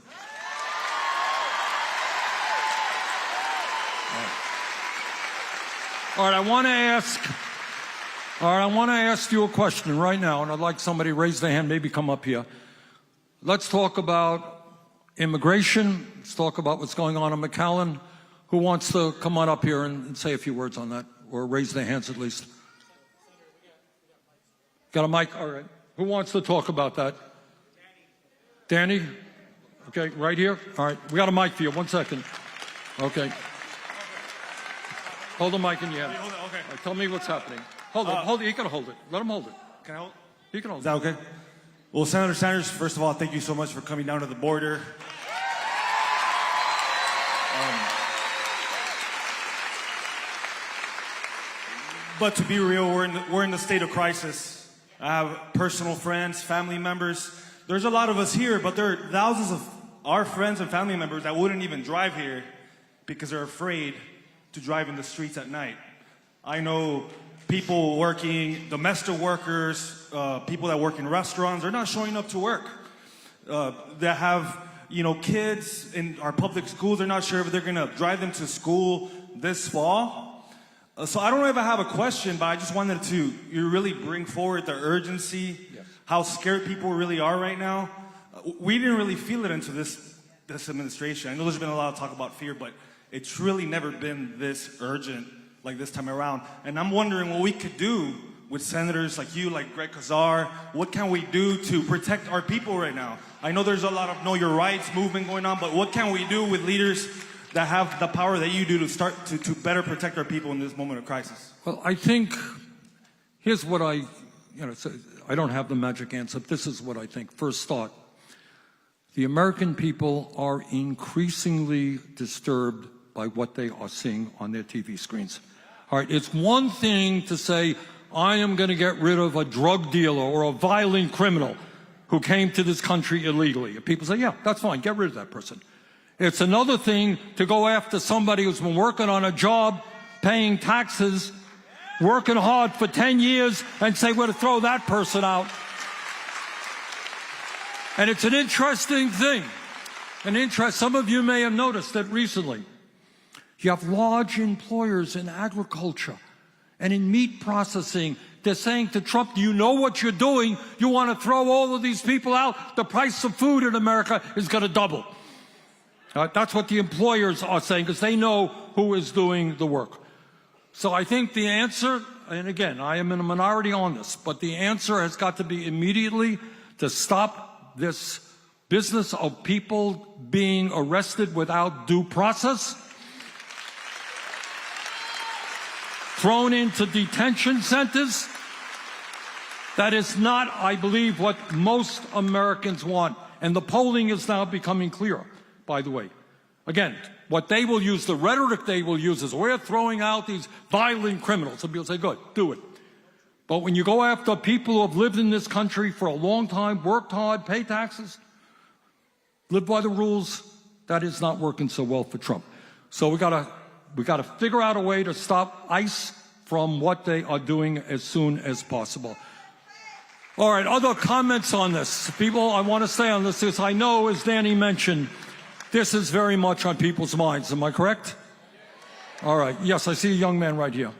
Speaker 18: All right, I want to ask you a question right now, and I'd like somebody to raise their hand, maybe come up here. Let's talk about immigration. Let's talk about what's going on in McAllen. Who wants to come on up here and say a few words on that, or raise their hands at least? Got a mic? All right. Who wants to talk about that? Danny? Okay, right here? All right, we got a mic for you. 1 second. Okay. Hold the mic in your hand.
Speaker 19: Okay.
Speaker 18: Right, tell me what's happening. Hold it. You can hold it. Let him hold it.
Speaker 19: Can I hold?
Speaker 18: You can hold
Speaker 19: it. Is that okay? Well, Senator Sanders, first of all, thank you so much for coming down to the border. But to be real, we're in the state of crisis. I have personal friends, family members. There's a lot of us here, but there are thousands of our friends and family members that wouldn't even drive here because they're afraid to drive in the streets at night. I know people working, domestic workers, people that work in restaurants, they're not showing up to work. That have, kids in our public schools, they're not sure if they're gonna drive them to school this fall. So I don't know if I have a question, but I just wanted to really bring forward the urgency, how scared people really are right now. We didn't really feel it into this administration. I know there's been a lot of talk about fear, but it's really never been this urgent like this time around. And I'm wondering what we could do with senators like you, like Greg Casar. What can we do to protect our people right now? I know there's a lot of Know Your Rights movement going on, but what can we do with leaders that have the power that you do to start to better protect our people in this moment of crisis?
Speaker 18: Well, I think, here's what I don't have the magic answer. This is what I think. First thought, the American people are increasingly disturbed by what they are seeing on their TV screens. All right, it's one thing to say, I am going to get rid of a drug dealer or a violent criminal who came to this country illegally. And people say, yeah, that's fine, get rid of that person. It's another thing to go after somebody who's been working on a job, paying taxes, working hard for 10 years, and say, we're going to throw that person out. And it's an interesting thing. Some of you may have noticed that recently. You have large employers in agriculture and in meat processing. They're saying to Trump, do you know what you're doing? You want to throw all of these people out? The price of food in America is going to double. That's what the employers are saying, because they know who is doing the work. So I think the answer, and again, I am in a minority on this, but the answer has got to be immediately to stop this business of people being arrested without due process, thrown into detention centers. That is not, I believe, what most Americans want. And the polling is now becoming clearer, by the way. Again, what they will use, the rhetoric they will use is, we're throwing out these violent criminals. And people say, good, do it. But when you go after people who have lived in this country for a long time, worked hard, pay taxes, live by the rules, that is not working so well for Trump. So we got to figure out a way to stop ICE from what they are doing as soon as possible. All right, other comments on this? People, I want to say on this is, I know, as Danny mentioned, this is very much on people's minds. Am I correct? All right. Yes, I see a young man right here.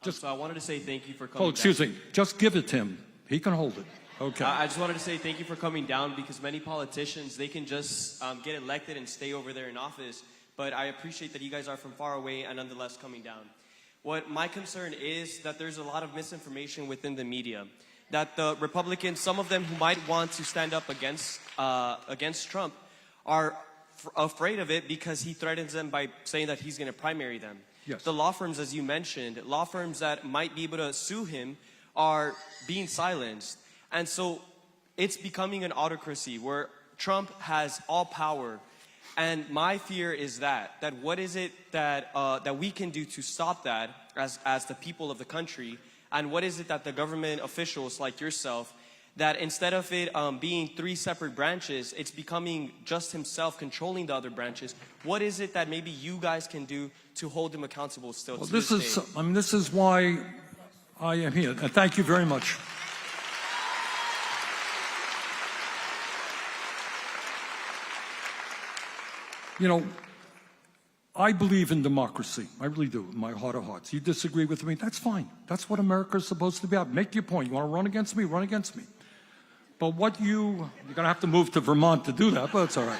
Speaker 20: So I wanted to say thank you for coming
Speaker 18: Oh, excuse me. Just give it to him. He can hold it. Okay.
Speaker 20: I just wanted to say thank you for coming down, because many politicians, they can just get elected and stay over there in office. But I appreciate that you guys are from far away and nonetheless coming down. What my concern is that there's a lot of misinformation within the media. That the Republicans, some of them who might want to stand up against Trump, are afraid of it because he threatens them by saying that he's going to primary them.
Speaker 18: Yes.
Speaker 20: The law firms, as you mentioned, law firms that might be able to sue him are being silenced. And so it's becoming an autocracy where Trump has all power. And my fear is that what is it that we can do to stop that as the people of the country? And what is it that the government officials like yourself that instead of it being 3 separate branches, it's becoming just himself controlling the other branches. What is it that maybe you guys can do to hold him accountable still to this day?
Speaker 18: This is why I am here. And thank you very much. You know, I believe in democracy. I really do, in my heart of hearts. You disagree with me, that's fine. That's what America is supposed to be about. Make your point. You want to run against me? Run against me. But you're going to have to move to Vermont to do that, but it's all right.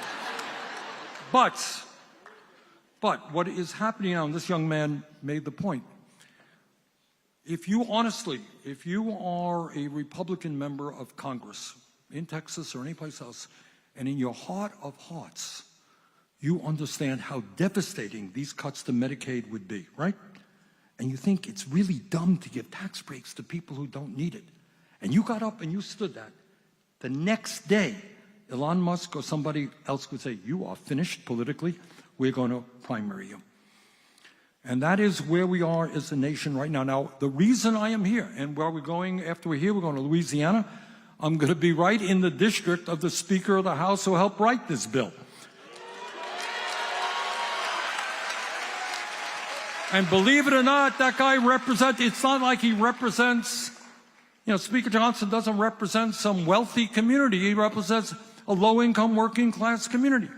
Speaker 18: But what is happening now, and this young man made the point, if you are a Republican member of Congress in Texas or anyplace else, and in your heart of hearts, you understand how devastating these cuts to Medicaid would be, right? And you think it's really dumb to give tax breaks to people who don't need it. And you got up and you stood that. The next day, Elon Musk or somebody else would say, you are finished politically, we're going to primary you. And that is where we are as a nation right now. Now, the reason I am here, and where we're going after we're here, we're going to Louisiana. I'm going to be right in the district of the Speaker of the House who helped write this bill. And believe it or not, that guy it's not like he represents, Speaker Johnson doesn't represent some wealthy community. He represents a low-income working class community.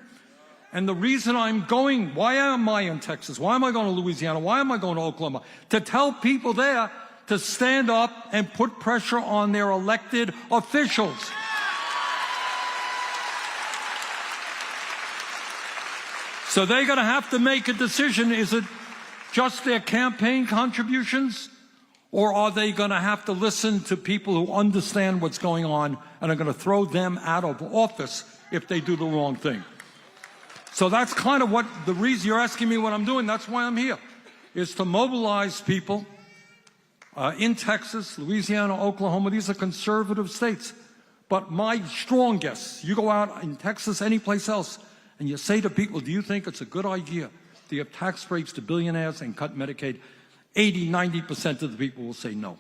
Speaker 18: And the reason I'm going, why am I in Texas? Why am I going to Louisiana? Why am I going to Oklahoma? To tell people there to stand up and put pressure on their elected officials. So they're going to have to make a decision. Is it just their campaign contributions? Or are they going to have to listen to people who understand what's going on and are going to throw them out of office if they do the wrong thing? So that's kind of what the reason you're asking me what I'm doing. That's why I'm here, is to mobilize people in Texas, Louisiana, Oklahoma. These are conservative states. But my strong guess, you go out in Texas, any place else, and you say to people, do you think it's a good idea to give tax breaks to billionaires and cut Medicaid? 80–90% of the people will say no.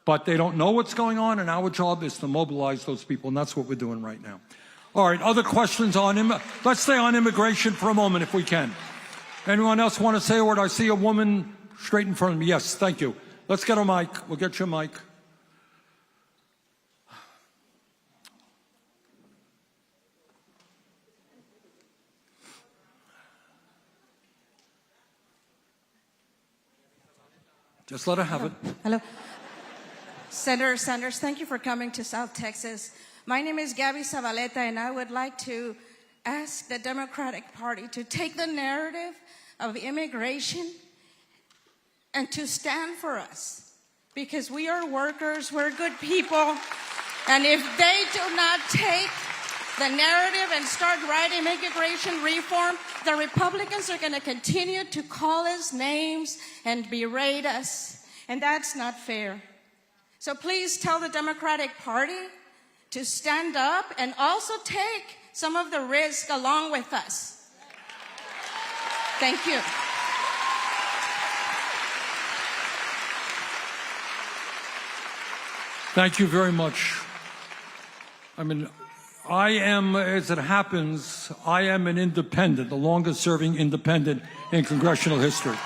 Speaker 18: But they don't know what's going on, and our job is to mobilize those people, and that's what we're doing right now. All right, other questions on let's stay on immigration for a moment if we can. Anyone else want to say a word? I see a woman straight in front of me. Yes, thank you. Let's get a mic. We'll get your mic. Just let her have it.
Speaker 21: Hello. Senator Sanders, thank you for coming to South Texas. My name is Gabby Zabaleta, and I would like to ask the Democratic Party to take the narrative of immigration and to stand for us. Because we are workers, we're good people, and if they do not take the narrative and start writing immigration reform, the Republicans are going to continue to call us names and berate us, and that's not fair. So please tell the Democratic Party to stand up and also take some of the risk along with us. Thank you.
Speaker 18: Thank you very much. I am, as it happens, I am an independent, the longest serving independent in congressional history.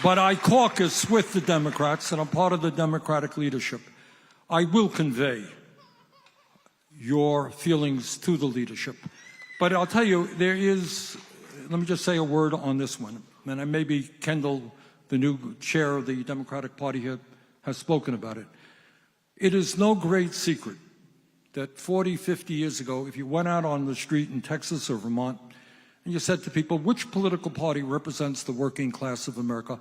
Speaker 18: But I caucus with the Democrats, and I'm part of the Democratic leadership. I will convey your feelings to the leadership. But I'll tell you, let me just say a word on this one. And maybe Kendall, the new chair of the Democratic Party here, has spoken about it. It is no great secret that 40, 50 years ago, if you went out on the street in Texas or Vermont and you said to people, which political party represents the working class of America,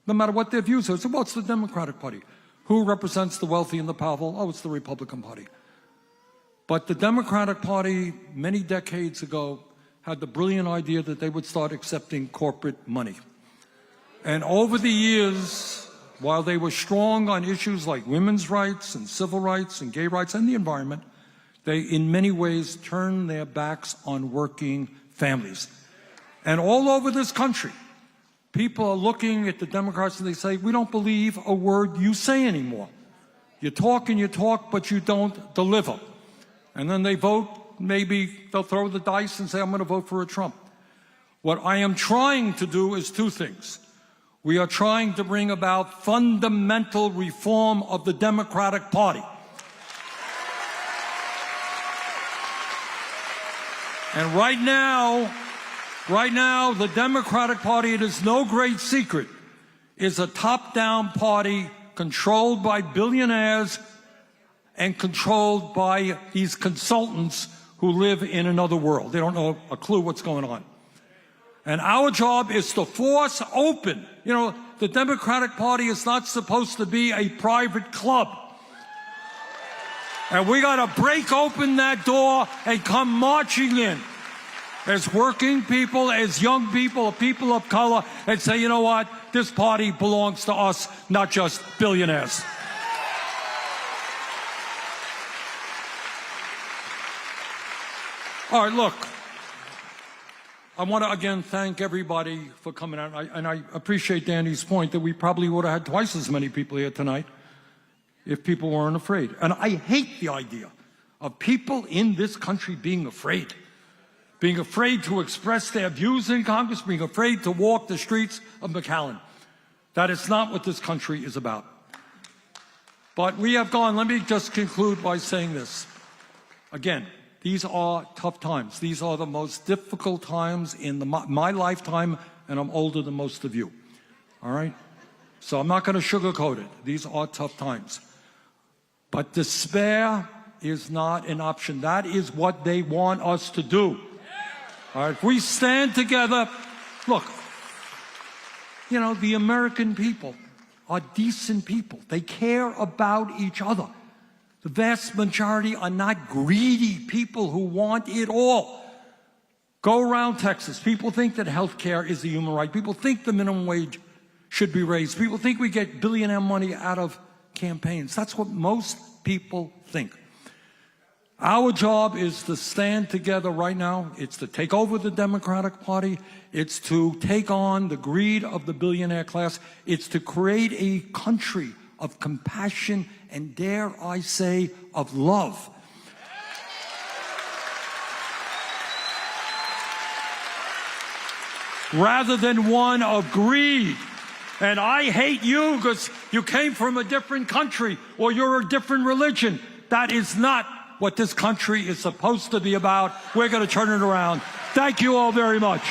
Speaker 18: no matter what their views are, so well, it's the Democratic Party. Who represents the wealthy and the powerful? Oh, it's the Republican Party. But the Democratic Party, many decades ago, had the brilliant idea that they would start accepting corporate money. And over the years, while they were strong on issues like women's rights and civil rights and gay rights and the environment, they in many ways turned their backs on working families. And all over this country, people are looking at the Democrats and they say, we don't believe a word you say anymore. You talk and you talk, but you don't deliver. And then they vote, maybe they'll throw the dice and say, I'm going to vote for a Trump. What I am trying to do is two things. We are trying to bring about fundamental reform of the Democratic Party. And right now, the Democratic Party, it is no great secret, is a top-down party controlled by billionaires and controlled by these consultants who live in another world. They don't know a clue what's going on. And our job is to force open. You know, the Democratic Party is not supposed to be a private club. And we got to break open that door and come marching in as working people, as young people, people of color, and say, you know what, this party belongs to us, not just billionaires. All right, look, I want to again thank everybody for coming out, and I appreciate Danny's point that we probably would have had twice as many people here tonight if people weren't afraid. And I hate the idea of people in this country being afraid to express their views in Congress, being afraid to walk the streets of McAllen. That is not what this country is about. But we have gone, let me just conclude by saying this. Again, these are tough times. These are the most difficult times in my lifetime, and I'm older than most of you. All right? So I'm not going to sugarcoat it. These are tough times. But despair is not an option. That is what they want us to do. All right, if we stand together, look, you know, the American people are decent people. They care about each other. The vast majority are not greedy people who want it all. Go around Texas. People think that health care is a human right. People think the minimum wage should be raised. People think we get billionaire money out of campaigns. That's what most people think. Our job is to stand together right now. It's to take over the Democratic Party. It's to take on the greed of the billionaire class. It's to create a country of compassion and, dare I say, of love. Rather than one of greed. And I hate you because you came from a different country or you're a different religion. That is not what this country is supposed to be about. We're going to turn it around. Thank you all very much.